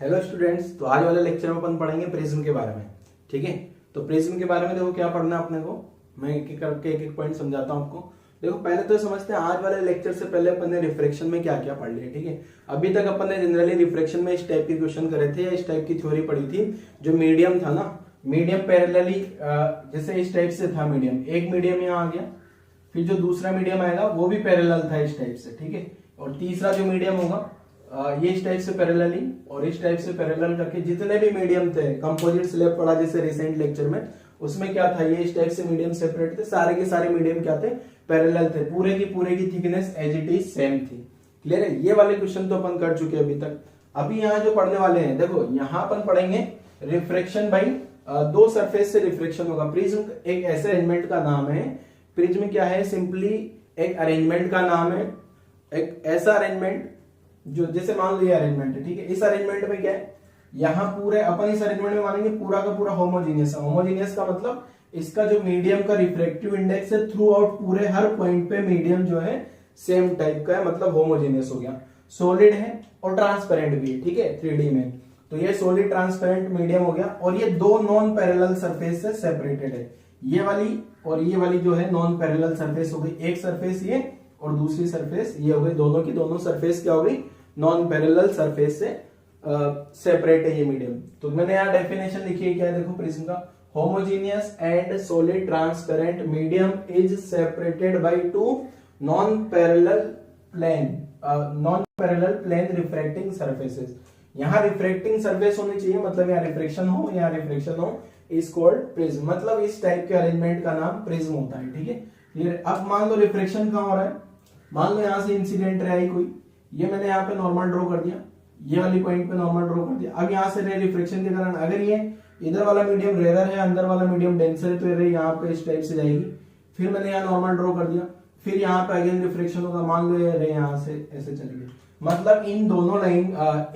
Hello students, तो आज वाले लेक्चर में अपन पढ़ेंगे प्रिज्म के बारे में। ठीक है, तो प्रिज्म के बारे में देखो क्या पढ़ना है अपने को। मैं एक एक करके एक पॉइंट समझाता हूँ आपको। देखो पहले तो समझते हैं आज वाले लेक्चर से पहले अपन ने रिफ्रैक्शन में क्या क्या पढ़ लिया। ठीक है, अभी तक अपन ने जनरली रिफ्रैक्शन में इस टाइप के क्वेश्चन करे थे या इस टाइप की थ्योरी पढ़ी थी। जो मीडियम था ना, मीडियम पैरेलली जैसे इस टाइप से था मीडियम, एक मीडियम यहाँ आ गया, फिर जो दूसरा मीडियम आएगा वो भी पैरेलल था इस टाइप से। ठीक है, और तीसरा जो मीडियम होगा ये इस टाइप से पैरेलली और इस टाइप से पैरेलल करके जितने भी मीडियम थे, कंपोजिट स्लैब पढ़ा जैसे रिसेंट लेक्चर में, उसमें क्या था, ये इस टाइप से मीडियम सेपरेट थे, सारे के सारे मीडियम क्या थे, पैरेलल थे, पूरे की thickness as it is same थी। क्लियर है, ये वाले क्वेश्चन तो अपन कर चुके हैं अभी तक। अभी यहाँ जो पढ़ने वाले हैं, देखो यहाँ अपन पढ़ेंगे रिफ्रैक्शन बाई दो सरफेस से रिफ्रैक्शन होगा। प्रिज्म एक ऐसे अरेंजमेंट का नाम है। प्रिज्म क्या है, सिंपली एक अरेंजमेंट का नाम है, एक ऐसा अरेंजमेंट जो जैसे मान लो ये अरेंजमेंट है। ठीक है, इस अरेंजमेंट में क्या है, यहाँ पूरे अपन इस अरेंजमेंट में मानेंगे पूरा का पूरा होमोजीनियस है। होमोजीनियस का मतलब इसका जो मीडियम का रिफ्रैक्टिव इंडेक्स है थ्रू आउट पूरे हर पॉइंट पे मीडियम जो है सेम टाइप का है, मतलब होमोजीनियस हो गया। सॉलिड है और ट्रांसपेरेंट भी है। ठीक है, 3D में तो ये सॉलिड ट्रांसपेरेंट मीडियम हो गया, और ये दो नॉन पैरेलल सरफेस से सेपरेटेड है। ये वाली और ये वाली जो है नॉन पैरेलल सरफेस हो गई, एक सरफेस ये और दूसरी सरफेस ये हो गई, दोनों की दोनों सरफेस क्या हो गई, नॉन पैरेलल सरफेस से सेपरेट है ये मीडियम। तो मैंने यहाँ डेफिनेशन लिखी है, क्या है देखो प्रिज्म का, homogeneous and solid transparent medium is separated by two non parallel plane refracting surfaces. यहाँ रिफ्रैक्टिंग सरफेस होनी चाहिए, मतलब यहाँ रिफ्रैक्शन हो, यहाँ रिफ्रैक्शन हो, इज कॉल्ड प्रिज्म। मतलब इस टाइप के अरेंजमेंट का नाम प्रिज्म होता है। ठीक है, क्लियर। अब मान लो रिफ्रैक्शन कहाँ हो रहा है, मान लो यहाँ से इंसिडेंट रे आई कोई, ये मैंने यहाँ पे नॉर्मल ड्रॉ कर दिया, ये वाली पॉइंट पे नॉर्मल ड्रॉ कर दिया। अब यहाँ से रे रिफ्लेक्शन के कारण अगर ये इधर वाला मीडियम रेयर है, अंदर वाला मीडियम डेंसर है, तो रे यहाँ पे इस टाइप से जाएगी। फिर मैंने यहाँ नॉर्मल ड्रॉ कर दिया, फिर यहाँ पे अगेन रिफ्लेक्शन होगा, मान लो ये रे यहाँ से ऐसे चली गई। मतलब इन दोनों लाइन,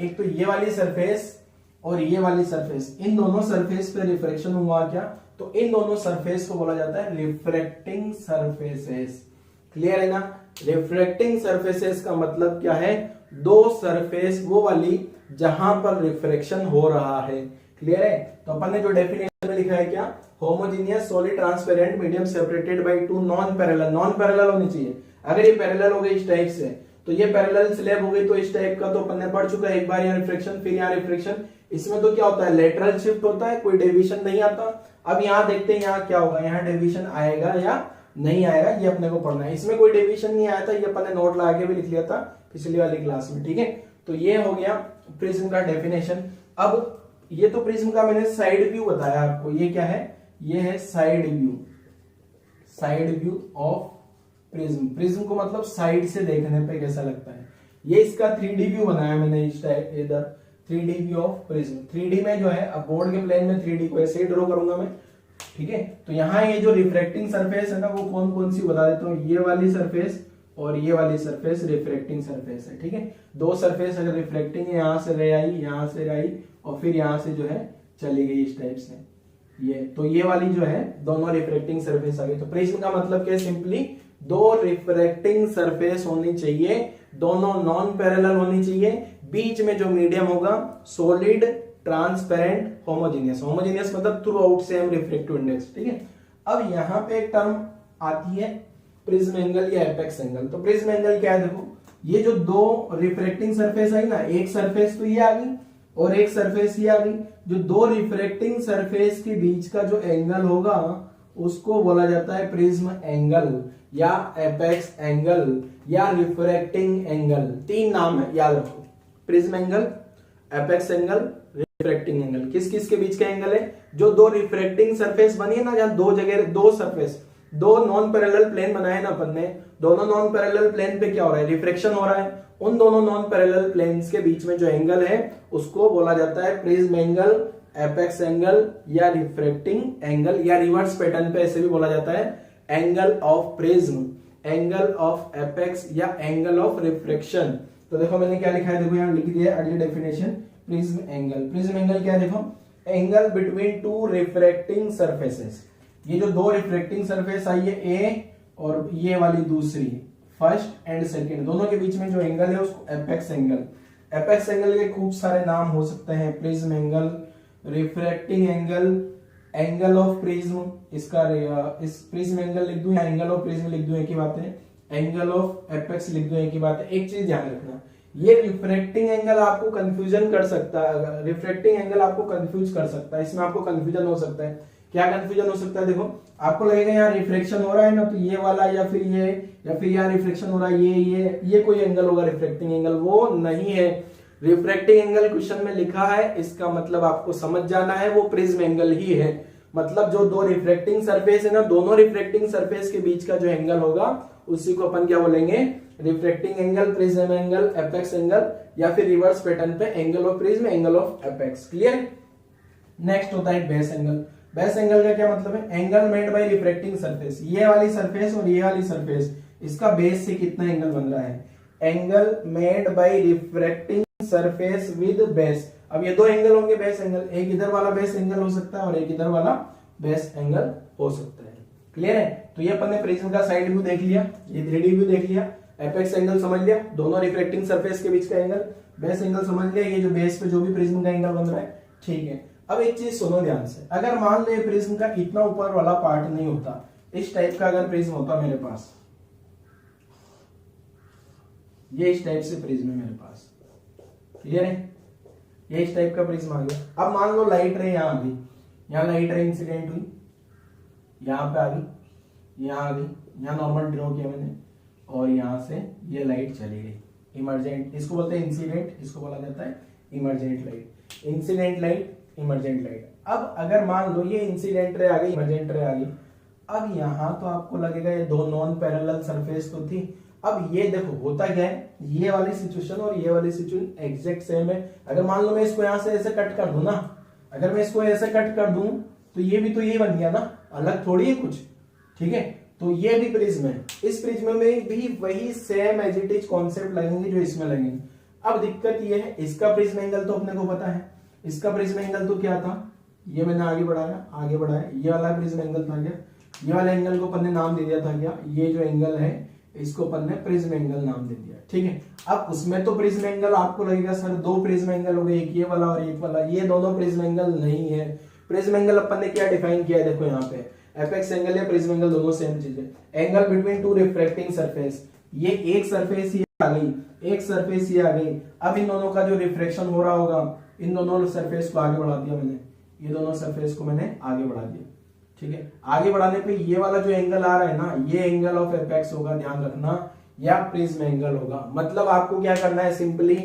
एक तो ये वाली सरफेस और ये वाली सरफेस, इन दोनों सरफेस पे रिफ्लेक्शन हुआ क्या, तो इन दोनों सरफेस को बोला जाता है रिफ्रैक्टिंग सरफेसेस। क्लियर है ना। रिफ्रैक्टिंग सरफेसेस का मतलब क्या है, दो सरफेस वो वाली जहां पर रिफ्रैक्शन हो रहा है। क्लियर है, तो अपन ने जो डेफिनेशन में लिखा है क्या, homogeneous solid transparent medium separated by two non parallel. Non parallel होनी चाहिए, अगर ये पैरेलल हो गई इस टाइप से तो ये पैरेलल स्लैब हो गई, तो इस टाइप का तो अपन ने पढ़ चुका है एक बार, यहाँ रिफ्रैक्शन फिर यहाँ रिफ्रैक्शन। इसमें तो क्या होता है, लेटरल शिफ्ट होता है, कोई डेविएशन नहीं आता। अब यहाँ देखते हैं यहाँ क्या होगा, यहाँ डेविएशन आएगा या नहीं आएगा, ये अपने को पढ़ना है। इसमें कोई डेविएशन नहीं आया था, ये अपन ने नोट लगा के भी लिख लिया था पिछली वाली क्लास में। ठीक है, तो ये हो गया प्रिज्म का डेफिनेशन। अब ये तो प्रिज्म का मैंने साइड व्यू बताया आपको, ये क्या है, ये है side view. Side view of prism, prism को मतलब साइड से देखने पे कैसा लगता है। ये इसका 3D व्यू बनाया मैंने इस टाइप, इधर 3D view of prism. 3D में जो है, अब बोर्ड के प्लेन में 3D को ऐसे ही ड्रॉ करूंगा मैं। ठीक है, तो यहाँ ये जो रिफ्रैक्टिंग सरफेस है ना, वो कौन कौन सी बता देता हूँ। ये वाली सरफेस और ये वाली सरफेस रिफ्रैक्टिंग सरफेस है। ठीक है, दो सरफेस अगर रिफ्रैक्टिंग है, यहाँ से रे आई, यहाँ से रे आई, और फिर यहाँ से जो है चली गई इस टाइप से, ये तो ये वाली जो है दोनों रिफ्रैक्टिंग सरफेस आ गई। तो प्रिज्म का मतलब क्या है, सिंपली दो रिफ्रैक्टिंग सरफेस होनी चाहिए, दोनों नॉन पैरेलल होनी चाहिए, बीच में जो मीडियम होगा सॉलिड ट्रांसपेरेंट होमोजीनियस। होमोजीनियस मतलब through out same refractive index. ठीक है, अब यहाँ पे एक टर्म आती है प्रिज्म एंगल या एपेक्स एंगल। तो प्रिज्म एंगल क्या है, देखो ये जो दो रिफ्रैक्टिंग सरफेस आई ना, एक सरफेस तो ये आ गई और एक सरफेस ये आ गई, जो दो रिफ्रैक्टिंग सरफेस के बीच का जो एंगल होगा उसको बोला जाता है प्रिज्म एंगल या एपेक्स एंगल या रिफ्रैक्टिंग एंगल। तीन नाम है, याद रखो, prism angle, apex angle, refracting angle. किस किस के बीच का एंगल है, जो दो रिफ्रैक्टिंग सरफेस बनी है ना, जहां दो जगह दो सरफेस, दो नॉन पैरेलल प्लेन बनाए ना अपन ने, दोनों नॉन पैरेलल प्लेन पे क्या हो रहा है, रिफ्रैक्शन हो रहा है। उन दोनों नॉन पैरेलल प्लेन्स के बीच में जो एंगल है उसको बोला जाता है प्रिज्म एंगल, एपेक्स एंगल या रिफ्रैक्टिंग एंगल, या रिवर्स पैटर्न पे ऐसे भी बोला जाता है angle of prism, angle of apex या एंगल ऑफ रिफ्रैक्शन। तो देखो मैंने क्या लिखा है, देखो यहाँ लिख दिया अगली definition, prism angle. Prism angle क्या है, देखो angle between two refracting surfaces. ये जो दो रिफ्रैक्टिंग सरफेस आई है, ए और ये वाली दूसरी, फर्स्ट एंड सेकंड, दोनों के बीच में जो एंगल है उसको एपेक्स एंगल एपेक्स एंगल के खूब सारे नाम हो सकते हैं, prism angle, refracting angle, angle of prism, इसका इस प्रिज्म एंगल लिख दूं या एंगल ऑफ प्रिज्म लिख दूं, एक ही बात है, एंगल ऑफ एपेक्स लिख दूं, एक ही बात है। एक चीज ध्यान रखना, ये रिफ्रैक्टिंग एंगल आपको कंफ्यूजन कर सकता है, रिफ्रैक्टिंग एंगल आपको कंफ्यूज कर सकता है, इसमें आपको कंफ्यूजन हो सकता है। क्या कंफ्यूजन हो सकता है, देखो आपको लगेगा यहाँ रिफ्लेक्शन हो रहा है ना, तो ये वाला या फिर ये, या फिर यहाँ रिफ्लेक्शन हो रहा है ये कोई एंगल होगा रिफ्रैक्टिंग एंगल, वो नहीं है। रिफ्रैक्टिंग एंगल क्वेश्चन में लिखा है, इसका मतलब आपको समझ जाना है वो प्रिज्म एंगल ही है। मतलब जो दो रिफ्लेक्टिंग सरफेस है ना, दोनों रिफ्लेक्टिंग सरफेस के बीच का जो एंगल होगा उसी को अपन क्या बोलेंगे, reflecting angle, prism angle, apex angle, या फिर रिवर्स पैटर्न पे angle of prism, angle of apex. Clear. Next होता है बेस एंगल। बेस एंगल का क्या मतलब है, angle made by refracting surface, ये वाली सरफेस और ये वाली सरफेस, इसका बेस से कितना एंगल बन रहा है, angle made by refracting surface with base. अब ये दो एंगल होंगे बेस एंगल, एक इधर वाला बेस एंगल हो सकता है और एक इधर वाला बेस एंगल हो सकता है। क्लियर है। तो ये अपन ने प्रिज्म का साइड व्यू देख लिया, ये 3D व्यू देख लिया, एपेक्स एंगल समझ लिया, दोनों रिफ्लेक्टिंग सरफेस के बीच का एंगल, बेस एंगल समझ लिया, ये जो बेस पे जो भी प्रिज्म का एंगल बन रहा है। ठीक है, अब एक चीज सुनो ध्यान से, अगर मान लो ये प्रिज्म का इतना ऊपर वाला पार्ट नहीं होता, इस टाइप का अगर प्रिज्म होता मेरे पास, ये इस टाइप से प्रिज्म है मेरे पास, क्लियर है, ये इस टाइप का प्रिज्म आ गया। अब मान लो लाइट रे यहां आ गई, यहाँ लाइट रे इंसिडेंट हुई, यहां पे आ गई, यहां आ गई, यहाँ नॉर्मल ड्रॉ किया मैंने, और यहां से ये लाइट चली गई, इमरजेंट, इसको बोलते हैं इंसिडेंट, इसको बोला जाता है emergent light, incident light, emergent light. अब अगर मान लो ये इंसिडेंट रे आ गई, इमरजेंट रे आ गई, अब यहां तो आपको लगेगा ये दो नॉन पैरेलल सरफेस तो थी, अब ये देखो होता क्या है, ये वाली सिचुएशन और ये वाली सिचुएशन एग्जैक्ट सेम है। अगर मान लो मैं इसको यहां से ऐसे कट कर दूं ना, अगर मैं इसको ऐसे कट कर दूं तो ये भी तो ये बन गया ना, अलग थोड़ी है कुछ। ठीक है, तो ये भी प्रिज्म है, इस प्रिज्म में भी वही same as it is concept लगेंगे जो इसमें लगेंगे। अब दिक्कत ये है, इसका प्रिज्म एंगल तो अपने को पता है, इसका प्रिज्म एंगल तो क्या था, ये मैंने आगे बढ़ाया, ये वाला प्रिज्म एंगल था क्या, ये वाले एंगल को अपन ने नाम दे दिया था क्या, ये जो एंगल है इसको अपन ने प्रिज्म एंगल नाम दे दिया। ठीक है, अब उसमें तो प्रिज्म एंगल आपको लगेगा सर दो प्रिज्म एंगल हो गए, एक ये वाला और एक वाला, ये दोनों प्रिज्म एंगल नहीं है। प्रिज्म एंगल अपन ने क्या डिफाइन किया है, देखो यहाँ पे एपेक्स एंगल या प्रिज्म एंगल दोनों सेम चीज है, angle between two refracting surface. ये एक सरफेस ही आ गई, एक सरफेस ही आ गई, अब इन दोनों का जो रिफ्रैक्शन हो रहा होगा, इन दोनों सरफेस को आगे बढ़ा दिया मैंने, ये दोनों सरफेस को मैंने आगे बढ़ा दिया। ठीक है, आगे बढ़ाने पे ये वाला जो एंगल आ रहा है ना, ये एंगल ऑफ एपेक्स होगा, ध्यान रखना, या प्रिज्म एंगल होगा। मतलब आपको क्या करना है, सिंपली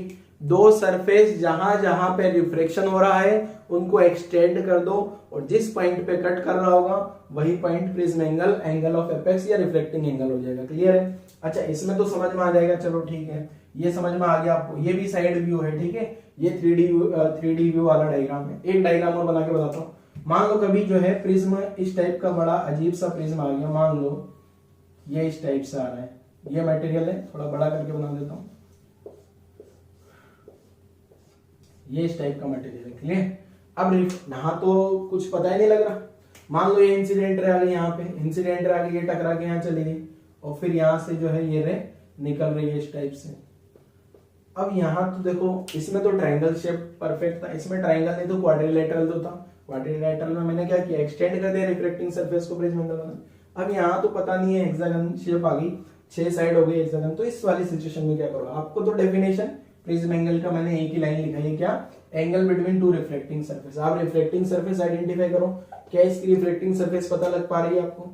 दो सरफेस जहां जहां पे रिफ्रैक्शन हो रहा है उनको एक्सटेंड कर दो, और जिस पॉइंट पे कट कर रहा होगा वही point prism angle, angle of apex या रिफ्लेक्टिंग एंगल हो जाएगा। क्लियर है। अच्छा, इसमें तो समझ में आ जाएगा, चलो ठीक है, ये समझ में आ गया आपको, ये भी साइड व्यू है। ठीक है, ये 3D व्यू वाला डायग्राम है। एक डायग्राम और बना के बताता हूँ। मान लो कभी जो है प्रिज्म इस टाइप का बड़ा अजीब सा प्रिज्म आ गया, मान लो ये इस टाइप से आ रहा है, ये मटेरियल है, थोड़ा बड़ा करके बना देता हूं, ये इस टाइप का मटेरियल है। क्लियर। अब यहां तो कुछ पता ही नहीं लग रहा, मान लो ये इंसिडेंट रे आ गई, यहाँ पे इंसिडेंट रे आ गई, ये टकरा के यहाँ चली गई, और फिर यहां से जो है ये रे निकल रही है इस टाइप से। अब यहाँ तो देखो, इसमें तो ट्रायंगल शेप परफेक्ट था, इसमें ट्रायंगल नहीं तो क्वाड्रिलेटरल तो था, क्वाड्रिलेटरल में मैंने क्या किया, एक्सटेंड कर दिया रिफ्लेक्टिंग सरफेस को प्रिज्म एंगल बना। अब यहाँ तो पता नहीं है, हेक्सागन शेप आ गई, 6 साइड हो गई हेक्सागन, तो इस वाली सिचुएशन में क्या करो, आपको तो डेफिनेशन प्रिज्म एंगल का मैंने एक ही लाइन लिखा है, क्या, angle between two reflecting surface. आप रिफ्लेक्टिंग सरफेस आइडेंटिफाई करो, क्या इसकी रिफ्लेक्टिंग सरफेस पता लग पा रही है आपको,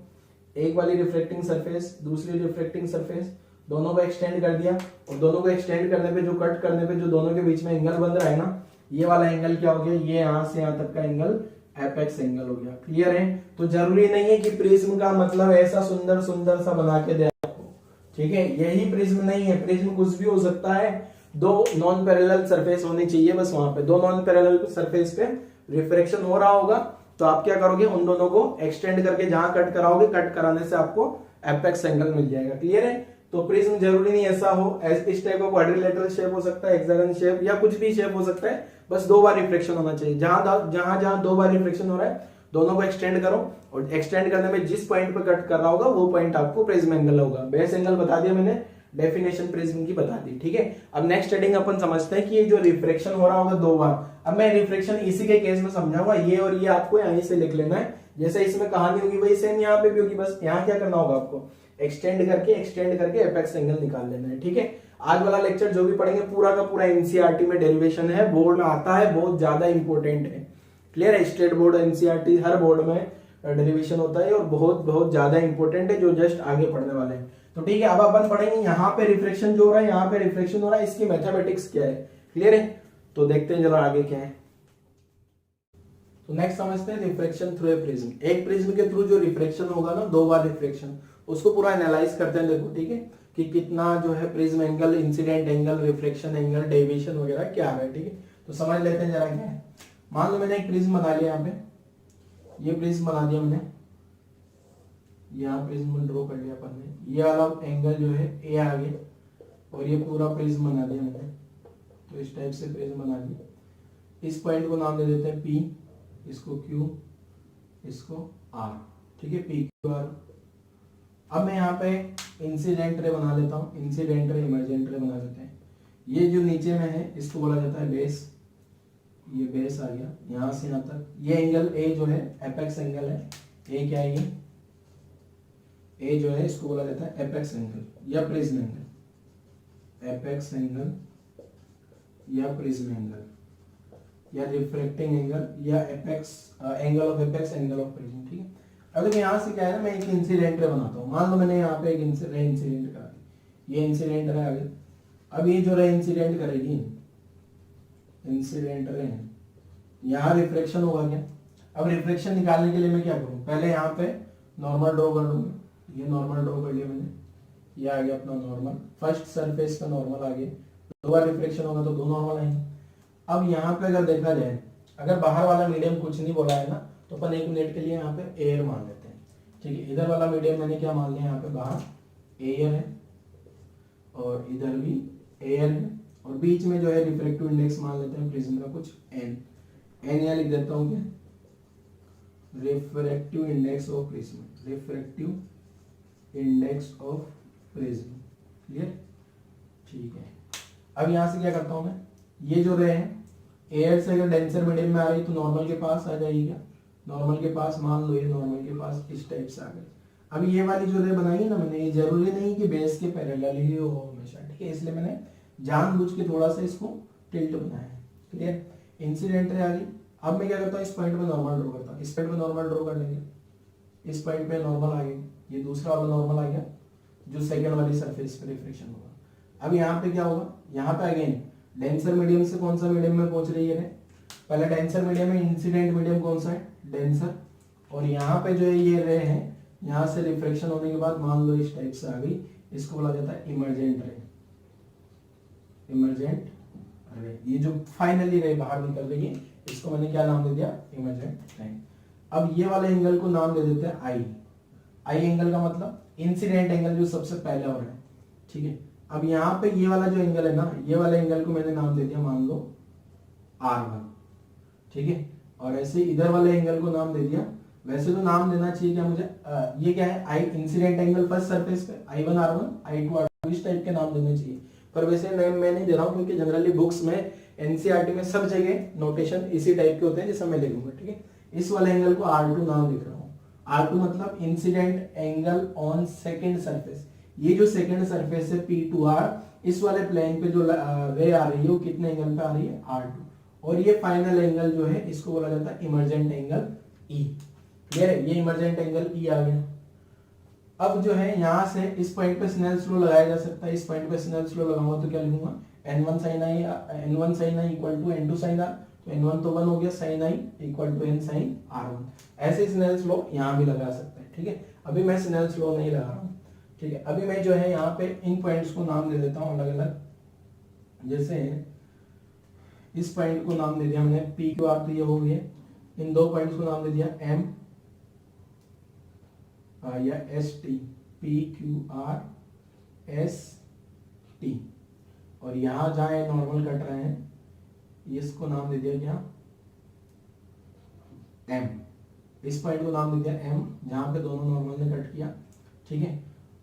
एक वाली रिफ्लेक्टिंग सरफेस, दूसरी रिफ्लेक्टिंग सरफेस, दोनों को एक्सटेंड कर दिया, और दोनों को एक्सटेंड करने पे जो कट करने पे जो दोनों के बीच में एंगल बन रहा है ना, ये वाला एंगल क्या हो गया, ये यहां से यहां तक का एंगल एपेक्स एंगल हो गया। क्लियर है। तो जरूरी नहीं है कि प्रिज्म का मतलब ऐसा सुंदर सुंदर सा बना के दे आपको, ठीक है, यही प्रिज्म नहीं है, प्रिज्म कुछ भी हो सकता है, दो नॉन पैरेलल सरफेस होनी चाहिए, बस वहां पे दो नॉन पैरेलल सरफेस पे रिफ्रैक्शन हो रहा होगा, तो आप क्या करोगे, उन दोनों को एक्सटेंड करके जहां कट कराओगे, कट कराने से आपको एपेक्स एंगल मिल जाएगा। क्लियर है। तो प्रिज्म जरूरी नहीं ऐसा हो, इस टाइप का क्वाड्रिलेटरल शेप हो सकता है, हेक्सागन शेप, या कुछ भी शेप हो सकता है, बस 2 बार रिफ्लेक्शन होना चाहिए, जहां 2 बार रिफ्लेक्शन हो रहा है दोनों को एक्सटेंड करो, और एक्सटेंड करने में जिस पॉइंट पे कट कर रहा होगा वो पॉइंट आपको प्रिज्म एंगल होगा। बेस एंगल बता दिया मैंने, डेफिनेशन प्रिज्म की बता दी, ठीक है। अब नेक्स्ट हेडिंग अपन समझते हैं कि ये जो रिफ्रैक्शन हो रहा होगा दो बार। अब मैं रिफ्रैक्शन इसी के केस में समझाऊंगा, ये और ये आपको यहीं से लिख लेना है, जैसे इसमें कहानी होगी वही सेम यहाँ पे भी होगी। बस यहाँ क्या करना होगा आपको, एक्सटेंड करके एपेक्स एंगल निकाल लेना है, ठीक है। आज वाला लेक्चर जो भी पढ़ेंगे पूरा का पूरा एनसीईआरटी में डेरिवेशन है, बोर्ड में आता है, बहुत ज्यादा इंपॉर्टेंट है। क्लियर है, स्टेट बोर्ड एनसीईआरटी हर बोर्ड में डेरिवेशन होता है और बहुत बहुत ज्यादा इंपॉर्टेंट है, जो जस्ट आगे पढ़ने वाले हैं। तो ठीक है, अब अपन पढ़ेंगे यहाँ पे रिफ्रैक्शन जो हो रहा है, यहाँ पे रिफ्रैक्शन हो रहा है, इसकी मैथमेटिक्स क्या है। क्लियर है, तो देखते हैं जरा आगे क्या है। तो नेक्स्ट समझते हैं रिफ्रैक्शन थ्रू ए प्रिज्म। एक प्रिज्म के थ्रू जो रिफ्रैक्शन होगा ना, दो बार रिफ्रैक्शन, उसको पूरा एनालाइज करते हैं। देखो ठीक है, कि कितना जो है prism angle, incident angle, refraction angle, deviation वगैरह क्या है, ठीक है। तो समझ लेते हैं जरा क्या है। मान लो मैंने एक प्रिज्म बना लिया, यहाँ पे ये प्रिज्म बना दिया मैंने, यहाँ प्रिज्म ड्रॉ कर लिया अपन ने, ये वाला एंगल जो है ए आ गया और ये पूरा प्रिज्म बना दिया मैंने। तो इस टाइप से प्रिज्म बना दिया। इस पॉइंट को नाम दे देते हैं पी, इसको क्यू, इसको आर, ठीक है, पी क्यू आर। अब मैं यहाँ पे इंसिडेंट रे बना लेता हूँ, इंसिडेंट रे, इमरजेंट रे बना लेते हैं। ये जो नीचे में है इसको बोला जाता है बेस, ये बेस आ गया यहाँ से यहाँ तक। ये एंगल ए जो है एपेक्स एंगल है, ए क्या है, ये ए जो है इसको बोला जाता है एपेक्स एंगल या प्रिज्म एंगल, एपेक्स एंगल या प्रिज्म एंगल या रिफ्रैक्टिंग एंगल या apex angle of apex, angle of prism, ठीक है। अब देखिए यहाँ से क्या है ना, मैं एक इंसिडेंट रे बनाता हूँ। मान लो मैंने यहाँ पे एक इंसिडेंट करा, ये इंसिडेंट रे आ गई। अब ये जो रे इंसिडेंट करेगी, इंसिडेंट रे, यहाँ रिफ्रैक्शन होगा क्या। अब रिफ्रैक्शन निकालने के लिए मैं क्या करूँ, पहले यहाँ पे नॉर्मल ड्रॉ कर लूंगा। ये नॉर्मल ड्रॉ कर लिया मैंने, ये आ गया अपना नॉर्मल, फर्स्ट सरफेस पे नॉर्मल आ गया। दो बार रिफ्लेक्शन होगा तो दो नॉर्मल आएंगे। अब यहाँ पे अगर देखा जाए, अगर बाहर वाला मीडियम कुछ नहीं बोला है ना, तो अपन एक मिनट के लिए यहाँ पे एयर मान लेते हैं, ठीक है। इधर वाला मीडियम मैंने क्या मान लिया, यहाँ पे बाहर एयर है और इधर भी एयर है, और बीच में जो है रिफ्रैक्टिव इंडेक्स मान लेते हैं प्रिज्म का कुछ एन, एन यहाँ लिख देता हूँ क्या, refractive index of prism, refractive index of prism. Clear, ठीक है। अब यहां से क्या करता हूं मैं, ये जो रे है एयर से अगर डेंसर मीडियम में आ रही तो नॉर्मल के पास आ जाएगी क्या, नॉर्मल के पास, मान लो ये नॉर्मल के पास इस टाइप से आ गई। अब ये वाली जो रे बनाई है ना मैंने, ये जरूरी नहीं कि बेस के पैरेलल ही हो हमेशा, ठीक है, इसलिए मैंने जानबूझ के थोड़ा सा इसको टिल्ट बनाया है। क्लियर, इंसिडेंट रे आ गई। अब मैं क्या करता हूँ, इस पॉइंट पे नॉर्मल ड्रॉ करता हूँ, इस पॉइंट पे नॉर्मल ड्रॉ कर लेंगे, इस पॉइंट पे नॉर्मल आ गई, ये दूसरा वाला नॉर्मल आ गया जो सेकंड वाली सरफेस पे रिफ्लेक्शन होगा। अब यहाँ पे क्या होगा, यहाँ पे अगेन डेंसर मीडियम से कौन सा मीडियम में पहुंच रही है, पहले डेंसर मीडियम में इंसिडेंट मीडियम कौन सा है, डेंसर, और यहाँ पे जो है ये रे है, यहाँ से रिफ्लेक्शन होने के बाद मान लो इस टाइप से आ गई, इसको बोला जाता है इमरजेंट रे, इमरजेंट रे। ये जो फाइनली रे बाहर निकल रही है इसको मैंने क्या नाम दे दिया, इमरजेंट रे। अब ये वाले एंगल को नाम दे देते हैं आई, आई एंगल का मतलब इंसिडेंट एंगल जो सबसे पहले हो रहा है, ठीक है। अब यहाँ पे ये वाला जो एंगल है ना, ये वाले एंगल को मैंने नाम दे दिया मान लो R1, ठीक है, और ऐसे इधर वाले एंगल को नाम दे दिया, वैसे तो नाम देना चाहिए क्या मुझे, ये क्या है, आई इंसिडेंट एंगल फर्स्ट सरफेस पे, I1 R1, I2 R2 इस टाइप के नाम देने चाहिए, पर वैसे नेम मैं नहीं दे रहा हूँ क्योंकि जनरली बुक्स में एनसीईआरटी में सब जगह नोटेशन इसी टाइप के होते हैं जैसा मैं लिखूंगा, ठीक है। इस वाले एंगल को R2 नाम लिख रहा हूँ, R2 मतलब incident angle on second surface. ये जो सेकंड सरफेस है P2R, इस वाले प्लेन पे जो रे आ रही है वो कितने एंगल पे आ रही है, R2, और ये फाइनल एंगल जो है इसको बोला जाता है इमरजेंट एंगल E। क्लियर है, ये इमरजेंट एंगल E आ गया। अब जो है यहाँ से इस पॉइंट पे स्नेल्स लॉ लगाया जा सकता है, इस पॉइंट पे स्नेल्स लॉ लगाऊंगा तो क्या लिखूंगा, n1 sin i equal to n2 sin r, तो n1 तो 1 हो गया, sin i equal to n sin r1। ऐसे स्नेल्स लॉ यहाँ भी लगा सकते हैं, ठीक है। अभी मैं स्नेल्स लॉ नहीं लगा रहा हूँ, ठीक है। अभी मैं जो है यहाँ पे इन पॉइंट्स को नाम दे देता हूँ अलग अलग, जैसे इस पॉइंट को नाम दे दिया मैंने पी क्यू आर, तो ये हो गया, इन दो पॉइंट्स को नाम दे दिया एम या S T, P Q R S T, और यहां जहां नॉर्मल कट रहे हैं इसको नाम दे दिया क्या, एम। इस पॉइंट को नाम दे दिया एम, जहां पे दोनों नॉर्मल ने कट किया, ठीक है।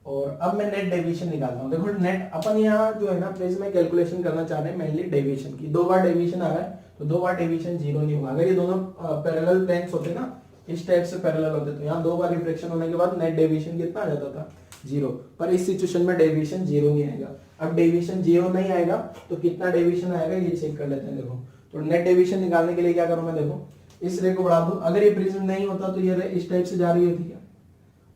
और अब मैं नेट डेविएशन निकालता हूँ। देखो नेट अपन यहाँ जो है ना प्रिज्म में कैलकुलेशन करना चाह रहे हैं मेनली डेविएशन की। 2 बार डेविएशन आ रहा है तो 2 बार डेविएशन 0 नहीं होगा। अगर ये दोनों पैरेलल प्लेन्स होते ना, इस टाइप से पैरेलल होते, तो यहाँ 2 बार रिफ्लेक्शन होने के बाद नेट डेविएशन कितना आ जाता था 0। पर इस सिचुएशन में डेविएशन 0 नहीं आएगा। अब डेविएशन 0 नहीं आएगा तो कितना डेविएशन आएगा ये चेक कर लेते हैं। देखो तो नेट डेविएशन निकालने के लिए क्या करूँ मैं, देखो इस रे को बढ़ा दूं। अगर ये प्रिज्म नहीं होता तो ये रे इस टाइप से जा रही होती है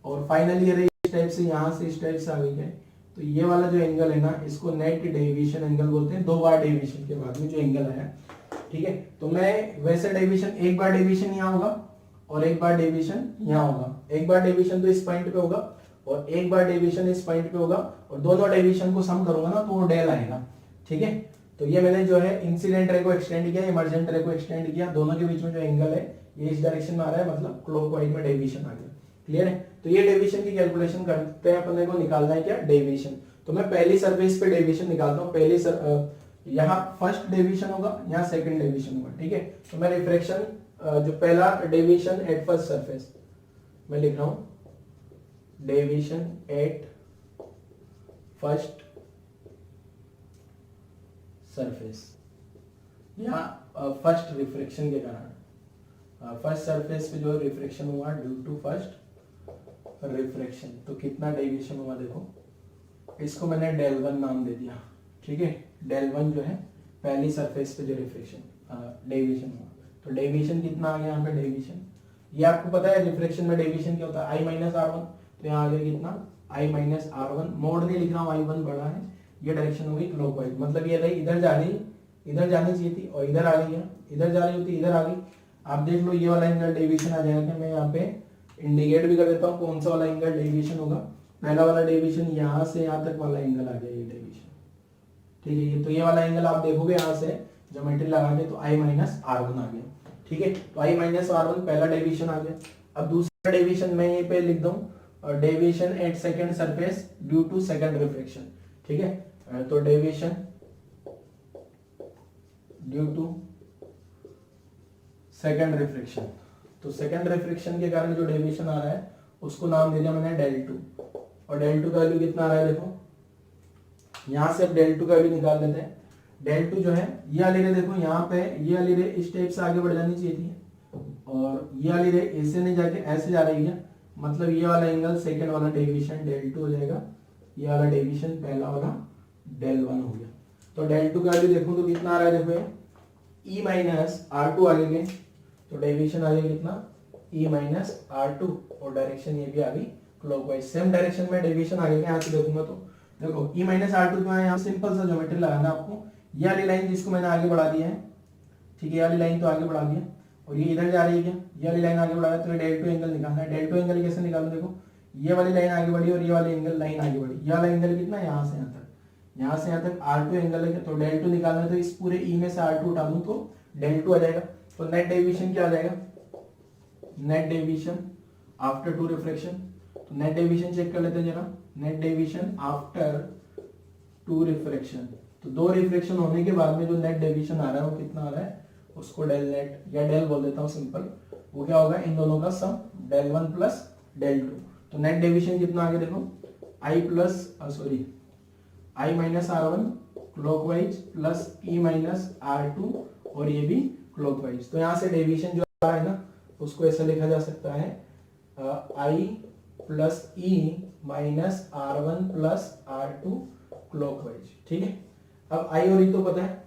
और फाइनली ये रे इस टाइप से यहाँ से इस टाइप से आ गई है। तो ये वाला जो एंगल है ना, इसको नेट डेविएशन एंगल बोलते हैं। 2 बार डेविएशन के बाद में जो एंगल है, ठीक है। तो मैं वैसे डेविएशन, एक बार डेविएशन यहाँ होगा और एक बार डेविएशन यहाँ होगा। एक बार डेविएशन तो इस पॉइंट पे होगा और एक बार डेविएशन इस पॉइंट पे होगा और दोनों डेविएशन को सम करूंगा ना तो वो डेल आएगा, ठीक है। तो ये मैंने जो है इंसिडेंट रे को एक्सटेंड किया, इमर्जेंट रे को एक्सटेंड किया। दोनों के बीच में जो एंगल है ये इस डायरेक्शन में आ रहा है, मतलब क्लॉकवाइज में डेविएशन आ गया। क्लियर है। तो ये डेविएशन की कैलकुलेशन करते हैं, अपने को निकालना है क्या, डेविएशन। तो मैं पहली सरफेस पे डेविएशन निकालता हूँ। पहली यहाँ फर्स्ट डेविएशन होगा, यहाँ सेकंड डेविएशन होगा, ठीक है। तो मैं रिफ्रैक्शन जो पहला डेविएशन एट फर्स्ट सरफेस मैं लिख रहा हूँ, डेविएशन एट फर्स्ट सरफेस। यहाँ फर्स्ट रिफ्रैक्शन के कारण फर्स्ट सरफेस पे जो रिफ्रैक्शन हुआ ड्यू टू फर्स्ट रिफ्रैक्शन, तो कितना डेविएशन हुआ देखो, इसको मैंने डेल 1 नाम दे दिया, ठीक है। डेल 1 जो है पहली सरफेस पे जो रिफ्रैक्शन डेविएशन हुआ, तो डेविएशन कितना आ गया यहाँ पे डेविएशन। ये आपको पता है रिफ्रैक्शन में डेविएशन क्या होता है, I माइनस R1। तो यहाँ आ गया कितना I माइनस R1। मोड नहीं लिख रहा हूँ, I1 बड़ा है, ये डायरेक्शन हो गई क्लॉकवाइज, मतलब ये रही इधर जा रही, इधर जानी चाहिए थी और इधर आ गई है, इधर जा रही होती इधर आ गई। आप देख लो ये वाला एंगल डेविएशन आ जाएगा। मैं यहाँ पे इंडिकेट भी कर देता हूँ कौन सा वाला एंगल डेविएशन होगा। पहला वाला डेविएशन यहाँ से यहाँ तक वाला एंगल आ गया, ये डेविएशन, ठीक है। ये तो ये वाला एंगल आप देखोगे यहाँ से ज्योमेट्री लगा के, तो I माइनस R1 आ गया, ठीक है। तो I माइनस R1 पहला डेविएशन आ गया। अब दूसरा डेविएशन मैं ये पे लिख दूं, deviation at second surface due to second refraction, ठीक है। तो deviation due to second refraction, तो सेकंड रिफ्रैक्शन के कारण जो डेविएशन आ रहा है उसको नाम दे दिया मैंने डेल 2। और डेल 2 का वैल्यू कितना आ रहा है देखो, यहां से अब डेल 2 का वैल्यू निकाल लेते हैं। डेल 2 जो है ये वाली रे देखो, यहाँ पे ये वाली रे इस टाइप से आगे बढ़ जानी चाहिए थी और ये वाली रे ऐसे नहीं जाके ऐसे जा रही है, मतलब ये वाला एंगल सेकंड वाला डेविएशन डेल 2 हो जाएगा, ये वाला डेविएशन पहला वाला डेल 1 हो गया। तो डेल 2 का वैल्यू देखो तो कितना आ रहा है देखो, E माइनस R2 आ गए, तो डेविएशन आ गया कितना E माइनस R2 और डायरेक्शन ये भी आ गई क्लॉकवाइज। सेम डायरेक्शन में डेविएशन आ गया। यहाँ से देखूंगा तो देखो E माइनस R2 जो है, यहाँ सिंपल सा ज्योमेट्री लगाना आपको। ये वाली लाइन जिसको मैंने आगे बढ़ा दिया है, ठीक है, ये वाली लाइन तो आगे बढ़ा दिया और ये इधर जा रही है क्या, ये वाली लाइन आगे बढ़ा है, तो डेल 2 एंगल निकालना है। डेल 2 एंगल कैसे निकालूं, देखो ये वाली लाइन आगे बढ़ी और ये वाली एंगल लाइन आगे बढ़ी, ये वाला एंगल कितना यहाँ से यहाँ तक, यहाँ से यहाँ तक R2 एंगल है, तो डेल 2 निकालना है। तो इस पूरे E में से R2 उठा दूं तो डेल 2 आ जाएगा। तो नेट डेविएशन क्या आ जाएगा, नेट डेविएशन आफ्टर 2 रिफ्रैक्शन। तो नेट डेविएशन चेक कर लेते हैं जरा, नेट डेविएशन आफ्टर 2 रिफ्रैक्शन। तो 2 रिफ्रैक्शन होने के बाद में जो नेट डेविएशन आ रहा है वो कितना आ रहा है, उसको डेल नेट या डेल बोल देता हूँ सिंपल। वो क्या होगा, इन दोनों का सम डेल 1 प्लस डेल 2। तो नेट डेविएशन कितना आ गया देखो, I minus R1 clockwise plus E minus R2 और ये भी क्लॉकवाइज। तो यहाँ से डेविएशन जो आ रहा है ना उसको ऐसा लिखा जा सकता है I plus E minus R1 plus R2 clockwise, ठीक है। अब I और E तो पता है,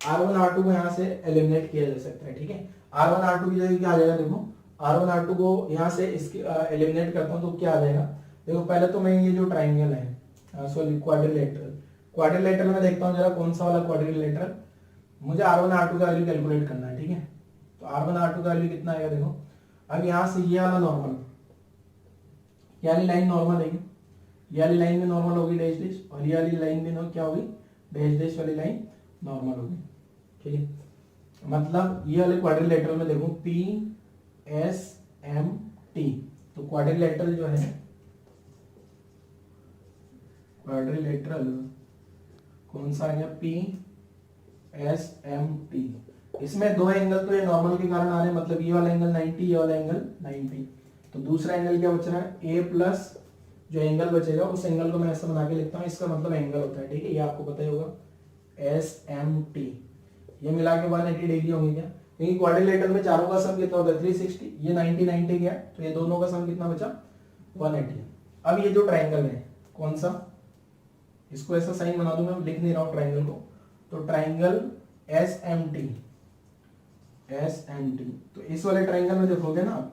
R1 R2 को यहाँ से एलिमिनेट किया जा सकता है, ठीक है। R1 R2 की जगह क्या आ जाएगा देखो, R1 R2 को यहाँ से इसके एलिमिनेट करता हूँ तो क्या आ जाएगा देखो। पहले तो मैं ये जो ट्राइंगल है सॉरी क्वाड्रिलेटरल में देखता हूँ जरा कौन सा वाला क्वाड्रिलेटरल, मुझे R1 R2 का वैल्यू कैलकुलेट करना है, ठीक है। तो R1 R2 का वैल्यू कितना आएगा देखो। अब यहाँ से ये वाला नॉर्मल, ये वाली लाइन नॉर्मल है, ये वाली लाइन में नॉर्मल होगी डैश डैश, और ये वाली लाइन में क्या होगी, डैश डैश वाली लाइन नॉर्मल होगी, ठीक है। मतलब ये वाले क्वाड्रिलेटरल में देखो PSMT, तो क्वाड्रिलेटरल जो है, क्वाड्रिलेटरल कौन सा आ गया, PSMT। इसमें 2 एंगल तो ये नॉर्मल के कारण आ रहे हैं, मतलब ये वाला एंगल 90, ये वाला एंगल 90। तो दूसरा एंगल क्या बच रहा है, A प्लस जो एंगल बचेगा उस एंगल को मैं ऐसा बना के लिखता हूँ, इसका मतलब एंगल होता है, ठीक है, ये आपको पता ही होगा SMT। ये मिला के 180 डिग्री होंगे क्या, क्योंकि क्वाड्रिलेटरल में चारों का सम कितना होता है 360, ये 90 90 गया तो ये दोनों का सम कितना बचा 180। अब ये जो ट्राइंगल है कौन सा, इसको ऐसा साइन बना दूं, मैं लिख नहीं रहा हूं ट्राइंगल को, तो ट्राइंगल SMT, तो इस वाले ट्राइंगल में देखोगे ना आप,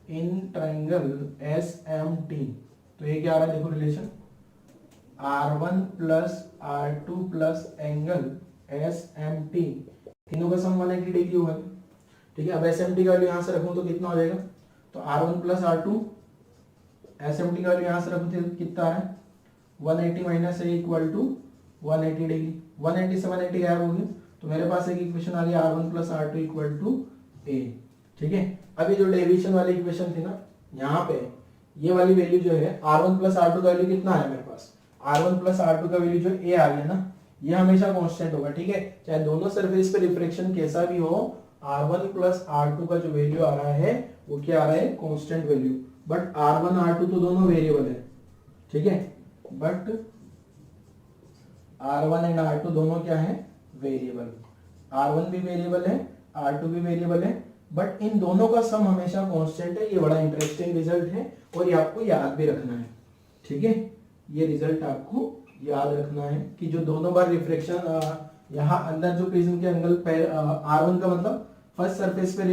इन ट्राइंगल SMT तो ये क्या आ रहा है देखो relation R1 plus R2 plus angle SMT, तीनों का सम 180 डिग्री होगा, ठीक है। अब SMT का वैल्यू यहां से रखूं तो कितना हो जाएगा, तो R1 प्लस R2, SMT का वैल्यू यहां से रखूं तो कितना है 180 minus A equal to 180 degree, 180 से 180 गायब हो गया, तो मेरे पास एक इक्वेशन आ रही है R1 plus R2 equal to ए, ठीक है। अब ये जो डेविएशन वाली इक्वेशन थी ना, यहाँ पे ये वाली वैल्यू जो है R1 प्लस R2 का वैल्यू कितना है मेरे पास, R1 प्लस R2 का वैल्यू जो ए आ गया ना, ये हमेशा कांस्टेंट होगा, ठीक है। चाहे दोनों सरफेस पे रिफ्लेक्शन कैसा भी हो, R1 प्लस R2 का जो वैल्यू आ रहा है वो क्या आ रहा है constant value, but R1 R2 तो दोनों वेरिएबल है, ठीक है, बट R1 एंड R2 दोनों क्या है वेरिएबल, R1 भी वेरिएबल है R2 भी वेरिएबल है, बट इन दोनों का सम हमेशा कांस्टेंट है। ये बड़ा इंटरेस्टिंग रिजल्ट है और ये आपको याद भी रखना है, ठीक है, ये रिजल्ट आपको याद रखना है कि जो दोनों बार रिफ्लेक्शन यहाँ अंदर जो प्रिज्म के एंगल R1 का मतलब फर्स्ट सरफेस पे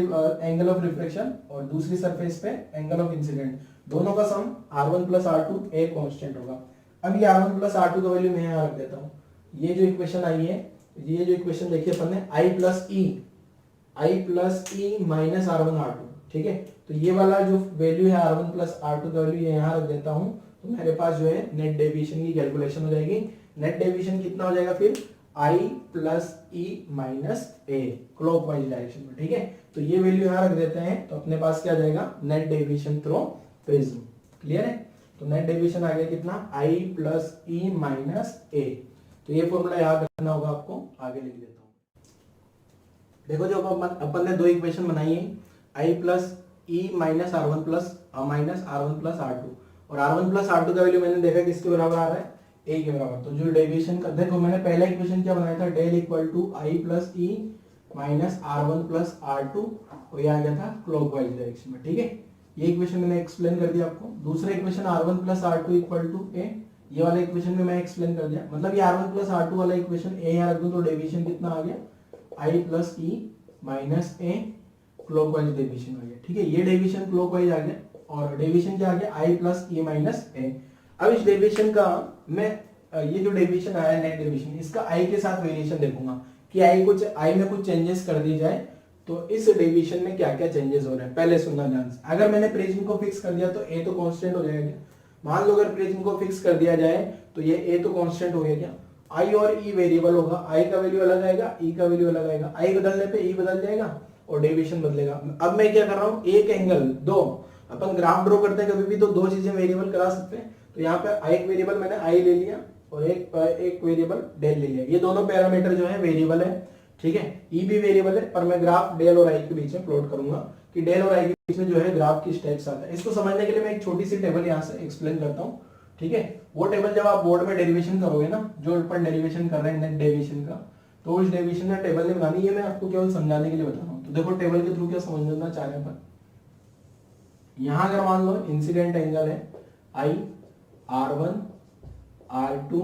एंगल ऑफ रिफ्लेक्शन और दूसरी सरफेस पे एंगल ऑफ इंसिडेंट, दोनों का सम R1 प्लस R2 एक कांस्टेंट होगा। अब ये R1 प्लस R2 का वैल्यू मैं यहाँ रख देता हूँ, ये जो इक्वेशन आई है, ये जो इक्वेशन देखिए अपन ने I plus E minus R1 R2, ठीक है, तो ये वाला जो वैल्यू है R1 प्लस R2 का वैल्यू यहाँ रख देता हूँ, तो मेरे पास जो है नेट डेविएशन की कैलकुलेशन हो जाएगी। नेट डेविएशन कितना हो जाएगा फिर I plus E minus A clockwise direction में, ठीक है, तो ये वैल्यू यहाँ रख देते हैं, तो अपने पास क्या आ जाएगा net deviation through prism, clear है। तो नेट डेविएशन आ गया कितना I प्लस ई माइनस ए, तो ये फॉर्मूला याद रखना होगा आपको, आगे लिख देता हूँ। देखो जो अपन ने दो इक्वेशन बनाई है, I plus E minus R1 plus R2, और R1 प्लस R2 का वैल्यू मैंने देखा किसके बराबर आ रहा है ए के बराबर, तो जो डेविएशन का देखो मैंने पहला इक्वेशन क्या बनाया था, del equal to I plus E minus R1 plus R2, और ये आ गया था क्लॉकवाइज डायरेक्शन में, ठीक है, ये इक्वेशन मैंने एक्सप्लेन कर दिया आपको। दूसरा equation R1 plus R2 equal to A, ये वाला इक्वेशन में मैं एक्सप्लेन कर दिया, मतलब ये R1 प्लस R2 वाला इक्वेशन ए यहाँ रख दूं तो डेविएशन कितना आ गया I plus E minus A clockwise deviation आ गया, ठीक है, ये डेविएशन क्लॉकवाइज आ गया, और डेविएशन क्या आ गया I प्लस ई माइनस ए। अब इस डेविएशन का मैं ये जो डेविएशन आया नेट डेविएशन, इसका I के साथ वेरिएशन देखूंगा कि I में कुछ चेंजेस कर दी जाए तो इस डेविएशन में क्या क्या चेंजेस हो रहे हैं, पहले सुनना ध्यान से। अगर मैंने प्रिज्म को फिक्स कर दिया तो ए तो कांस्टेंट हो जाएगा, मान लो अगर प्रिज्म को फिक्स कर दिया जाए तो ये ए तो कांस्टेंट हो गया क्या, I और E वेरिएबल होगा, I का वैल्यू अलग आएगा E का वैल्यू अलग आएगा, I बदलने पे E बदल जाएगा और डेविएशन बदलेगा। अब मैं क्या कर रहा हूँ, एक एंगल दो, अपन ग्राफ ड्रॉ करते हैं कभी भी तो दो चीजें वेरिएबल करा सकते हैं, तो यहाँ पे एक वेरिएबल मैंने I ले लिया और एक वेरिएबल डेल ले लिया, ये दोनों पैरामीटर जो है वेरिएबल है, ठीक है, E भी वेरिएबल है, पर मैं ग्राफ डेल और I के बीच में प्लॉट करूंगा कि डेल और I के बीच में जो है ग्राफ की स्टेप्स आता है। इसको समझने के लिए मैं एक छोटी सी टेबल यहाँ से एक्सप्लेन करता हूँ, ठीक है, वो टेबल जब आप बोर्ड में डेरिवेशन करोगे ना, जो अपन डेरिवेशन कर रहे हैं नेट डेविएशन का, तो उस डेविएशन का टेबल नहीं बनानी, ये मैं आपको केवल समझाने के लिए बता रहा हूँ। तो देखो टेबल के थ्रू क्या समझना चाह रहे हैं अपन, यहाँ अगर मान लो इंसिडेंट एंगल है I, R1, R2,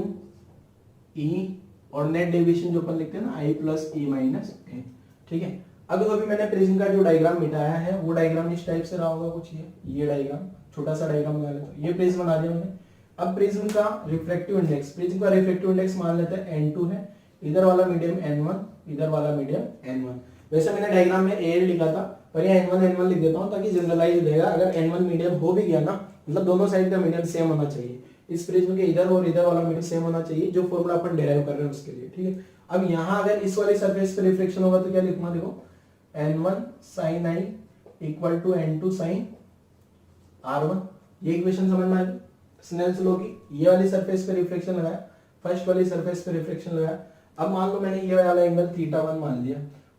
E और नेट डेविएशन जो अपन लिखते हैं ना I plus E minus A, ठीक है। अब अभी मैंने प्रिज्म का जो डायग्राम मिटाया है वो डायग्राम इस टाइप से रहा होगा कुछ, ये डायग्राम छोटा सा डायग्राम बना लेते हैं, ये प्रिज्म बना दिया हमने। अब प्रिज्म का रिफ्रैक्टिव इंडेक्स, प्रिज्म का रिफ्रैक्टिव इंडेक्स मान लेते हैं N2 है, इधर वाला मीडियम N1, इधर वाला मीडियम N1। वैसे मैंने डायग्राम में A लिखा था, पर ये N1 लिख देता हूँ ताकि जनरलाइज हो जाएगा। अगर N1 मीडियम हो भी गया ना, मतलब दोनों साइड का मीडियम सेम होना चाहिए, इस प्रिज्म के इधर और इधर वाला मीडियम सेम होना चाहिए, जो फॉर्मूला अपन डिराइव कर रहे हैं उसके लिए, ठीक है। अब यहाँ अगर इस वाली सरफेस पे रिफ्लेक्शन होगा तो क्या लिखूंगा, देखो N1 sin I equal to N2 sin R1, ये इक्वेशन समझ में आई स्नेल्स लॉ की। ये वाली सरफेस पे रिफ्लेक्शन लगाया, फर्स्ट वाली सरफेस पे रिफ्लेक्शन लगाया। अब मान लो मैंने ये वाला एंगल θ1 मान लिया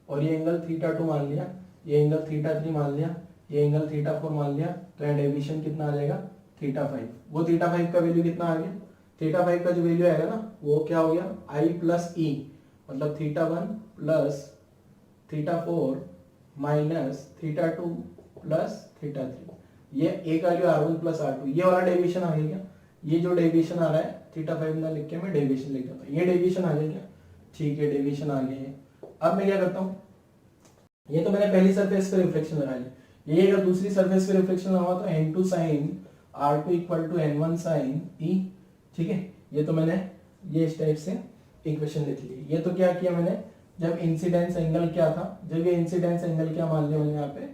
और ये एंगल θ2 मान लिया, ये एंगल θ3 मान लिया, ये एंगल θ4 मान लिया, तो यहाँ डेविएशन कितना आ जाएगा थीटा 5, वो थीटा 5 का वैल्यू कितना आ गया, थीटा 5 का जो वैल्यू आएगा ना वो क्या हो गया I प्लस ई, मतलब theta 1 plus theta 4 minus theta 2 plus theta 3, ये ए का वैल्यू R1 प्लस R2, ये वाला डेविएशन आ गया क्या, ये जो डेविएशन आ रहा है थीटा 5 ना लिख के मैं डेविएशन लिख देता हूँ, ये डेविएशन आ गया क्या, ठीक है डेविएशन आ गया है। अब मैं क्या करता हूँ, ये तो मैंने पहली सरफेस पे रिफ्लेक्शन लगा लिया, ये अगर दूसरी सरफेस पे रिफ्लेक्शन लगा तो n2 sin R2 equal to n1 sin E, ठीक है, ये तो मैंने ये इस टाइप से इक्वेशन लिख ली। ये तो क्या किया मैंने, जब इंसिडेंस एंगल क्या था, जब ये इंसिडेंस एंगल क्या मान लिया मैंने यहाँ पे,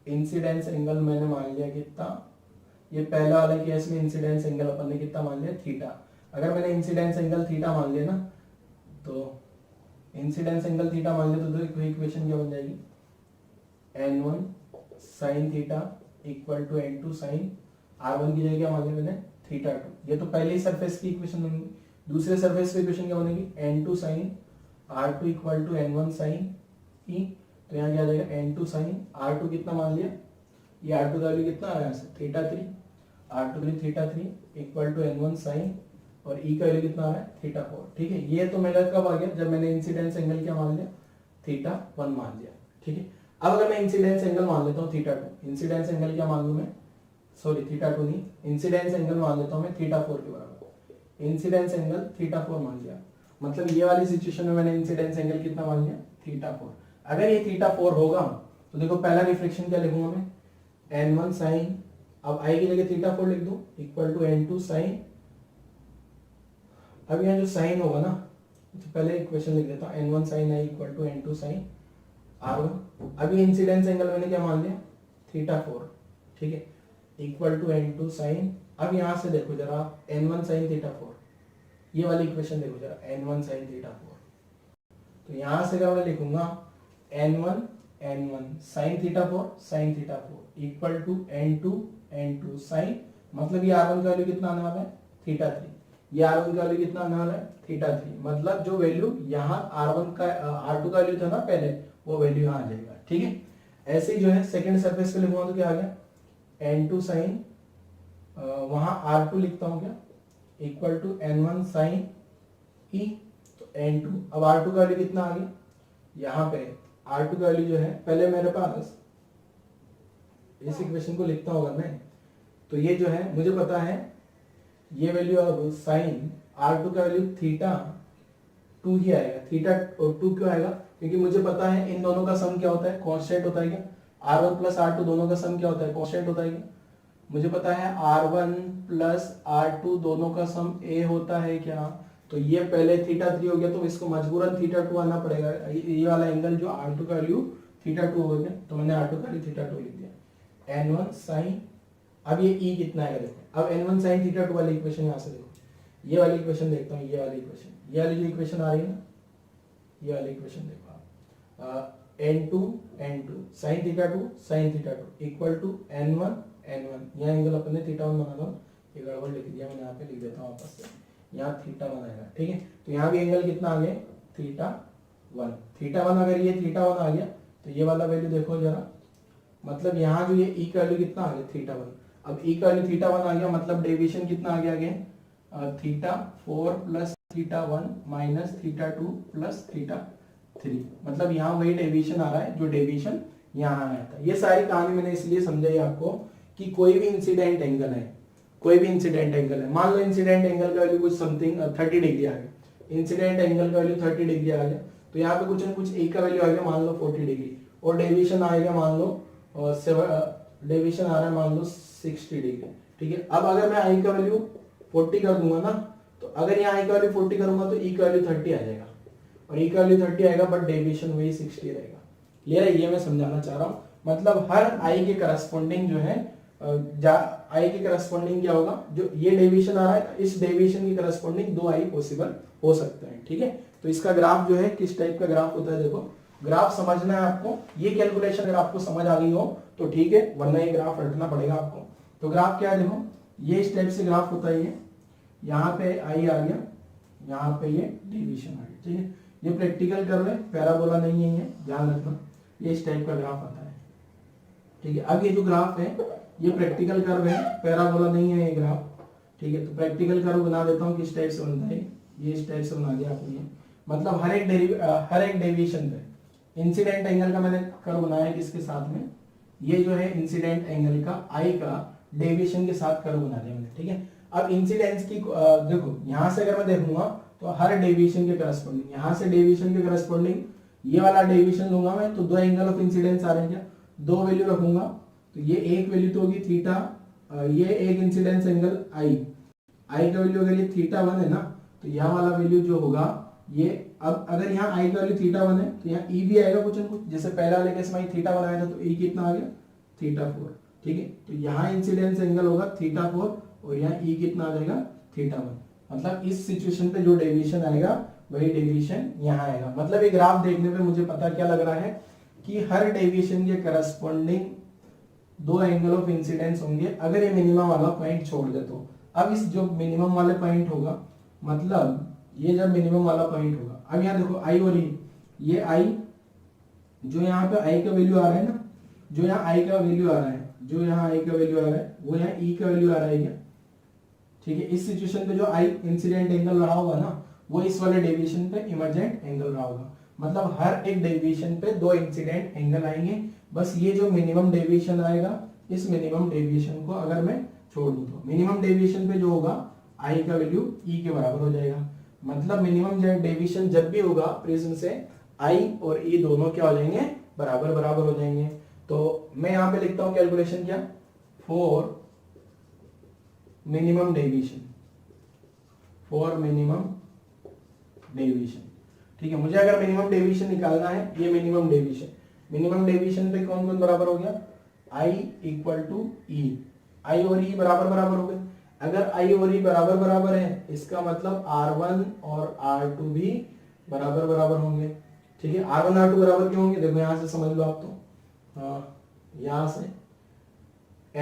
इंसिडेंस एंगल मैंने मान लिया कितना, ये पहला वाला केस में इंसिडेंस एंगल अपन ने कितना मान लिया थीटा, अगर मैंने इंसिडेंस एंगल थीटा मान लिया ना, तो इंसिडेंस एंगल थीटा मान लिया तो इक्वेशन क्या बन जाएगी, n1 sin theta equal to n2 sin R1 की जगह क्या मान लिया मैंने थीटा 2, ये तो पहली सरफेस की इक्वेशन बनेगी। दूसरे सरफेस की इक्वेशन क्या बनेगी, n2 sin R2 equal to n1 sin E, तो यहाँ क्या आ जाएगा n2 sin R2 कितना मान लिया, ये R2 का वैल्यू कितना आ रहा है थीटा 3, R2 की theta 3 equal to n1 sin और E का वैल्यू कितना आ रहा है थीटा 4, ठीक है। ये तो मेरा कब आ गया, जब मैंने इंसिडेंस एंगल क्या मान लिया थीटा 1 मान लिया, ठीक है। अब अगर मैं इंसिडेंस एंगल मान लेता हूँ थीटा 2, इंसिडेंस एंगल क्या मान लूं मैं, सॉरी थीटा 2 नहीं, इंसिडेंस एंगल मान लेता हूँ मैं थीटा 4 के बराबर, इंसिडेंस एंगल थीटा 4 मान लिया, मतलब ये वाली सिचुएशन में मैंने इंसिडेंस एंगल कितना मान लिया थीटा 4। अगर ये थीटा 4 होगा तो देखो पहला रिफ्लेक्शन क्या लिखूंगा मैं, n1 sin, अब I की जगह थीटा 4 लिख दूं इक्वल टू n2 sin, अब यहाँ जो साइन होगा ना, तो पहले इक्वेशन लिख देता हूँ n1 sin I equal to n2 sin R1, अभी इंसिडेंस एंगल मैंने क्या मान लिया थीटा 4, ठीक है, इक्वल टू n2 sin, अब यहाँ से देखो जरा n1 sin थीटा 4, ये वाली इक्वेशन देखो जरा n1 sin थीटा 4, तो यहाँ से क्या मैं लिखूंगा n1 sin theta 4 sin theta 4 equal to n2 sin, मतलब ये R1 का वैल्यू कितना आने वाला है थीटा 3, ये R1 का वैल्यू कितना आने वाला है थीटा 3, मतलब जो वैल्यू यहाँ R1 का R2 का वैल्यू था ना पहले, वो वैल्यू यहाँ आ जाएगा, ठीक है। ऐसे ही जो है सेकंड सरफेस पे लिखूंगा तो क्या आ गया n2 sin, वहां R2 लिखता हूं क्या equal to n1 sin E, तो n2, अब R2 का वैल्यू कितना आ गया, यहाँ पे R2 का वैल्यू जो है, पहले मेरे पास इस इक्वेशन को लिखता होगा मैं, तो ये जो है मुझे पता है ये वैल्यू अब साइन R2 का वैल्यू थीटा 2 ही आएगा, थीटा 2 क्यों आएगा, क्योंकि मुझे पता है इन दोनों का सम क्या होता है कांस्टेंट होता है क्या, R1 प्लस R2 दोनों का सम क्या होता है कांस्टेंट होता है क्या, मुझे पता है R1 प्लस R2 दोनों का सम A होता है क्या, तो ये पहले थीटा 3 हो गया तो इसको मजबूरन थीटा 2 आना पड़ेगा, ये वाला एंगल जो R2 का वैल्यू थीटा 2 हो गया, तो मैंने R2 का वैल्यू थीटा 2 लिख दिया, n1 sin, अब ये E कितना आएगा देखो, अब n1 sin थीटा 2 वाली इक्वेशन यहाँ से देखो, ये वाली इक्वेशन देखता हूँ, ये वाली इक्वेशन, ये वाली जो इक्वेशन आ रही है ना, ये वाली इक्वेशन देखो आप, n2 sin theta 2 equal to n1 यहाँ एंगल अपन ने थीटा 1 बना दो, ये गड़बड़ लिख दिया मैंने, यहाँ पे लिख देता हूँ वापस से, यहाँ थीटा 1 आएगा, ठीक है, तो यहाँ भी एंगल कितना आ गया थीटा 1 अगर ये थीटा 1 आ गया तो ये वाला वैल्यू देखो जरा, मतलब यहाँ जो ये E का वैल्यू कितना आ गया थीटा 1, अब E का वैल्यू थीटा 1 आ गया, मतलब डेविएशन कितना आ गया again theta 4 plus theta 1 minus theta 2 plus theta 3, मतलब यहाँ वही डेविएशन आ रहा है जो डेविएशन यहाँ आया था। ये सारी कहानी मैंने इसलिए समझाई आपको कि कोई भी इंसिडेंट एंगल है, कोई भी इंसिडेंट एंगल है, मान लो इंसिडेंट एंगल का वैल्यू कुछ समथिंग 30 डिग्री आ गया, इंसिडेंट एंगल का वैल्यू 30 डिग्री आ गया, तो यहाँ पे कुछ न कुछ ए का वैल्यू आ गया मान लो 40 डिग्री, और डेविएशन आएगा मान लो डेविएशन आ रहा है मान लो 60 डिग्री, ठीक है। अब अगर मैं आई का वैल्यू 40 कर दूंगा ना, तो अगर यहाँ आई का वैल्यू 40 करूंगा तो ई का वैल्यू 30 आ जाएगा, और ई का वैल्यू 30 आएगा बट डेविएशन वही 60 रहेगा, क्लियर है, ये मैं समझाना चाह रहा हूँ। मतलब हर आई के करस्पॉन्डिंग जो है आई के करस्पॉन्डिंग क्या होगा, जो ये डेविएशन आ रहा है इस डेविएशन के करस्पॉन्डिंग 2 आई पॉसिबल हो सकते हैं, ठीक है। तो इसका ग्राफ जो है किस टाइप का ग्राफ होता है, देखो ग्राफ समझना है आपको, ये कैलकुलेशन अगर आपको समझ आ गई हो तो ठीक है, वरना ये ग्राफ रटना पड़ेगा आपको। तो ग्राफ क्या है, देखो ये इस टाइप से ग्राफ होता है, ये यहाँ पे आई आ गया, यहाँ पे ये डेविएशन आ गया, ठीक है। ये प्रैक्टिकल कर रहे, पैराबोला नहीं है ये, ध्यान रखना, ये इस टाइप का ग्राफ आता है, ठीक है। अब ये जो ग्राफ है ये प्रैक्टिकल कर्व है, पैराबोला नहीं है ये ग्राफ, ठीक है। तो प्रैक्टिकल कर्व बना देता हूँ, किस टाइप से बनता है ये, इस टाइप से बना दिया आपने। मतलब हर एक डेविएशन पे इंसिडेंट एंगल का मैंने कर्व बनाया है, किसके साथ में, ये जो है इंसिडेंट एंगल का आई का डेविएशन के साथ कर्व बना दिया मैंने, ठीक है। अब इंसिडेंस की देखो यहां से अगर मैं देखूंगा तो हर डेविएशन के करस्पॉन्डिंग, यहां से डेविएशन के करस्पॉन्डिंग ये वाला डेविएशन लूंगा मैं, तो दो एंगल ऑफ इंसिडेंस आ रहे हैं क्या, दो वैल्यू रखूंगा, तो ये एक वैल्यू तो होगी थीटा, ये एक इंसिडेंस एंगल आई का वैल्यू अगर ये थीटा 1 है ना, तो यह वाला वैल्यू जो होगा ये, अब अगर यहाँ आई का वैल्यू थीटा 1 है तो यहाँ ई भी आएगा कुछ ना कुछ, जैसे पहले वाले केस में थीटा 1 आया था तो ई कितना आ गया थीटा 4, ठीक है। तो यहाँ इंसिडेंस एंगल होगा थीटा 4 और यहाँ ई कितना आ जाएगा थीटा 1। मतलब इस सिचुएशन पे जो डेविएशन आएगा वही डेविएशन यहाँ आएगा। मतलब ये ग्राफ देखने पे मुझे पता क्या लग रहा है कि हर डेविएशन के करस्पॉन्डिंग दो एंगल ऑफ इंसिडेंस होंगे अगर ये मिनिमम वाला पॉइंट छोड़ दे तो। अब इस जो मिनिमम वाले पॉइंट होगा, मतलब ये जब मिनिमम वाला पॉइंट होगा, अब यहाँ देखो आई और ई, ये आई जो यहाँ पे आई का वैल्यू आ रहा है ना, जो यहाँ आई का वैल्यू आ रहा है, जो यहाँ आई का वैल्यू आ रहा है वो यहाँ ई का वैल्यू आ रहा है क्या, ठीक है। इस सिचुएशन पे जो आई इंसिडेंट एंगल रहा होगा ना, वो इस वाले डेविएशन पे इमर्जेंट एंगल रहा होगा। मतलब हर एक डेविएशन पे दो इंसिडेंट एंगल आएंगे, बस ये जो मिनिमम डेविएशन आएगा, इस मिनिमम डेविएशन को अगर मैं छोड़ दूं तो मिनिमम डेविएशन पे जो होगा आई का वैल्यू ई के बराबर हो जाएगा। मतलब मिनिमम डेविएशन जब भी होगा प्रिज्म से, आई और ई दोनों क्या हो जाएंगे, बराबर बराबर हो जाएंगे। तो मैं यहाँ पे लिखता हूँ कैलकुलेशन क्या, for minimum deviation, for minimum deviation, ठीक है। मुझे अगर मिनिमम डेविएशन निकालना है, ये मिनिमम डेविएशन पे कौन कौन बराबर हो गया, आई इक्वल टू ई, आई और ई बराबर बराबर हो गए। अगर आई और ई बराबर बराबर है, इसका मतलब R1 और R2 भी बराबर बराबर होंगे, ठीक है। R1 R2 बराबर क्यों होंगे, देखो यहां से समझ लो आप, तो यहां से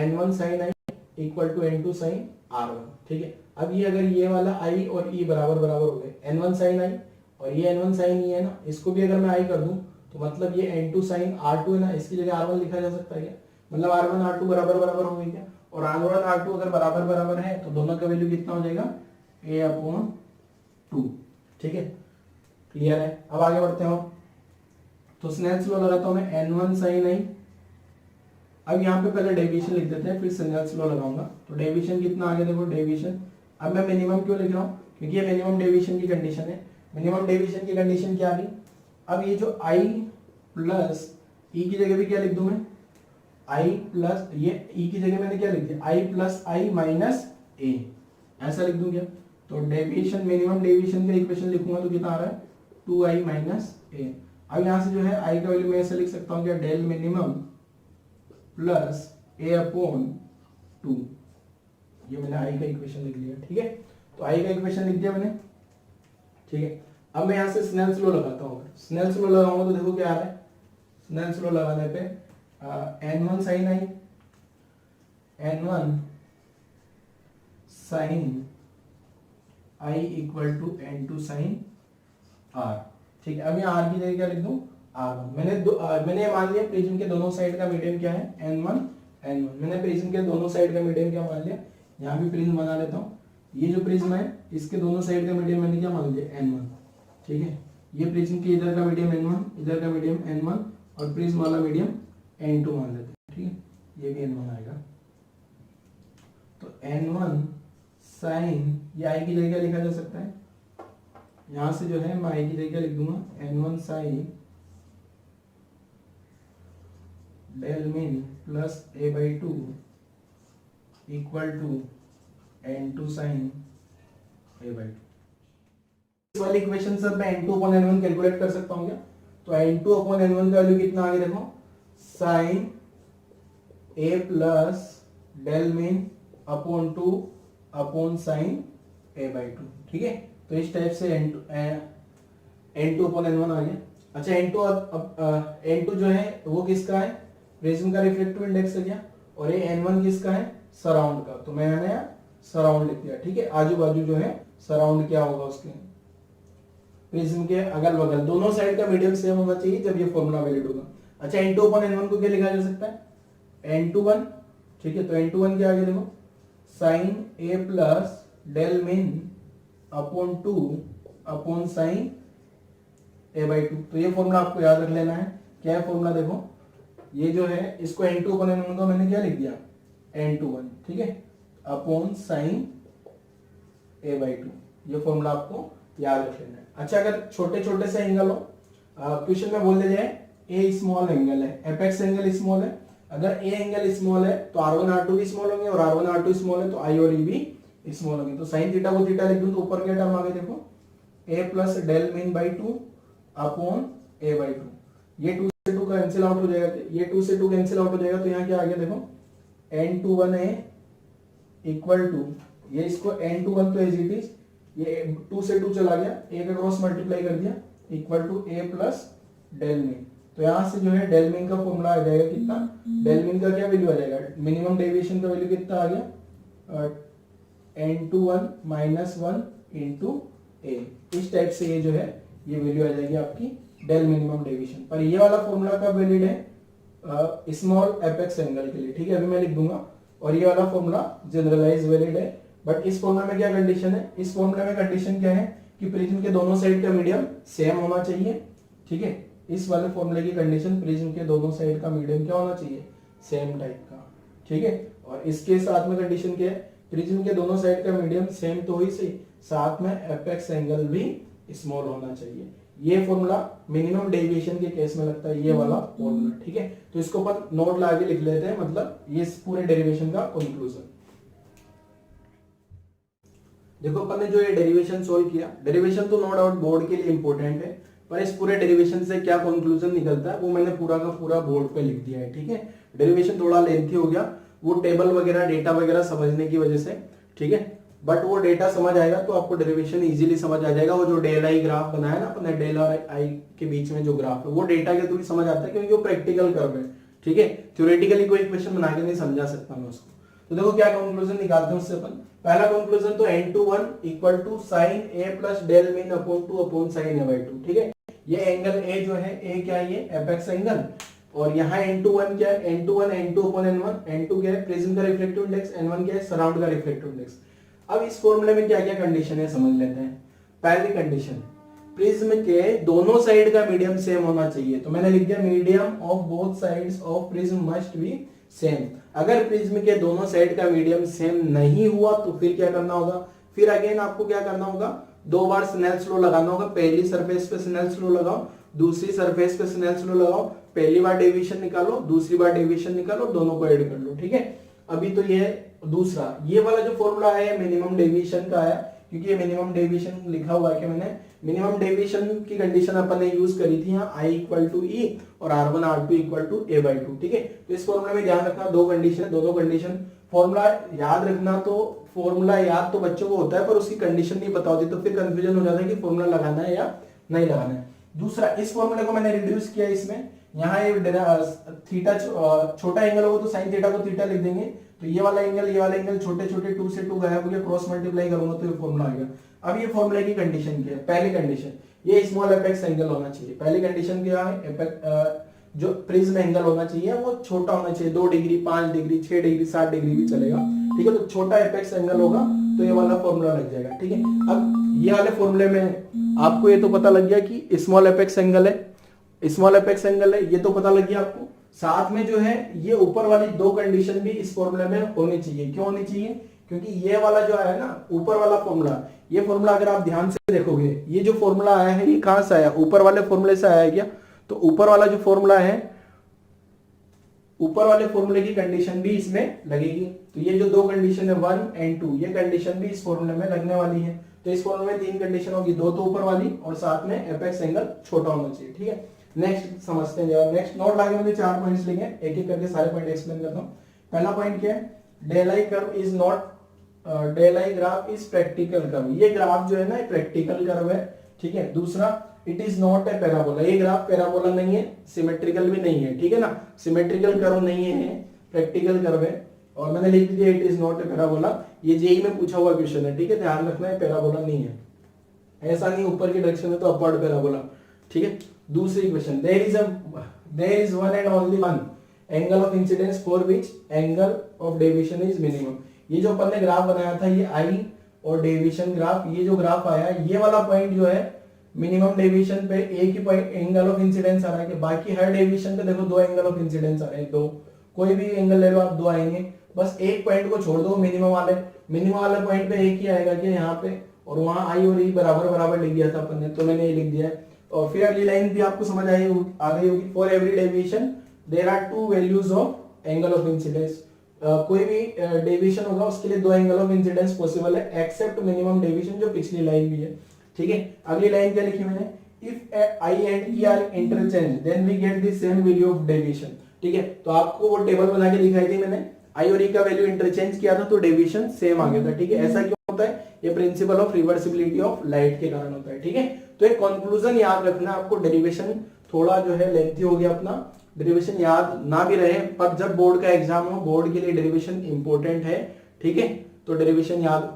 N1 sin I equal to N2 sin R1, ठीक है। अब ये अगर ये वाला I और E बराबर बराबर हो गए, N1 sin I और ये N1 sin E है ना, इसको भी अगर मैं I कर दूं तो मतलब ये N2 sin R2 है ना, इसकी जगह R1 लिखा जा सकता है क्या, मतलब R1 R2 बराबर बराबर हो गई क्या, और R1 R2 अगर बराबर बराबर है तो दोनों का वैल्यू कितना हो जाएगा, A/2, ठीक है। क्लियर है। अब आगे बढ़ते हैं, तो स्नेल्स लॉ लगाता हूं मैं, N1 sin I। अब यहाँ पे पहले डेविएशन लिख देते हैं, फिर स्नेल्स लॉ लगाऊंगा। तो डेविएशन कितना आ गया, देखो डेविएशन, अब मैं मिनिमम क्यों लिख रहा हूँ, क्योंकि ये मिनिमम डेविएशन की कंडीशन है। मिनिमम डेविएशन की कंडीशन क्या आ गई, अब ये जो I प्लस ई की जगह भी क्या लिख दूं मैं, I प्लस, ये ई की जगह मैंने क्या लिख दिया, I प्लस I माइनस ए, ऐसा लिख दूं क्या। तो डेविएशन, मिनिमम डेविएशन का इक्वेशन लिखूंगा तो कितना आ रहा है, 2I माइनस ए। अब यहाँ से जो है I का वैल्यू मैं ऐसे लिख सकता हूँ क्या, डेल मिनिमम प्लस A/2, ये मैंने I का इक्वेशन लिख लिया, ठीक है। तो I का इक्वेशन लिख दिया मैंने, ठीक है। अब मैं यहाँ से स्नेल्स लॉ लगाता हूँ, स्नेल्स लॉ लगाऊंगा तो देखो क्या आ रहा है, स्नेल्स लॉ लगाने पे N1 sin I, N1 sin I equal to N2 sin R, ठीक है। अब यहाँ R की जगह क्या लिख दूं, R1। मैंने मान लिया प्रिज्म के दोनों साइड का मीडियम क्या है, N1 मैंने प्रिज्म के दोनों साइड का मीडियम क्या मान लिया, यहाँ भी प्रिज्म बना लेता हूँ। ये जो प्रिज्म है इसके दोनों साइड का मीडियम मैंने क्या मान लिया, N1, ठीक है। ये प्रिज्म के इधर का मीडियम N1, इधर का मीडियम N1 और प्रिज्म वाला मीडियम N2 मान लेते हैं, ठीक है। ये भी N1 आएगा। तो N1 sin, ये I की जगह लिखा जा सकता है, यहां से जो है मैं I की जगह लिख दूंगा, N1 sin del min plus A/2 equal to N2 sin A/2। इस वाली इक्वेशन से मैं N2 अपॉन N1 कैलकुलेट कर सकता हूं क्या, तो N2 अपॉन N1 का वैल्यू कितना आ गया, देखो sin A plus del min upon 2 upon sin A/2, ठीक है। तो इस टाइप से N2 अपॉन N1 आ गया। अच्छा N2 जो है वो किसका है, प्रिज्म का रिफ्लेक्टिव इंडेक्स है क्या, और ये N1 किसका है, सराउंड का। तो मैंने सराउंड लिख दिया, ठीक है। आजू बाजू जो है सराउंड क्या होगा, उसके प्रिज्म के अगल बगल दोनों साइड का मीडियम सेम होना चाहिए जब ये फॉर्मूला वैलिड होगा। अच्छा N2 अपॉन N1 को क्या लिखा जा सकता है, N21 ठीक है, तो n21 क्या आ गया देखो, sine a plus del min upon 2 upon sine a by 2। तो ये फॉर्मूला आपको याद रख लेना है। क्या है फॉर्मूला, देखो ये जो है इसको n2 अपॉन n1 को मैंने क्या लिख दिया, n21, ठीक है, अपॉन साइन a बाई 2। ये फॉर्मूला आपको याद रख लेना है। अच्छा, अगर छोटे छोटे से एंगल हो, क्वेश्चन में बोल दिया जाए ए स्मॉल एंगल है, एपेक्स एंगल स्मॉल है, अगर ए एंगल स्मॉल है तो R1 R2 भी स्मॉल होंगे, और R1 R2 स्मॉल है तो I और E भी स्मॉल होंगे। तो साइन थीटा को थीटा लिख दूं तो ऊपर क्या टर्म आ गया देखो, a plus del min by 2 upon a by 2। ये 2 से 2 कैंसिल आउट हो जाएगा, ये 2 से 2 कैंसिल आउट हो जाएगा, तो यहाँ क्या आ गया देखो, n21 इक्वल टू, ये इसको n21 तो एज इट इज, ये 2 से 2 चला गया, a का क्रॉस मल्टीप्लाई कर दिया, equal to a plus del min. तो यहां से जो है डेल मीन का फॉर्मूला आ जाएगा कितना, डेल मीन का क्या वैल्यू आ जाएगा, मिनिमम डेविएशन का वैल्यू कितना आ गया, n21 माइनस 1 इंटू a। इस टाइप से ये जो है ये वैल्यू आ जाएगी आपकी डेल मिनिमम डेविएशन। पर ये वाला फॉर्मूला कब वैलिड है, स्मॉल एपेक्स एंगल के लिए, ठीक है, अभी मैं लिख दूंगा। और ये वाला फॉर्मूला जनरलाइज वैलिड है, बट इस फॉर्मूला में क्या कंडीशन है, इस फॉर्मूला में कंडीशन क्या है कि प्रिज्म के दोनों साइड का मीडियम सेम होना चाहिए, ठीक है। इस वाले फॉर्मूले की कंडीशन प्रिज्म के दोनों साइड का मीडियम क्या होना चाहिए, सेम टाइप का, ठीक है। और इसके साथ में कंडीशन क्या है, प्रिज्म के दोनों साइड का मीडियम सेम तो ही सही, साथ में एपेक्स एंगल भी स्मॉल होना चाहिए। ये फॉर्मूला मिनिमम डेविएशन के केस में लगता है, ये वाला फॉर्मूला, ठीक है। तो इसको अपन नोट ला के लिख लेते हैं, मतलब ये पूरे डेरिवेशन का कंक्लूजन। देखो अपन ने जो ये डेरिवेशन सोल्व किया, डेरिवेशन तो नो डाउट बोर्ड के लिए इंपॉर्टेंट है, पर इस पूरे डेरिवेशन से क्या कंक्लूजन निकलता है वो मैंने पूरा का पूरा बोर्ड पे लिख दिया है, ठीक है। डेरिवेशन थोड़ा लेंथी हो गया, वो टेबल वगैरह डेटा वगैरह समझने की वजह से, ठीक है, बट वो डेटा समझ आएगा तो आपको डेरिवेशन इजीली समझ आ जाएगा। वो जो डेल आई ग्राफ बनाया ना अपने, डेल और आई के बीच में जो ग्राफ है वो डेटा के थ्रू समझ आता है, क्योंकि वो प्रैक्टिकल कर्व है, ठीक है। थ्योरेटिकली कोई क्वेश्चन बना के नहीं समझा सकता मैं उसको। तो देखो क्या कंक्लूजन निकालते हैं उससे अपन। पहला कंक्लूजन तो n21 equal to sine a plus del min upon 2 upon sine a by 2, ठीक है। ये एंगल a जो है, a क्या है, ये एपेक्स एंगल, और यहाँ n21 क्या है, n21 n2 upon n1, n2 क्या है प्रिज्म का रिफ्लेक्टिव इंडेक्स, n1 क्या है सराउंड का रिफ्लेक्टिव इंडेक्स। अब इस फॉर्मूले में क्या क्या कंडीशन है समझ लेते हैं। पहली कंडीशन, प्रिज्म के दोनों साइड का मीडियम सेम होना चाहिए, तो मैंने लिख दिया medium of both sides of prism must be same. अगर प्रिज्म के दोनों साइड का मीडियम सेम नहीं हुआ तो फिर क्या करना होगा, फिर अगेन आपको क्या करना होगा, 2 बार स्नेल्स लॉ लगाना होगा। पहली सरफेस पे स्नेल्स लॉ लगाओ, दूसरी सरफेस पे स्नेल्स लॉ लगाओ, पहली बार डेविएशन निकालो, दूसरी बार डेविएशन निकालो, दोनों को ऐड कर लो, ठीक है। अभी तो ये दूसरा, ये वाला जो फॉर्मूला है मिनिमम डेविएशन का आया, क्योंकि ये मिनिमम डेविएशन लिखा हुआ है कि मैंने मिनिमम डेविएशन की कंडीशन अपन ने यूज करी थी यहाँ I इक्वल टू E और R1 R2 equal to A by 2, ठीक है। तो इस फॉर्मूला में ध्यान रखना, दो कंडीशन, दोनों कंडीशन फॉर्मूला याद रखना। तो फॉर्मूला याद तो बच्चों को होता है, पर उसकी कंडीशन नहीं पता होती, तो फिर कंफ्यूजन हो जाता है कि फॉर्मूला लगाना है या नहीं लगाना है। दूसरा, इस फॉर्मूले को मैंने रिड्यूस किया, इसमें यहाँ थीटा छोटा एंगल होगा तो साइन थीटा को थीटा लिख देंगे, तो ये वाला एंगल छोटे छोटे 2 से 2 गायब हो गया, क्रॉस मल्टीप्लाई करूंगा तो ये फॉर्मूला आएगा। अब ये फॉर्मूले की कंडीशन क्या है, पहली कंडीशन ये स्मॉल एपेक्स एंगल होना चाहिए। पहली कंडीशन क्या है, जो प्रिज्म एंगल होना चाहिए वो छोटा होना चाहिए, 2 डिग्री 5 डिग्री 6 डिग्री 7 डिग्री भी चलेगा, ठीक है। तो छोटा एपेक्स एंगल होगा तो ये वाला फॉर्मूला लग जाएगा, ठीक है। अब ये वाले फॉर्मूले में आपको ये तो पता लग गया कि स्मॉल एपेक्स एंगल है, स्मॉल एपेक्स एंगल है, ये तो पता लग गया आपको। साथ में जो है ये ऊपर वाली 2 कंडीशन भी इस फॉर्मूले में होनी चाहिए। क्यों होनी चाहिए, क्योंकि ये वाला जो आया ना ऊपर वाला फॉर्मूला, ये फॉर्मूला अगर आप ध्यान से देखोगे, ये जो फॉर्मूला आया है ये कहां से आया, ऊपर वाले फॉर्मूले से आया क्या। तो ऊपर वाला जो फॉर्मूला है, ऊपर वाले फॉर्मूले की कंडीशन भी इसमें लगेगी। तो ये जो 2 कंडीशन है 1 एंड 2, ये कंडीशन भी इस फॉर्मूले में लगने वाली है। तो इस फॉर्मूले में 3 कंडीशन होगी, 2 तो ऊपर वाली और साथ में एपेक्स एंगल छोटा होना चाहिए, ठीक है। नेक्स्ट समझते हैं, नेक्स्ट नोट लाके मैंने 4 पॉइंट्स लिखे, एक एक करके सारे पॉइंट एक्सप्लेन करता हूं। पहला पॉइंट क्या है, del I curve is not, del I graph is practical curve. ये ग्राफ जो है ना प्रैक्टिकल कर्व है, ठीक है। दूसरा, it is not a parabola, ये ग्राफ पैराबोला नहीं है, सिमेट्रिकल भी नहीं है, ठीक है ना, सिमेट्रिकल कर्व नहीं है, प्रैक्टिकल कर्व है। और मैंने लिख दिया it is not a parabola, ये जेई में पूछा हुआ क्वेश्चन है, ठीक है, ध्यान रखना है पैराबोला नहीं है, ऐसा नहीं ऊपर की डायरेक्शन में तो अपवर्ड पैराबोला, ठीक है। दूसरी question, there is one and only one angle of incidence for which angle of deviation is minimum. ये जो अपन ने ग्राफ बनाया था ये आई और डेविएशन ग्राफ, ये जो ग्राफ आया ये वाला पॉइंट जो है मिनिमम डेविएशन पे एक ही पॉइंट एंगल ऑफ इंसिडेंस आ रहा है, कि बाकी हर डेविएशन पे देखो दो एंगल ऑफ इंसिडेंस आ रहे हैं, दो, कोई भी एंगल ले लो आप दो आएंगे, बस एक पॉइंट को छोड़ दो मिनिमम वाले पॉइंट पे एक ही आएगा कि यहाँ पे, और वहां आई और ई बराबर बराबर लिख दिया था अपन ने, तो मैंने ये लिख दिया है। और फिर अगली लाइन भी आपको समझ आ गई होगी, for every deviation there are two values of angle of incidence. कोई भी डेविएशन होगा उसके लिए दो एंगल ऑफ इंसिडेंस पॉसिबल है एक्सेप्ट मिनिमम डेविएशन, जो पिछली लाइन भी है, ठीक है। अगली लाइन क्या लिखी मैंने, if I and E are interchange then we get the same value of deviation, ठीक है। तो आपको वो टेबल बना के दिखाई थी मैंने, आई और ई का वैल्यू इंटरचेंज किया था तो डेविएशन सेम आ गया था, ठीक है। ऐसा क्यों होता है, ये principle of reversibility of light के कारण होता है, ठीक है। तो एक कंक्लूजन याद रखना आपको, डेरिवेशन थोड़ा जो है लेंथी हो गया अपना, डेरिवेशन याद ना भी रहे, पर जब बोर्ड का एग्जाम हो, बोर्ड के लिए डेरिवेशन इंपॉर्टेंट है, ठीक है। तो डेरिवेशन याद,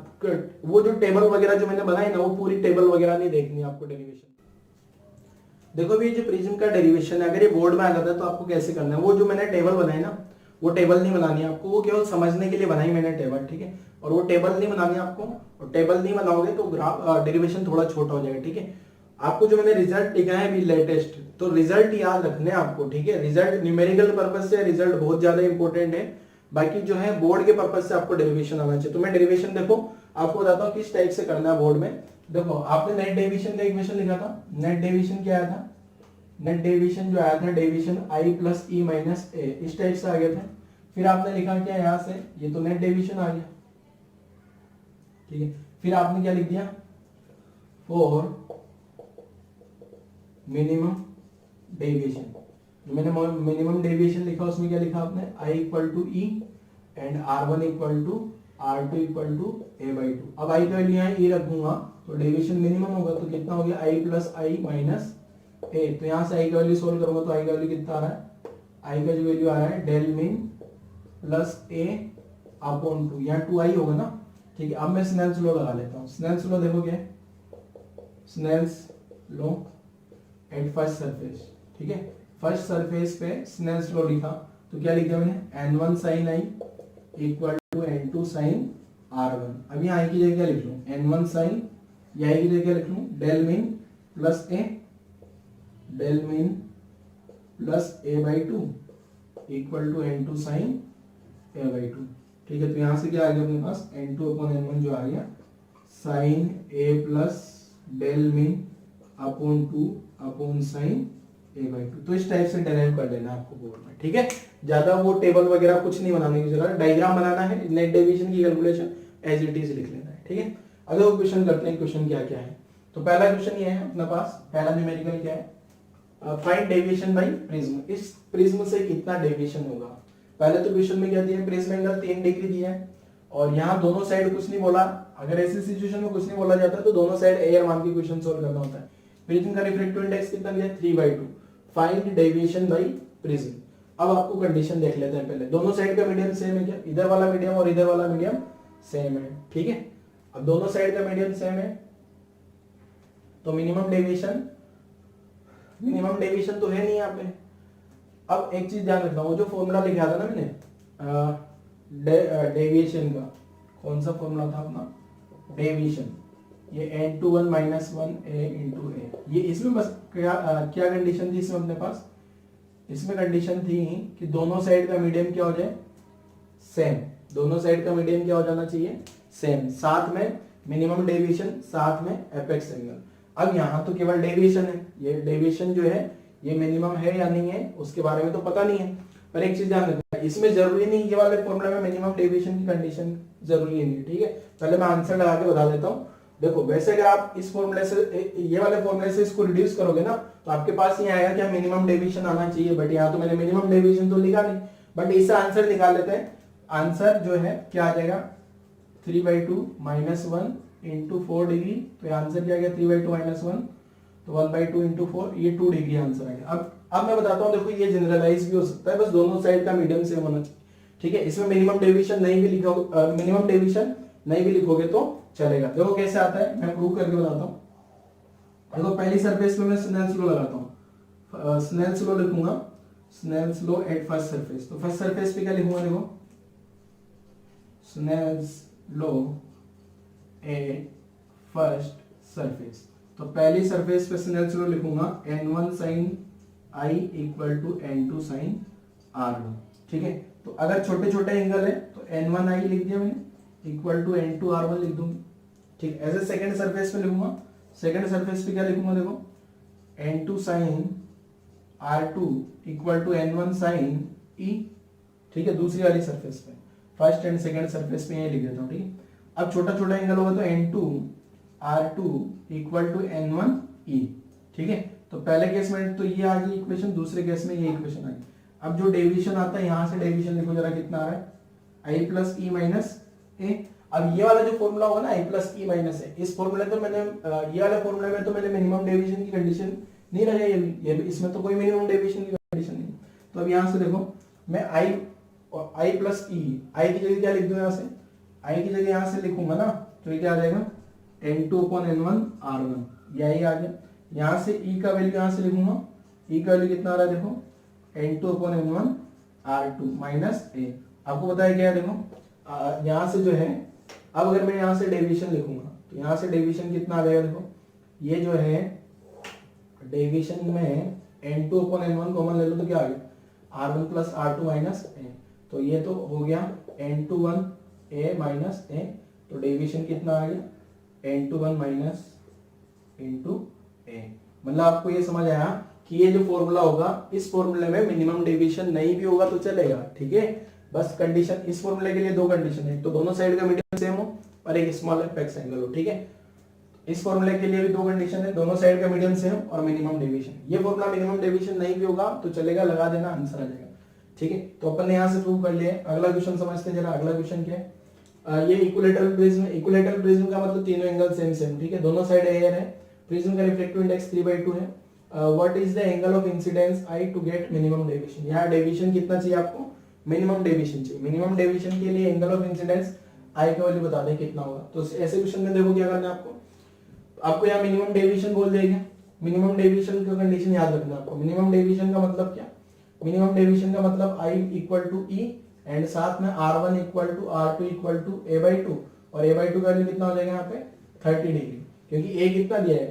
वो जो टेबल वगैरह जो मैंने बनाई ना, वो पूरी टेबल वगैरह नहीं देखनी आपको डेरिवेशन। देखो भी जो प्रिज्म का डेरिवेशन है, अगर ये बोर्ड में आ जाता है तो आपको कैसे करना है, वो जो मैंने टेबल बनाई ना, वो टेबल नहीं बनानी है आपको, वो केवल समझने के लिए बनाई मैंने टेबल, ठीक है। और वो टेबल नहीं बनानी है आपको, और टेबल नहीं बनाओगे तो ग्राफ डेरिवेशन थोड़ा छोटा हो जाएगा, ठीक है। आपको जो मैंने रिजल्ट लिखा है अभी लेटेस्ट, तो रिजल्ट याद रखने आपको, ठीक है। रिजल्ट न्यूमेरिकल पर्पज से रिजल्ट बहुत ज्यादा इंपॉर्टेंट है, बाकी जो है बोर्ड के पर्पज से आपको डेरिवेशन आना चाहिए। तो मैं डेरिवेशन देखो आपको बताता हूँ किस टाइप से करना है बोर्ड में। देखो आपने नेट डेविएशन का इक्वेशन लिखा था, नेट डेविएशन क्या आया था, नेट डेविएशन जो आया था डेविएशन आई प्लस ई माइनस ए, इस टाइप से आ गया था। फिर आपने लिखा क्या यहां से, ये तो नेट डेविएशन आ गया, ठीक है। फिर आपने क्या लिख दिया, फॉर मिनिमम डेविएशन, जो मैंने मिनिमम डेविएशन लिखा उसमें क्या लिखा आपने, I equal to E and R one equal to R two equal to A by two. अब आई का वैल्यू यहाँ ई रखूंगा तो डेविएशन मिनिमम होगा, तो कितना हो गया, आई प्लस आई माइनस ए। तो यहाँ से आई का वैल्यू सोल्व करूंगा तो आई का वैल्यू कितना आ रहा है, आई का जो वैल्यू आ रहा है डेल मिन प्लस ए अपॉन टू, यहाँ टू आई होगा ना, ठीक है। अब मैं स्नेल्स लॉ लगा लेता हूँ। स्नेल्स लॉ देखो क्या, Snell's law at first surface, ठीक है। फर्स्ट सरफेस पे स्नेल्स लॉ लिखा तो क्या लिखा मैंने, n1 sin i equal to n2 sin r1। अब यहाँ आई की जगह क्या लिख लूँ, n1 sin, या आई की जगह क्या लिख लूँ, del min plus A, del min plus A by two equal to n2 sin A by two, ठीक है। तो यहाँ से क्या आ गया अपने पास, n2 अपॉन n1 जो आ गया sin a प्लस डेल मिन upon two upon sine A by to. तो इस टाइप से डेराइव कर लेना आपको बोर्ड में, ठीक है। ज्यादा वो टेबल वगैरह कुछ नहीं बनाने की जरूरत, डायग्राम बनाना है, नेट डेविएशन की कैलकुलेशन एज इट इज लिख लेना है, ठीक है। अगला क्वेश्चन करते हैं, क्वेश्चन क्या क्या है। तो पहला क्वेश्चन ये है अपने पास, पहला न्यूमेरिकल क्या है, फाइंड डेविएशन बाय प्रिज्म। इस प्रिज्म से कितना डेविएशन होगा। पहले तो क्वेश्चन में क्या दिया है, प्रिज्म एंगल 3 डिग्री दिया है, और यहाँ दोनों साइड कुछ नहीं बोला। अगर ऐसी सिचुएशन में कुछ नहीं बोला जाता तो दोनों साइड एयर मान के क्वेश्चन सोल्व करना होता है। प्रिज्म का रिफ्रैक्टिव इंडेक्स कितना दिया है, 3/2। Find deviation by prism. अब आपको कंडीशन देख लेते हैं पहले, दोनों साइड का मीडियम सेम है क्या, इधर वाला मीडियम और इधर वाला मीडियम सेम है, ठीक है। अब दोनों साइड का मीडियम सेम है तो मिनिमम डेविएशन तो है नहीं यहाँ पे। अब एक चीज ध्यान रखना, वो जो फॉर्मूला लिखा था ना मैंने डेविएशन का, कौन सा फॉर्मूला था अपना, डेविएशन, ये n21 माइनस 1a इंटू ए, ये इसमें बस क्या कंडीशन थी इसमें अपने पास, इसमें कंडीशन थी कि दोनों साइड का मीडियम क्या हो जाए, सेम। दोनों साइड का मीडियम क्या हो जाना चाहिए, सेम, साथ में मिनिमम डेविएशन, साथ में एपेक्स एंगल। अब यहाँ तो केवल डेविएशन है, ये डेविएशन जो है ये मिनिमम है या नहीं है उसके बारे में तो पता नहीं है, पर एक चीज ध्यान रखना, इसमें जरूरी नहीं, ये वाले फॉर्मूला में मिनिमम डेविएशन की कंडीशन जरूरी नहीं है, ठीक है। पहले मैं आंसर लगा के बता देता हूँ। देखो वैसे अगर आप इस फॉर्मूले से, ये वाले फॉर्मूले से इसको रिड्यूस करोगे ना, तो आपके पास ये आएगा कि मिनिमम डेविएशन आना चाहिए, बट यहाँ तो मैंने मिनिमम डेविएशन तो लिखा नहीं, बट इससे आंसर निकाल लेते हैं। आंसर जो है क्या आ जाएगा, 3/2 माइनस 1 इंटू 4 डिग्री, तो आंसर क्या आ गया 3/2 माइनस 1, तो 1/2 इंटू 4, ये 2 डिग्री आंसर आ गया। अब मैं बताता हूँ, देखो ये जनरलाइज भी हो सकता है, बस दोनों साइड का मीडियम सेम होना चाहिए, ठीक है। इसमें मिनिमम डेविएशन नहीं भी लिखोगे, मिनिमम डेविएशन नहीं भी लिखोगे तो चलेगा। देखो कैसे आता है, मैं प्रूव करके बताता हूँ। देखो पहली सरफेस पे मैं स्नेल्स लॉ लगाता हूँ, स्नेल्स लॉ लिखूंगा, Snell's law at first surface. तो फर्स्ट सरफेस पे क्या लिखूंगा, देखो Snell's law at first surface. तो पहली सरफेस पे स्नेल्स लॉ लिखूंगा n1 sin i equal to n2 sin r1, ठीक है। तो अगर छोटे छोटे एंगल है तो n1 i लिख दिया मैंने इक्वल टू n2 r1 लिख दूंगा, ठीक। ऐसे सेकंड सरफेस पे लिखूंगा, सेकंड सरफेस पे क्या लिखूंगा, देखो n2 sin r2 equal to n1 sin e, ठीक है। दूसरी वाली सरफेस पे, फर्स्ट एंड सेकंड सरफेस पे ये लिख देता हूँ, ठीक है। अब छोटा छोटा एंगल होगा तो n2 r2 equal to n1 e, ठीक है। तो पहले केस में तो ये आ गई इक्वेशन, दूसरे केस में ये इक्वेशन आ गई। अब जो डेविएशन आता है यहां से डेविएशन लिखो जरा कितना आ रहा है, i प्लस ई माइनस ए। अब ये वाला जो फॉर्मूला होगा ना i प्लस ई माइनस ए, इस फॉर्मूले तो मैंने ये वाले फॉर्मूले में तो मैंने मिनिमम डेविएशन की कंडीशन नहीं लगाई, ये भी इसमें तो कोई मिनिमम डेविएशन की कंडीशन नहीं। तो अब यहां से देखो मैं i प्लस ई, आई की जगह क्या लिख दूं, यहां से i की जगह यहां से लिखूंगा ना तो ये क्या आ जाएगा n2 upon n1 r1, यही आ गया। यहां से e का वैल्यू यहां से लिखूंगा, e का वैल्यू कितना आ रहा है, देखो n2 upon n1 r2 minus ए। आपको पता है क्या है, देखो यहां से जो है, अब अगर मैं यहां से डेविएशन लिखूंगा तो यहां से डेविएशन कितना आ जाएगा, देखो ये जो है डेविएशन में n2 upon n1 कॉमन ले लो तो क्या आ गया r1 प्लस r2 माइनस ए। तो ये तो हो गया n21 a माइनस ए। तो डेविएशन कितना आ गया n21 माइनस इंटू ए। मतलब आपको ये समझ आया कि ये जो फॉर्मूला होगा, इस फॉर्मूले में मिनिमम डेविएशन नहीं भी होगा तो चलेगा, ठीक है। बस कंडीशन, इस फॉर्मूले के लिए दो कंडीशन है, तो दोनों साइड का मीडियम सेम हो और एक स्मॉल एपेक्स एंगल हो, ठीक है। इस फॉर्मूले के लिए भी दो कंडीशन है, दोनों साइड का मीडियम सेम और मिनिमम डेविएशन। ये फॉर्मूला मिनिमम डेविएशन नहीं भी होगा तो चलेगा, लगा देना, आंसर आ जाएगा, ठीक है। तो अपन ने यहाँ से प्रूव कर लिया। अगला क्वेश्चन समझते हैं जरा। अगला क्वेश्शन क्या है, ये इक्विलैटरल प्रिज्म। इक्विलैटरल प्रिज्म का मतलब तीनों एंगल सेम सेम, ठीक है, दोनों साइड एयर है। प्रिज्म का रिफ्रैक्टिव इंडेक्स 3/2 है। What is the angle of incidence I to get minimum deviation. यहाँ डेविएशन कितना चाहिए आपको, मिनिमम डेविएशन चाहिए। मिनिमम डेविएशन के लिए एंगल ऑफ इंसिडेंस आई का वैल्यू बता दें कितना होगा। तो ऐसे क्वेश्चन में देखो क्या करना है आपको यहाँ मिनिमम डेविएशन बोल देगा। मिनिमम डेविएशन का कंडीशन याद रखना आपको। मिनिमम डेविएशन का मतलब क्या, मिनिमम डेविएशन का मतलब i equal to E and साथ में r1 equal to r2 equal to a/2, और a/2 का वैल्यू कितना हो जाएगा यहाँ पे 30 डिग्री, क्योंकि a कितना दिया है,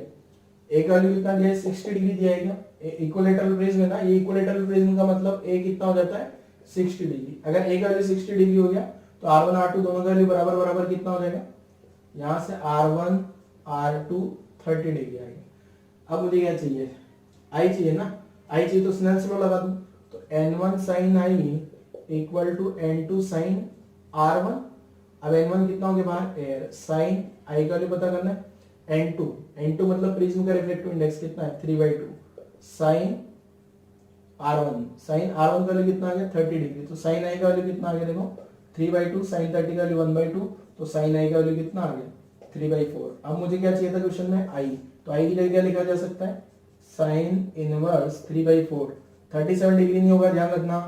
a का वैल्यू कितना दिया है 60 डिग्री दिया है। इक्विलैटरल प्रिज्म है ना, ये इक्विलैटरल प्रिज्म का मतलब a कितना हो जाता है 60 डिग्री। अगर a का वैल्यू 60 डिग्री हो गया तो r1 r2 दोनों का वैल्यू बराबर बराबर कितना हो जाएगा, यहाँ से r1 r2 30 डिग्री आएगा। अब मुझे क्या चाहिए, i चाहिए ना, i चाहिए तो स्नेल्स लॉ लगा दूं। तो n1 sin i equal to n2 sin r1। अब n1 कितना हो गया बाहर एयर, sin i का वैल्यू पता करना है n2 मतलब प्रिज्म का रिफ्रैक्टिव इंडेक्स कितना है 3/2 sin r1 का वैल्यू कितना आ गया 30 डिग्री। तो sin i का वैल्यू कितना आ गया, देखो 3/2 sin 30 का वैल्यू 1/2, तो sin i का वैल्यू कितना आ गया 3/4। अब मुझे क्या चाहिए था क्वेश्चन में i, तो i की जगह क्या लिखा जा सकता है sin इनवर्स 3/4। 37 डिग्री नहीं होगा, ध्यान रखना,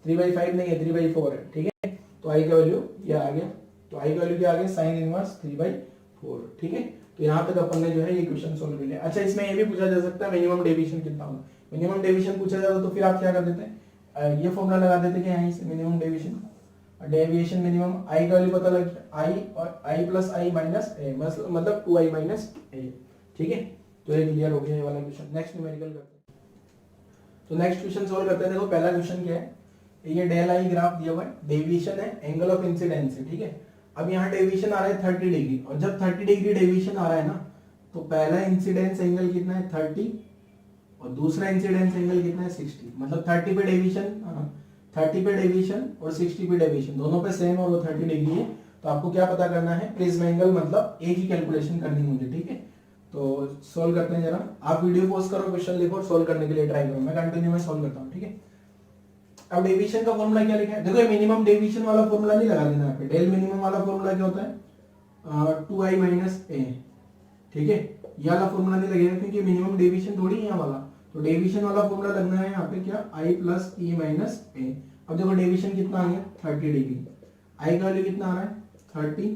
3/5 नहीं है 3/4 है, ठीक है। तो i का वैल्यू ये आ गया, तो i का वैल्यू क्या आ गया sin इनवर्स 3/4, ठीक है। तो यहाँ तक अपन ने जो है ये क्वेश्चन सोल्व कर लिया। अच्छा, इसमें ये भी पूछा जा सकता है मिनिमम डेविएशन कितना होगा। मिनिमम डेविएशन पूछा जाता तो फिर आप क्या कर देते हैं, ये फॉर्मूला लगा देते कि यहीं से मिनिमम डेविएशन मिनिमम i का वैल्यू पता लग गया, i और i plus i minus a, मतलब 2i माइनस a, ठीक है। तो ये क्लियर हो गया ये वाला क्वेश्चन। नेक्स्ट न्यूमेरिकल करते हैं। तो नेक्स्ट क्वेश्चन सोल्व करते हैं। देखो पहला क्वेश्चन क्या है, ये डेल आई ग्राफ दिया हुआ है, डेविएशन है, एंगल ऑफ इंसिडेंस है, ठीक है। अब यहाँ डेविएशन आ रहा है 30 डिग्री, और जब 30 डिग्री डेविएशन आ रहा है ना, तो पहला इंसिडेंस एंगल कितना है 30 और दूसरा इंसिडेंस एंगल कितना है 60। मतलब 30 पे डेविएशन और 60 पे डेविएशन, दोनों पे सेम और वो 30 डिग्री है। तो आपको क्या पता करना है, प्रिज्म एंगल मतलब एक ही कैलकुलेशन करनी मुझे, ठीक है। तो सोल्व करते हैं जरा। आप वीडियो पॉज करो, क्वेश्चन लिखो और सोल्व करने के लिए ट्राई करो, मैं कंटिन्यू में सोल्व करता हूँ, ठीक है। अब डेविएशन का फॉर्मूला क्या लिखा है, देखो ये मिनिमम डेविएशन वाला फॉर्मूला नहीं लगा देना यहाँ पे। डेल मिनिमम वाला फॉर्मूला क्या होता है 2i माइनस a, ठीक है। ये वाला फॉर्मूला नहीं लगेगा क्योंकि मिनिमम डेविएशन थोड़ी है यहाँ वाला। तो डेविएशन वाला फॉर्मूला लगना है यहाँ पे क्या i plus e minus a। अब देखो डेविएशन कितना आ गया 30 डिग्री, i का वैल्यू कितना आ रहा है 30।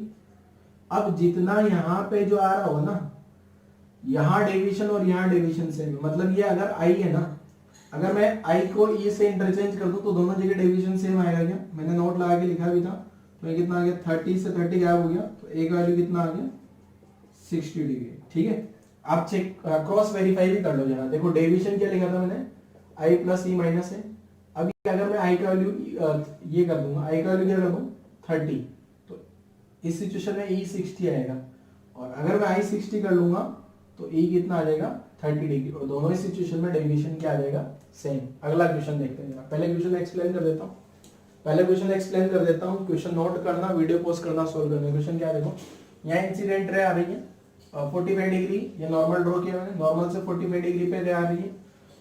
अब जितना यहाँ पे जो आ रहा हो ना, यहाँ डेविएशन और यहाँ डेविएशन सेम, मतलब ये अगर i है ना, अगर मैं आई को ई से इंटरचेंज कर दूं तो दोनों जगह डेविएशन सेम आएगा क्या? मैंने नोट लगा के लिखा भी था। तो ये कितना आ गया 30 से 30 गायब हो गया, तो एक वैल्यू कितना आ गया 60 डिग्री। ठीक है, आप चेक क्रॉस वेरीफाई भी कर लो जरा। देखो डेविएशन क्या लिखा था मैंने, आई प्लस ई माइनस है। अभी अगर मैं आई का वैल्यू ये कर दूंगा, आई का वैल्यू क्या कर दूं 30, तो इस सिचुएशन में ई 60 आएगा। और अगर मैं आई 60 कर लूंगा तो ई कितना आ जाएगा 30 डिग्री। और दोनों ही सिचुएशन में डेविएशन क्या आ जाएगा सेम। अगला क्वेश्चन देखते हैं जरा। पहले क्वेश्चन एक्सप्लेन कर देता हूँ, क्वेश्चन नोट करना, वीडियो पॉज करना, सोल्व करना। क्वेश्चन क्या है देखो, यहाँ इंसिडेंट रे आ रही है 45 डिग्री, ये नॉर्मल ड्रॉ किया मैंने, नॉर्मल से 45 डिग्री पे रे आ रही है।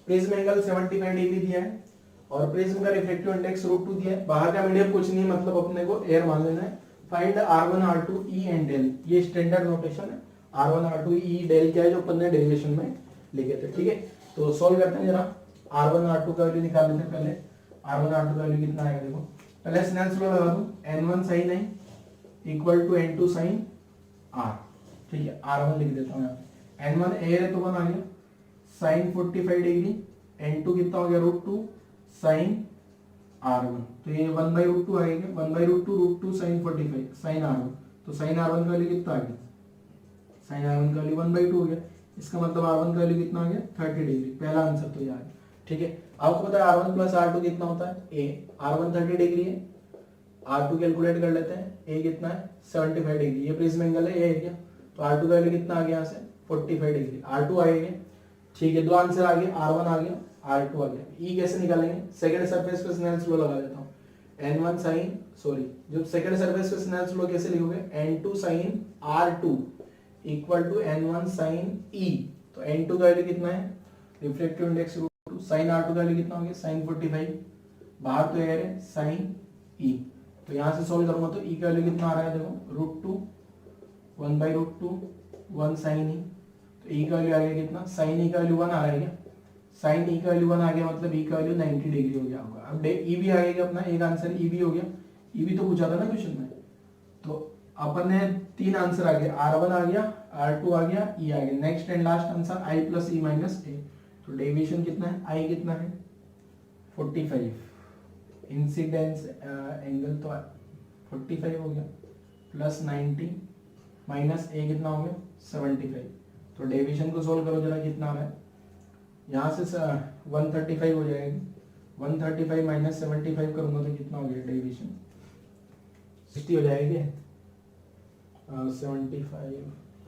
प्रिज्म एंगल 75 डिग्री दिया है और प्रिज्म का रिफ्रैक्टिव इंडेक्स √2 दिया है। बाहर का मीडियम कुछ नहीं, मतलब अपने को एयर मान लेना है। Find R1 R2 E and del, ये स्टैंडर्ड नोटेशन है। R1 R2 E डेल क्या है जो अपन ने डेरिवेशन में लिखे थे। ठीक है, तो सॉल्व करते हैं जरा। R1 R2 का वैल्यू निकाल लेते हैं पहले। R1 R2 का वैल्यू कितना आएगा देखो, पहले स्नेल्स लॉ लगा दूं, n1 sin i equal to n2 sin r। ठीक है, R1 लिख देता हूं यहाँ पे, n1 एयर है तो 1 आ गया sin 45 डिग्री, n2 कितना हो गया √2 sin R1, तो ये 1/√2 आएगा, 1/√2 √2 sin 45 sin R1, तो sin R1 का वैल्यू कितना आ गया, sin R1 का वैल्यू 1/2 हो गया। इसका मतलब R1 का वैल्यू कितना आ गया 30 डिग्री। पहला आंसर तो ये आ गया। ठीक है, आपको पता है R1 प्लस R2 कितना होता है A, R1 30 डिग्री है, R2 कैलकुलेट कर लेते हैं, A कितना है 75 डिग्री, ये प्रिज्म एंगल है, A है क्या, तो R2 का वैल्यू कितना आ गया यहाँ से 45 डिग्री, R2 आ गया। ठीक है, दो आंसर आ गए, R1 आ गया, R2 आ गया। E कैसे निकालेंगे, सेकंड सरफेस पे स्नेल्स लॉ लगा देता हूँ, n1 sin सॉरी जो सेकंड सरफेस पे स्नेल्स लॉ कैसे लिखोगे, n2 sin R2 equal to n1 sin E, तो n2 का वैल्यू कितना है, रिफ्रैक्टिव इंडेक्स √2, sin R2 का वैल्यू कितना हो गया sin 45, बाहर तो एयर है sin E, तो यहाँ से सॉल्व करूंगा तो E का वैल्यू कितना आ रहा है देखो √2 1/√2 1 sin E, तो E का वैल्यू आ गया कितना, sin E का वैल्यू 1 आ रहा है क्या, sin E का वैल्यू 1 आ गया, मतलब E का वैल्यू 90 डिग्री हो गया होगा। अब E भी आ गया अपना, एक आंसर E भी हो गया, E भी तो पूछा था ना क्वेश्चन में, तो अपन ने तीन आंसर आ गए, R1 आ गया, R2 आ गया, E आ गया। Next and last answer I plus E minus A, तो डेविएशन कितना है, I कितना है 45, इंसिडेंस एंगल तो 45 हो गया, प्लस 90 माइनस A कितना हो गया 75, तो डेविएशन को सोल्व करो जरा, कितना आ रहा है, यहाँ से 135 हो जाएगी, 135 माइनस 75 करूंगा तो कितना हो गया डेविएशन 60 हो जाएगी, 75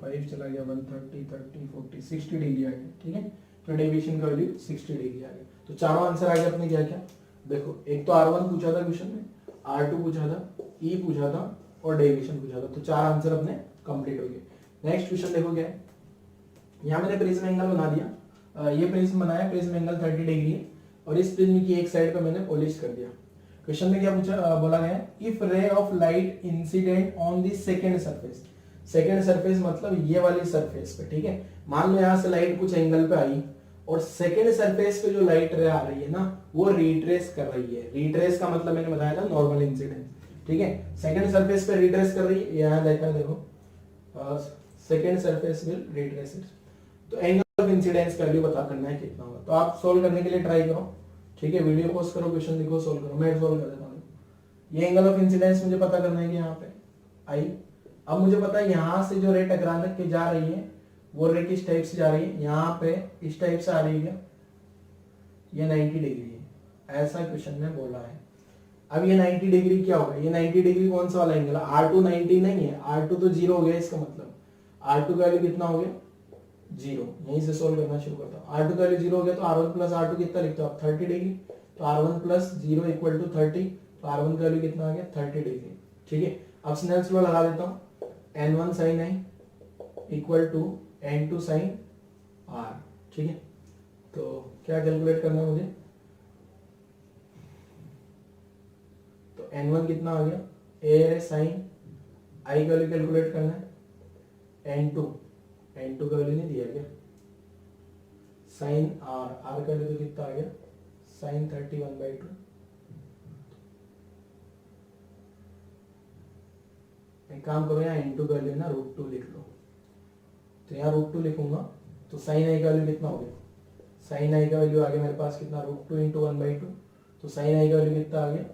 5 चला गया 130 30 40 60 डिग्री आ गया। ठीक है, तो डेविएशन का वैल्यू 60 डिग्री आ गया। तो चारों आंसर आ गए अपने, क्या क्या देखो, एक तो R1 पूछा था क्वेश्चन में, R2 पूछा था, E पूछा था और डेविएशन पूछा था, तो चार आंसर अपने कंप्लीट हो गए। नेक्स्ट क्वेश्चन देखो क्या है, यहाँ मैंने प्रिज्म एंगल बना दिया, ये प्रिज्म बनाया, प्रिज्म एंगल 30 डिग्री है और इस प्रिज्म की एक साइड पे मैंने पॉलिश कर दिया। क्वेश्चन में क्या पूछा बोला गया, if ray of light incident on the second surface, second surface मतलब ये वाली सरफेस पे। ठीक है, मान लो यहाँ से लाइट कुछ एंगल पे आई और सेकंड सरफेस पे जो लाइट रे आ रही है ना, वो रिट्रेस कर रही है। रिट्रेस का मतलब मैंने बताया था नॉर्मल इंसिडेंस। ठीक है, सेकंड सरफेस पे रिट्रेस कर रही है, यहाँ देखा देखो second surface will retrace it, तो एंगल ऑफ इंसिडेंस का वैल्यू पता करना है कितना होगा। तो आप सोल्व करने के लिए ट्राई करो। ठीक है, वीडियो पॉज करो, क्वेश्चन लिखो, सोल्व करो, मैं सोल्व कर देता हूँ। ये एंगल ऑफ इंसिडेंस मुझे पता करना है कि यहाँ पे आई, अब मुझे पता है यहाँ से जो रे टकराने के जा रही है वो रे किस टाइप से जा रही है, यहाँ पे इस टाइप से आ रही है, ये 90 डिग्री है, ऐसा क्वेश्चन में बोला है। अब ये 90 डिग्री क्या होगा, ये 90 डिग्री कौन सा वाला एंगल है, R2 90 नहीं है, R2 तो 0 हो गया, इसका मतलब R2 का वैल्यू कितना हो गया 0। यहीं से सोल्व करना शुरू करता हूँ। R2 का वैल्यू 0 हो गया तो R1 प्लस R2 कितना लिखते हो आप 30 डिग्री, तो R1 प्लस 0 इक्वल टू 30, तो R1 का वैल्यू कितना आ गया 30 डिग्री। ठीक है, अब स्नेल्स लॉ लगा देता हूँ, n1 sin i equal to n2 sin r। ठीक है, तो क्या कैलकुलेट करना है मुझे, तो n1 कितना आ गया, a sin i का वैल्यू कैलकुलेट करना है, n2 का वैल्यू नहीं दिया क्या, sin r का वैल्यू तो कितना आ गया sin 31/2, एक काम करो यहाँ n2 का वैल्यू ना √2 लिख लो, तो यहाँ √2 लिखूंगा तो sin i का वैल्यू कितना हो गया साइन आई का वैल्यू आ गया मेरे पास कितना, √2 इंटू 1/2, तो साइन आई का वैल्यू कितना आ गया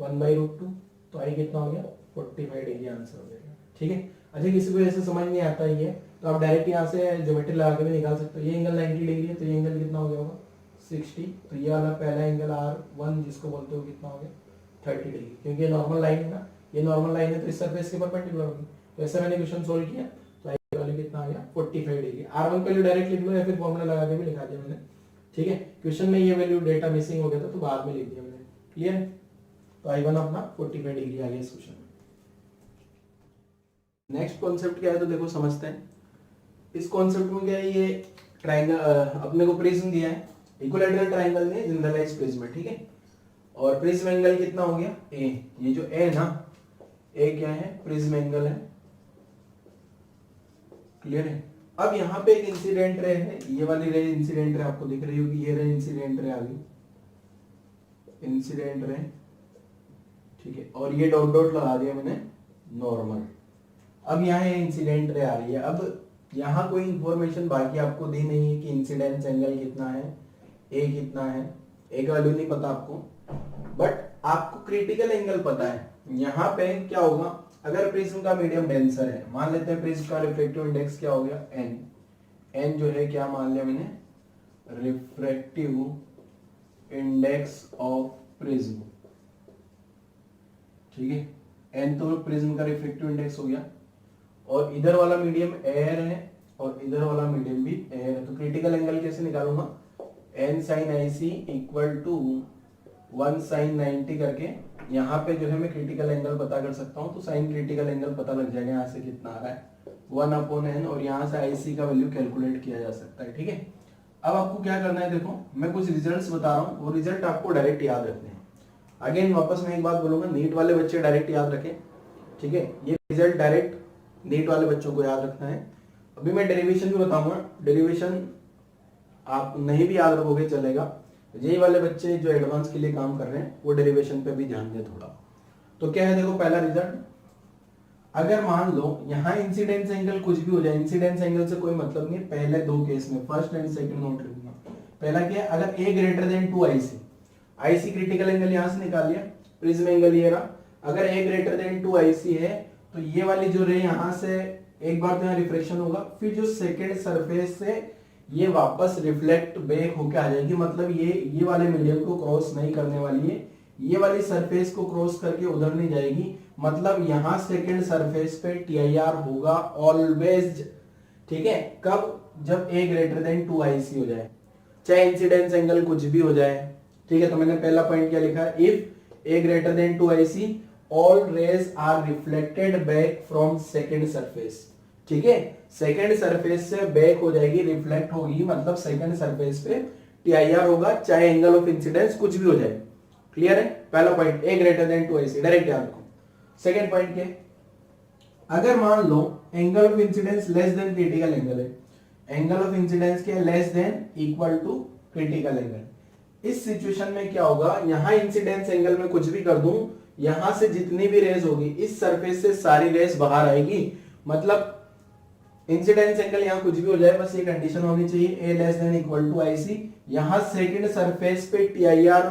1/√2, तो आई कितना हो गया 45 डिग्री आंसर हो जाएगा। ठीक है, अच्छा किसी को ऐसे समझ नहीं आता ये तो आप डायरेक्ट यहाँ से ज्योमेट्री लगा के भी निकाल सकते हो। ये एंगल 90 डिग्री है तो ये एंगल कितना हो गया होगा 60, तो ये वाला पहला एंगल R1 जिसको बोलते हो कितना हो गया 30 डिग्री, क्योंकि ये नॉर्मल लाइन है ना, ये नॉर्मल लाइन है तो इस सरफेस के परपेंडिकुलर होगी। तो ऐसे मैंने क्वेश्चन सोल्व किया तो आई की वैल्यू कितना आ गया 45 डिग्री। R1 का वैल्यू डायरेक्ट लिख लो या फिर फॉर्मूला लगा के भी लिखा दिया मैंने। ठीक है, क्वेश्चन में ये वैल्यू डेटा मिसिंग हो गया था तो बाद में लिख दिया मैंने। क्लियर है, तो I1 अपना 45 डिग्री आ गया इस क्वेश्चन में। नेक्स्ट कॉन्सेप्ट क्या है तो देखो समझते हैं। इस कॉन्सेप्ट में क्या है, ये ट्रायंगल अपने को प्रिज्म दिया है, इक्विलैटरल ट्रायंगल ने जनरलाइज प्रिज्म है। ठीक है, और प्रिज्म एंगल कितना हो गया ए, ये जो ए ना, ए क्या है प्रिज्म एंगल है। क्लियर है, अब यहाँ पे एक इंसिडेंट रे है, ये वाली रे इंसिडेंट रे आपको दिख रही होगी, ये रे इंसिडेंट रे आ गई, इंसिडेंट रे। ठीक है, और ये डॉट डॉट लगा दिया मैंने नॉर्मल। अब यहाँ इंसिडेंट रे आ रही है। अब यहाँ कोई इंफॉर्मेशन बाकी आपको दी नहीं है कि इंसिडेंस एंगल कितना है, ए कितना है, ए का वैल्यू नहीं पता आपको, बट आपको क्रिटिकल एंगल पता है। यहाँ पे क्या होगा, अगर प्रिज्म का मीडियम डेंसर है, मान लेते हैं प्रिज्म का रिफ्रैक्टिव इंडेक्स क्या हो गया एन, एन जो है क्या मान लिया मैंने, रिफ्रैक्टिव इंडेक्स ऑफ प्रिज्म। ठीक है, एन तो प्रिज्म का रिफ्रैक्टिव इंडेक्स हो गया, और इधर वाला मीडियम एयर है और इधर वाला मीडियम भी एयर है। तो क्रिटिकल एंगल कैसे निकालूंगा, n sin IC equal to 1 sin 90 करके यहाँ पे जो है मैं क्रिटिकल एंगल पता कर सकता हूँ। तो साइन क्रिटिकल एंगल पता लग जाएगा यहाँ से कितना आ रहा है 1/n, और यहाँ से IC का वैल्यू कैलकुलेट किया जा सकता है। ठीक है, अब आपको क्या करना है, देखो मैं कुछ रिजल्ट्स बता रहा हूँ, वो रिजल्ट आपको डायरेक्ट याद रखने हैं। अगेन वापस मैं एक बात बोलूंगा, नीट वाले बच्चे डायरेक्ट याद रखें। ठीक है, ये रिजल्ट डायरेक्ट नीट वाले बच्चों को याद रखना है। अभी मैं डेरिवेशन भी बताऊंगा, डेरिवेशन आप नहीं भी याद रखोगे चलेगा। यही वाले बच्चे जो एडवांस के लिए काम कर रहे हैं वो डेरिवेशन पे भी ध्यान दें थोड़ा। तो क्या है, देखो पहला रिजल्ट, अगर मान लो यहाँ इंसिडेंस एंगल कुछ भी हो जाए, इंसिडेंस एंगल से कोई मतलब नहीं है पहले दो केस में, फर्स्ट एंड सेकंड नोट रखना। पहला क्या है, अगर a greater than 2 IC, IC critical angle यहां से निकाल लिया, प्रिज्म एंगल ये रहा। अगर a ग्रेटर देन 2 IC है तो ये वाली जो रे यहां से एक बार तो यहाँ रिफ्लेक्शन होगा, फिर जो सेकेंड सरफेस से ये वापस रिफ्लेक्ट बैक होके आ जाएगी, मतलब ये वाले मीडियम को क्रॉस नहीं करने वाली है, ये वाली सरफेस को क्रॉस करके उधर नहीं जाएगी, मतलब यहाँ सेकेंड सरफेस पे TIR होगा ऑलवेज। ठीक है, कब, जब a ग्रेटर देन 2 IC हो जाए, चाहे इंसिडेंस एंगल कुछ भी हो जाए। ठीक है, तो मैंने पहला पॉइंट क्या लिखा है, if a greater than 2 IC all rays are reflected back from second surface। ठीक है, सेकेंड सरफेस से बैक हो जाएगी, रिफ्लेक्ट होगी, मतलब सेकेंड सरफेस पे TIR होगा, चाहे एंगल ऑफ इंसिडेंस कुछ भी हो जाए। क्लियर है, पहला point a greater than 2 IC direct याद रखो। सेकेंड पॉइंट क्या, अगर मान लो angle of incidence less than critical angle है, एंगल ऑफ इंसिडेंस क्या है, less than equal to critical angle. इस सिचुएशन में क्या होगा, यहां इंसिडेंस एंगल में कुछ भी कर दूं, यहां से जितनी भी रेज होगी इस सरफेस से सारी रेज बाहर आएगी, मतलब इंसिडेंस एंगल यहां कुछ भी हो जाए, बस ये कंडीशन होनी चाहिए a less than equal to IC। यहां सेकंड सरफेस पे TIR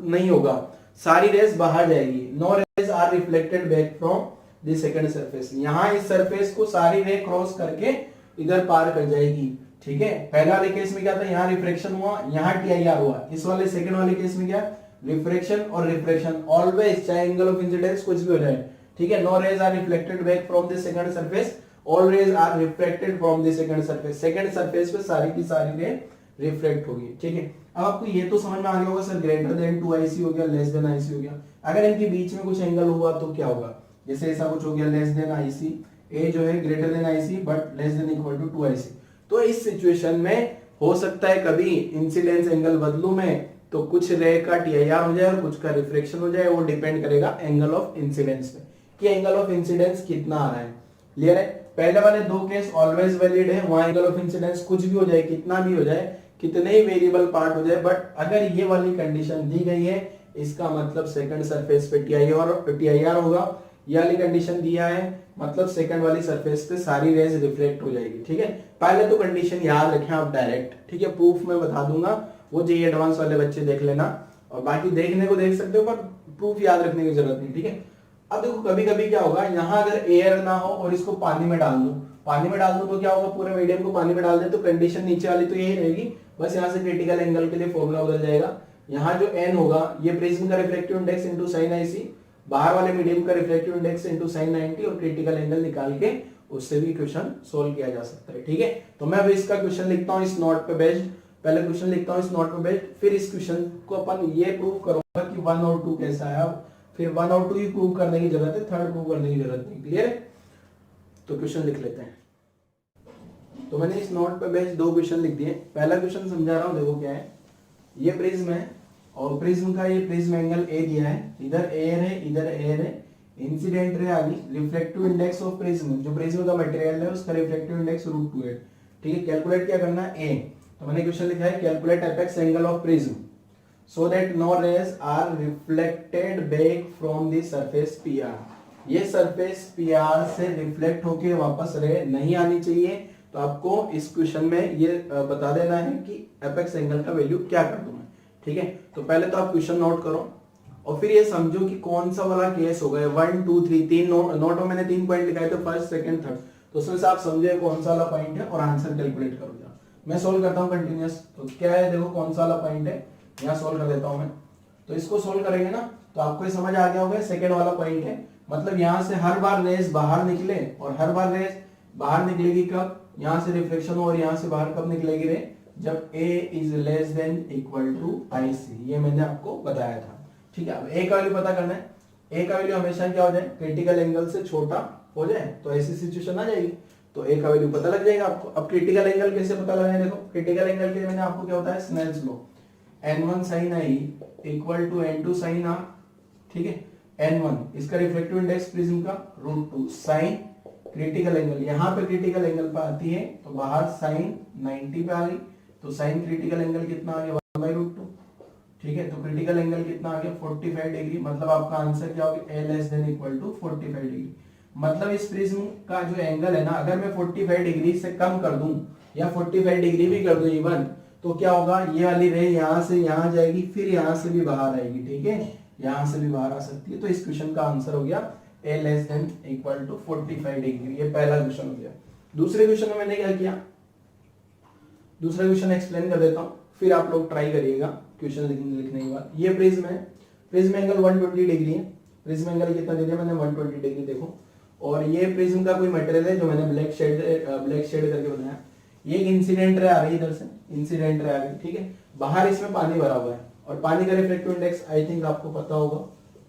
नहीं होगा, सारी रेज बाहर जाएगी, no rays are reflected back from the second surface. यहां इस सरफेस को सारी रे क्रॉस करके इधर पार कर जाएगी। ठीक है, पहला वाले केस में क्या था, यहाँ रिफ्रैक्शन हुआ, यहाँ TIR हुआ। इस वाले सेकंड वाले केस में क्या, रिफ्रैक्शन और रिफ्लेक्शन ऑलवेज, चाहे एंगल ऑफ इंसिडेंस कुछ भी हो जाए। ठीक है, no rays are reflected back from the second surface, all rays are reflected from the second surface. Second surface पे सारी की सारी रे रिफ्लेक्ट होगी। ठीक है, अब आपको ये तो समझ में आ गया होगा सर, ग्रेटर देन 2 IC हो गया, लेस देन IC हो गया। अगर इनके बीच में कुछ एंगल हुआ तो क्या होगा, जैसे ऐसा कुछ हो गया लेस देन IC, a जो है greater than IC but less than equal to 2 IC। तो इस सिचुएशन में हो सकता है कभी इंसिडेंस एंगल बदलूं मैं, तो कुछ रे का TIR हो जाए और कुछ का रिफ्लेक्शन हो जाए, वो डिपेंड करेगा एंगल ऑफ इंसिडेंस पे कि एंगल ऑफ इंसिडेंस कितना आ रहा है। क्लियर है, पहले वाले दो केस ऑलवेज वैलिड है, वहां एंगल ऑफ इंसिडेंस कुछ भी हो जाए, कितना भी हो जाए, कितने ही वेरिएबल पार्ट हो जाए, बट अगर ये वाली कंडीशन दी गई है, इसका मतलब सेकंड सरफेस पे TIR होगा, ये वाली कंडीशन दिया है, मतलब सेकंड वाली सरफेस पे सारी रेज रिफ्लेक्ट हो जाएगी। ठीक है, पहले तो कंडीशन याद रखें आप डायरेक्ट, ठीक है, प्रूफ में बता दूंगा, वो जो एडवांस वाले बच्चे देख लेना, और बाकी देखने को देख सकते हो पर प्रूफ याद रखने की जरूरत नहीं। ठीक है, अब देखो कभी कभी क्या होगा, यहाँ अगर एयर ना हो और इसको पानी में डाल दो, पानी में डाल दो तो क्या होगा, पूरे मीडियम को पानी में डाल दे तो कंडीशन नीचे वाली तो यही रहेगी, बस यहाँ से क्रिटिकल एंगल के लिए फॉर्मूला बदल जाएगा। यहाँ जो n होगा ये प्रिज्म का reflective index into sin IC, बाहर वाले मीडियम का रिफ्लेक्टिव इंडेक्स इनटू sin 90 और क्रिटिकल एंगल निकाल के उससे भी क्वेश्चन सोल्व किया जा सकता है। ठीक है, तो मैं अभी इसका क्वेश्चन लिखता हूँ इस नोट पे बेस्ड, पहले क्वेश्चन लिखता हूँ इस नोट पे बेस्ड, फिर इस क्वेश्चन को अपन ये प्रूव करूंगा कि 1 और 2 कैसा है, फिर 1 और 2 ही प्रूव करने की जरूरत है, थर्ड प्रूव करने की जरूरत नहीं। क्लियर? तो क्वेश्चन लिख लेते हैं। तो मैंने इस नोट पे बेस्ड 2 क्वेश्चन लिख दिए। पहला क्वेश्चन समझा रहा हूँ, देखो क्या है, ये प्रिज्म है और प्रिज्म का ये प्रिज्म एंगल ए दिया है, इधर एयर है इधर एयर है, इंसिडेंट रे आ गई, रिफ्लेक्टिव इंडेक्स ऑफ प्रिज्म, जो प्रिज्म का मटेरियल है उसका रिफ्लेक्टिव इंडेक्स √2 है। ठीक है, कैलकुलेट क्या करना है, ए, तो मैंने क्वेश्चन लिखा है calculate apex angle of prism so that no rays are reflected back from the surface PR. ये सरफेस पीआर से रिफ्लेक्ट होके वापस रे नहीं आनी चाहिए, तो आपको इस क्वेश्चन में ये बता देना है कि एपेक्स एंगल का वैल्यू क्या कर दूं मैं। ठीक है, तो पहले तो आप क्वेश्चन नोट करो और फिर ये समझो कि कौन सा वाला केस होगा। 1 2 3 तीन नोट में मैंने 3 पॉइंट लिखाए थे, फर्स्ट सेकंड थर्ड, तो उसमें से आप समझे कौन सा वाला पॉइंट है और आंसर कैलकुलेट करो। जरा मैं सोल्व करता हूँ कंटिन्यूअस, तो क्या है देखो कौन सा वाला पॉइंट है, यहाँ सोल्व कर देता हूँ मैं। तो इसको सोल्व करेंगे ना तो आपको समझ आ गया होगा, सेकंड वाला पॉइंट है, मतलब यहाँ से हर बार रेज बाहर निकले और हर बार रेज बाहर निकलेगी कब, यहाँ से रिफ्लेक्शन हो और यहाँ से बाहर कब निकलेगी रे, जब a is less than equal to IC, ये मैंने आपको बताया था। ठीक है, अब a का वैल्यू पता करना है, a का वैल्यू हमेशा क्या हो जाए, क्रिटिकल एंगल से छोटा हो जाए, तो ऐसी सिचुएशन आ जाएगी, तो a का वैल्यू पता लग जाएगा आपको। अब क्रिटिकल एंगल कैसे पता लगाएं, देखो क्रिटिकल एंगल के लिए मैंने आपको क्या होता है, Snell's law, n1 sin I equal to n2 sin R। ठीक है, n1 इसका रिफ्लेक्टिव इंडेक्स प्रिज्म का √2 sin क्रिटिकल एंगल, यहाँ पे क्रिटिकल एंगल पे आती है तो बाहर sin 90 पे आ गई, तो sin क्रिटिकल एंगल कितना आ गया, 1/√2। ठीक है, तो क्रिटिकल एंगल कितना आ गया, 45 डिग्री, मतलब आपका आंसर क्या होगा, a less than equal to 45 degree. मतलब इस प्रिज्म का जो एंगल है ना, अगर मैं 45 डिग्री से कम कर दूं या 45 डिग्री भी कर दूं इवन, तो क्या होगा, ये वाली रे यहाँ से यहाँ जाएगी, फिर यहाँ से भी बाहर आएगी। ठीक है, यहाँ से भी बाहर आ सकती है, तो इस क्वेश्चन का आंसर हो गया a less than equal to 45 degree. ये पहला क्वेश्चन हो गया। दूसरे क्वेश्चन में मैंने क्या किया, दूसरा क्वेश्चन एक्सप्लेन कर देता हूं, फिर आप लोग ट्राई करिएगा क्वेश्चन लिखने के बाद। ये प्रिज्म है, प्रिज्म एंगल 120 डिग्री है, प्रिज्म एंगल कितना दे दिया मैंने, 120 डिग्री देखो, और ये प्रिज्म का कोई मटेरियल है जो मैंने ब्लैक शेड करके बनाया। ये एक इंसिडेंट रे आ रही है इधर से, इंसिडेंट रे आ रही है। ठीक है, बाहर इसमें पानी भरा हुआ है और पानी का रिफ्लेक्टिव इंडेक्स आई थिंक आपको पता होगा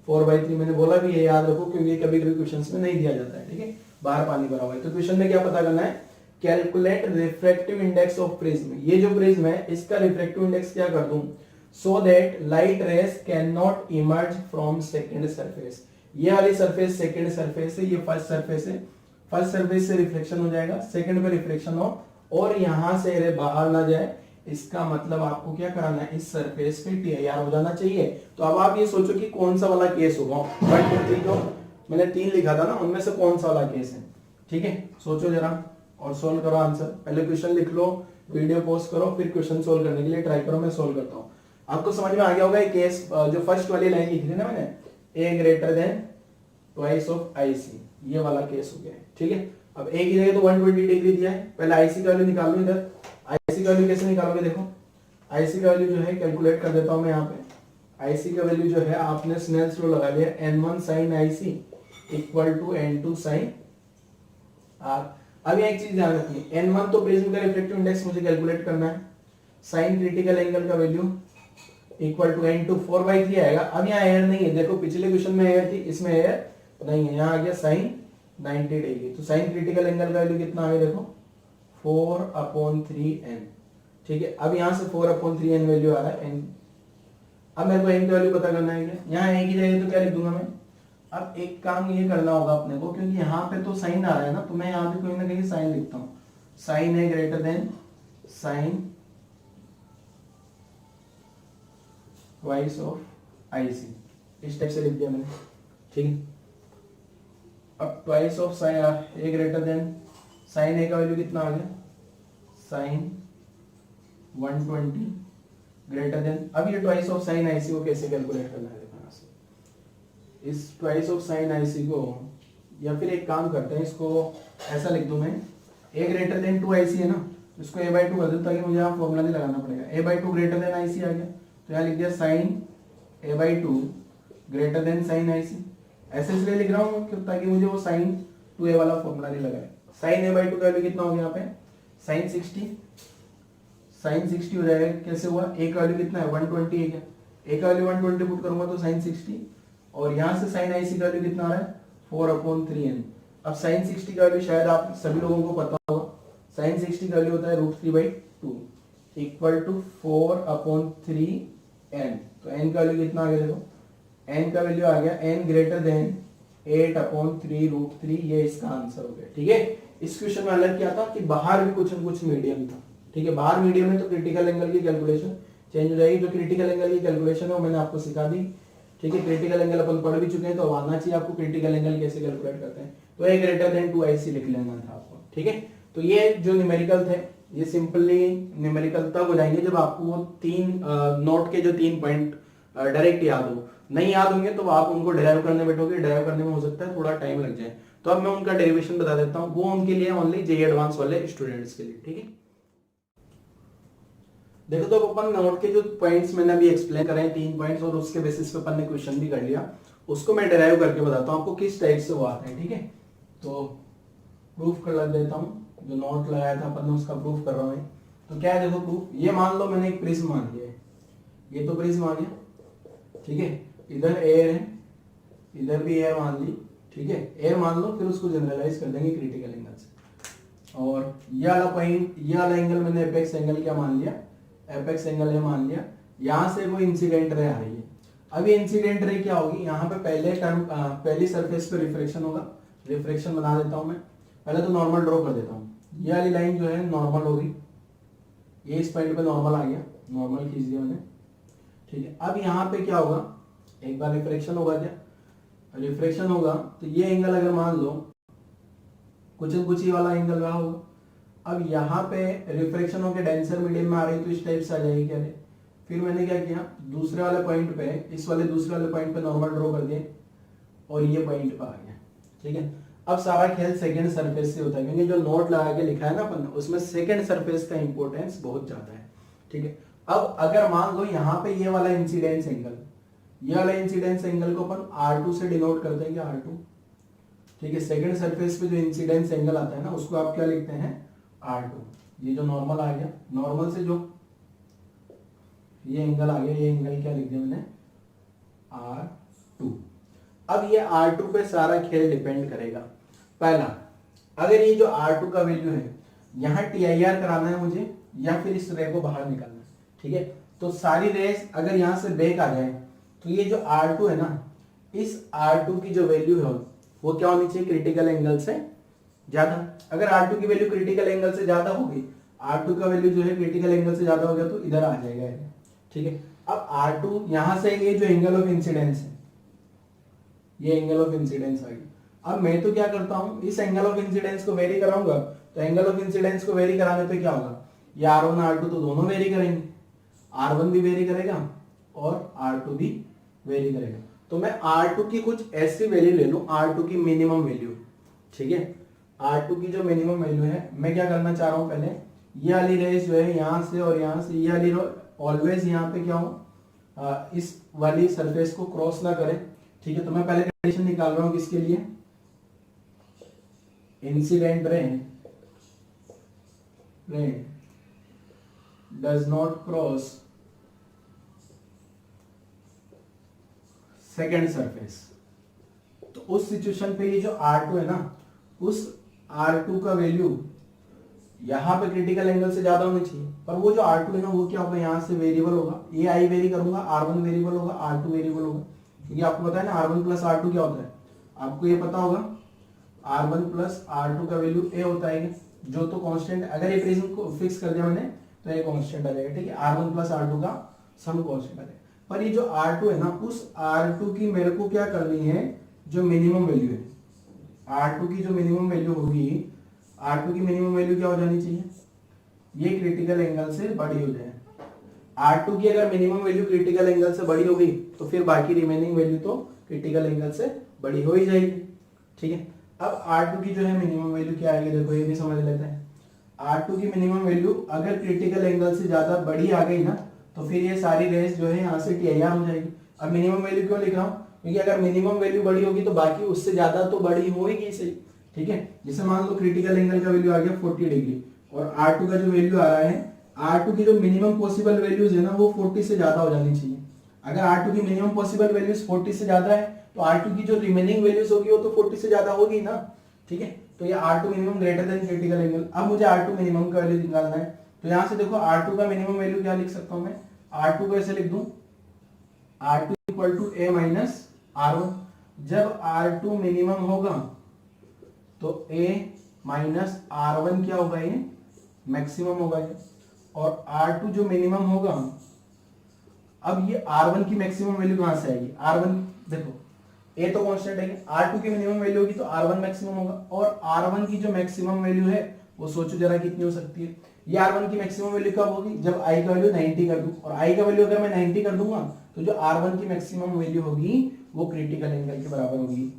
4/3, मैंने बोला भी ये याद रखो क्योंकि कभी कभी क्वेश्चंस में नहीं दिया जाता है। ठीक है, बाहर पानी भरा हुआ है, तो क्वेश्चन में क्या पता करना है, calculate refractive index of prism. ये जो प्रिज्म है इसका रिफ्रैक्टिव इंडेक्स क्या कर दूं, so that light rays can not emerge from second surface. ये वाली सरफेस सेकंड सरफेस है, ये फर्स्ट सरफेस है, फर्स्ट सरफेस से रिफ्लेक्शन हो जाएगा, सेकंड पे रिफ्लेक्शन हो और यहां से रे बाहर ना जाए, इसका मतलब आपको क्या कराना है, इस सरफेस पे TIR हो जाना चाहिए। तो अब आप ये सोचो कि कौन सा वाला केस होगा, 1 2 3 जो मैंने 3 लिखा था ना, उनमें से कौन सा वाला केस है। ठीक है, सोचो जरा और सोल्व करो आंसर। पहले क्वेश्चन लिख लो, वीडियो पॉज करो, फिर क्वेश्चन सोल्व करने के लिए ट्राई करो, मैं सोल्व करता हूँ। आपको समझ में आ गया होगा ये केस, जो फर्स्ट वाली लाइन लिखी थी ना मैंने, a greater then twice of IC, ये वाला केस हो गया है। ठीक है, अब a की जगह तो 120 डिग्री दिया है, पहले IC का वैल्यू निकाल लो। इधर IC का वैल्यू कैसे निकालोगे, देखो IC का वैल्यू जो है कैलकुलेट कर देता हूं मैं। यहाँ पे IC का वैल्यू जो है आपने स्नेल्स लॉ लगा लिया, n1 sin IC equal to n2 sin R। अब एक चीज ध्यान रखनी, n1 तो प्रिज्म का रिफ्लेक्टिव इंडेक्स मुझे कैलकुलेट करना है, sin क्रिटिकल एंगल का वैल्यू इक्वल टू n2 4/3 आएगा। अब यहाँ एयर नहीं है, देखो पिछले क्वेश्चन में एयर थी, इसमें एयर नहीं है, यहाँ आ गया sin 90 डिग्री, तो sin क्रिटिकल एंगल का वैल्यू कितना आ गया, देखो 4/3n। ठीक है, अब यहाँ से 4/3n वैल्यू आ रहा है n। अब मेरे को n की वैल्यू पता करना है क्या, यहाँ a की जगह तो क्या लिख दूंगा मैं। अब एक काम ये करना होगा अपने को, क्योंकि यहाँ पे तो साइन आ रहा है ना, तो मैं यहाँ पे कोई ना कहीं साइन लिखता हूँ, साइन है greater than sine twice of IC, इस टाइप से लिख दिया मैंने। ठीक है, अब twice of sine A greater than sine A का वैल्यू कितना आ गया, साइन 120 ग्रेटर देन, अब ये ट्वाइस ऑफ साइन आईसी को कैसे कैलकुलेट करना है, देखो यहाँ से इस ट्वाइस ऑफ साइन आईसी को, या फिर एक काम करते हैं इसको ऐसा लिख दूं मैं, ए ग्रेटर देन 2 आईसी है ना, इसको a बाई 2 कर दूं ताकि मुझे यहाँ फॉर्मूला नहीं लगाना पड़ेगा, a by 2 greater than IC आ गया, तो यहाँ लिख दिया sine a by 2 greater than sine IC, ऐसे इसलिए लिख रहा हूँ क्यों, ताकि मुझे वो साइन 2a वाला फॉर्मूला नहीं लगाए। साइन a बाई 2 का वैल्यू कितना हो गया यहाँ पे, साइन 60, साइन 60 हो जाएगा, कैसे हुआ, a का वैल्यू कितना है 120 है क्या, a का वैल्यू 120 पुट करूंगा तो साइन 60, और यहाँ से साइन आईसी का वैल्यू कितना आ रहा है 4/3n। अब साइन 60 का वैल्यू शायद आप सभी लोगों को पता होगा, साइन 60 का वैल्यू होता है √3/2 इक्वल टू 4/3n। तो n का वैल्यू कितना आ गया, देखो n का वैल्यू आ गया n ग्रेटर देन 8/3√3, ये इसका आंसर हो गया। ठीक है, इस क्वेश्चन में अलग क्या था कि बाहर भी कुछ न कुछ मीडियम था। ठीक है, बाहर मीडियम है तो क्रिटिकल एंगल की कैलकुलेशन चेंज हो जाएगी, जो क्रिटिकल एंगल की कैलकुलेशन है वो मैंने आपको सिखा दी। ठीक है, क्रिटिकल एंगल अपन पढ़ भी चुके हैं, तो अब आना चाहिए आपको क्रिटिकल एंगल कैसे कैलकुलेट करते हैं। तो a ग्रेटर देन 2 आईसी लिख लेना था आपको। ठीक है, तो ये जो न्यूमेरिकल थे ये सिंपली न्यूमेरिकल तब हो जाएंगे जब आपको वो तीन नोट के जो 3 पॉइंट डायरेक्ट याद हो, नहीं याद होंगे तो आप उनको डिराइव करने बैठोगे, डिराइव करने में हो सकता है थोड़ा टाइम लग जाए। तो अब मैं उनका डेरिवेशन बता देता हूँ, वो उनके लिए ओनली जेईई एडवांस वाले स्टूडेंट्स के लिए। ठीक है, देखो तो अपन नोट के जो पॉइंट्स मैंने अभी एक्सप्लेन करे हैं 3 पॉइंट्स, और उसके बेसिस पे अपन ने क्वेश्चन भी कर लिया, उसको मैं डिराइव करके बताता हूँ आपको किस टाइप से वो आते हैं। ठीक है, तो प्रूफ कर लग देता हूँ, जो नोट लगाया था अपन ने उसका प्रूफ कर रहा हूँ। तो क्या है, देखो प्रूफ, ये मान लो मैंने एक प्रिज्म मान लिया है, ये तो प्रिज्म आ गया। ठीक है, इधर एयर है, इधर भी एयर मान ली। ठीक है, एयर मान लो, फिर उसको जनरलाइज कर देंगे क्रिटिकल एंगल से, और ये वाला पॉइंट, ये वाला एंगल मैंने एपेक्स एंगल क्या मान लिया, एपेक्स एंगल ये मान लिया। यहाँ से कोई इंसिडेंट रे आ रही है, अब ये इंसिडेंट रे क्या होगी, यहाँ पे पहले टर्म पहली सरफेस पे रिफ्लेक्शन होगा, रिफ्लेक्शन बना देता हूं मैं, पहले तो नॉर्मल ड्रॉ कर देता हूँ। ये वाली लाइन जो है नॉर्मल होगी, ये इस पॉइंट पे नॉर्मल आ गया, नॉर्मल खींच दिया मैंने। ठीक है, अब यहाँ पे क्या होगा, एक बार रिफ्लेक्शन होगा, क्या रिफ्लेक्शन होगा तो ये एंगल अगर मान लो कुछ न कुछ ही वाला एंगल रहा होगा, अब यहाँ पे रिफ्लेक्शन होकर डेंसर मीडियम में आ रही तो इस टाइप से आ जाएगी क्या, फिर मैंने क्या किया, दूसरे वाले पॉइंट पे, इस वाले दूसरे वाले पॉइंट पे नॉर्मल ड्रॉ कर दिए और ये पॉइंट पे आ गया। ठीक है, अब सारा खेल सेकंड सरफेस से होता है, क्योंकि जो नोट लगा के लिखा है ना अपन, उसमें सेकंड सरफेस का इंपॉर्टेंस बहुत ज्यादा है। ठीक है, अब अगर मान लो यहाँ पे ये वाला इंसिडेंस एंगल, ये वाला इंसिडेंस एंगल को अपन R2 से डिनोट कर देंगे, R2। ठीक है, सेकंड सरफेस पे जो इंसिडेंस एंगल आता है ना, उसको आप क्या लिखते हैं, R2। ये जो नॉर्मल आ गया, नॉर्मल से जो ये एंगल आ गया, ये एंगल क्या लिख दिया मैंने, R2। अब ये R2 पे सारा खेल डिपेंड करेगा। पहला, अगर ये जो R2 का वैल्यू है, यहाँ TIR कराना है मुझे, या फिर इस रे को बाहर निकालना है। ठीक है, तो सारी रेस अगर यहाँ से बैक आ जाए तो ये जो R2 है ना, इस R2 की जो वैल्यू है वो क्या होनी चाहिए, क्रिटिकल एंगल से ज्यादा। अगर R2 की वैल्यू क्रिटिकल एंगल से ज्यादा होगी, R2 का वैल्यू जो है क्रिटिकल एंगल से ज्यादा हो गया तो इधर आ जाएगा। ठीक है, अब R2 यहां से ये जो एंगल ऑफ इंसिडेंस है, ये एंगल ऑफ इंसिडेंस आ गया। अब मैं तो क्या करता हूं, इस एंगल ऑफ इंसिडेंस को वेरी कराऊंगा, तो एंगल ऑफ इंसिडेंस को वेरी कराने पे क्या होगा, ये R1 R2 तो दोनों वेरी करेंगे, R1 भी वेरी करेगा और R2 भी वेरी करेगा। तो मैं R2 की कुछ ऐसी वैल्यू ले लूं, R2 की मिनिमम वैल्यू। ठीक है, R2 की जो मिनिमम वैल्यू है, मैं क्या करना चाह रहा हूं, पहले ये वाली रेस जो है यहां से और यहां से, ये वाली ऑलवेज यहाँ पे क्या हो, इस वाली सरफेस को क्रॉस ना करे। ठीक है, तो मैं पहले कंडीशन निकाल रहा हूं किसके लिए, incident ray does not cross second surface. तो उस सिचुएशन पे ये जो R2 है ना, उस R2 का वैल्यू यहाँ पे क्रिटिकल एंगल से ज्यादा होनी चाहिए, पर वो जो R2 है ना, वो क्या होगा, यहाँ से वेरिएबल होगा, ये I वेरी करूंगा, R1 वेरिएबल होगा, R2 वेरिएबल होगा, क्योंकि आपको पता है ना R1 प्लस R2 क्या होता है, आपको ये पता होगा, R1 प्लस R2 का वैल्यू A होता है, जो तो कांस्टेंट, अगर ये प्रिज्म को फिक्स कर दिया मैंने तो ये कांस्टेंट आ जाएगा। ठीक है, R1 प्लस R2 का सम कांस्टेंट आ जाएगा। पर ये जो R2 है ना, उस R2 की मेरे को क्या करनी है, जो मिनिमम वैल्यू है, R2 की जो मिनिमम वैल्यू होगी, R2 की मिनिमम वैल्यू क्या हो जानी चाहिए, ये क्रिटिकल एंगल से बड़ी हो जाए। R2 की अगर मिनिमम वैल्यू क्रिटिकल एंगल से बड़ी हो गई तो फिर बाकी रिमेनिंग वैल्यू तो क्रिटिकल एंगल से बड़ी हो ही जाएगी। ठीक है, अब R2 की जो है मिनिमम वैल्यू क्या आएगी, देखो ये भी समझ लेते हैं। R2 की मिनिमम वैल्यू अगर क्रिटिकल एंगल से ज्यादा बड़ी आ गई ना तो फिर ये सारी रेस जो है यहाँ से TIR हो जाएगी। अब मिनिमम वैल्यू क्यों लिख रहा हूँ, क्योंकि अगर मिनिमम वैल्यू बड़ी होगी तो बाकी उससे ज्यादा तो बड़ी होगी सही। ठीक है, जैसे मान लो क्रिटिकल एंगल का वैल्यू आ गया 40 डिग्री और R2 का जो वैल्यू आ रहा है, R2 की जो मिनिमम पॉसिबल वैल्यूज है ना वो 40 से ज्यादा हो जानी चाहिए। अगर R2 की मिनिमम पॉसिबल वैल्यूज 40 से ज्यादा है तो R2 की जो रिमेनिंग वैल्यूज होगी वो तो 40 से ज्यादा होगी ना। ठीक है, तो ये R2 minimum greater than critical angle. अब मुझे R2 मिनिमम का वैल्यू निकालना है, तो यहां से देखो R2 का मिनिमम वैल्यू क्या लिख सकता हूं मैं, R2 को ऐसे लिख दूं, R2 equal to A minus R1। जब R2 मिनिमम होगा तो A माइनस R1 क्या होगा, ये मैक्सिमम होगा ये। और R2 जो मिनिमम होगा, अब ये R1 की मैक्सिमम वैल्यू कहां से आएगी, R1 देखो A तो कांस्टेंट है, R2 की मिनिमम वैल्यू होगी तो R1 मैक्सिमम होगा। और R1 की जो मैक्सिमम वैल्यू है वो सोचो जरा कितनी हो सकती है। ये R1 की मैक्सिमम वैल्यू कब होगी, जब I का वैल्यू 90 कर दूं, और I का वैल्यू अगर मैं 90 कर दूंगा तो जो R1 की मैक्सिमम वैल्यू होगी वो क्रिटिकल एंगल के बराबर होगी।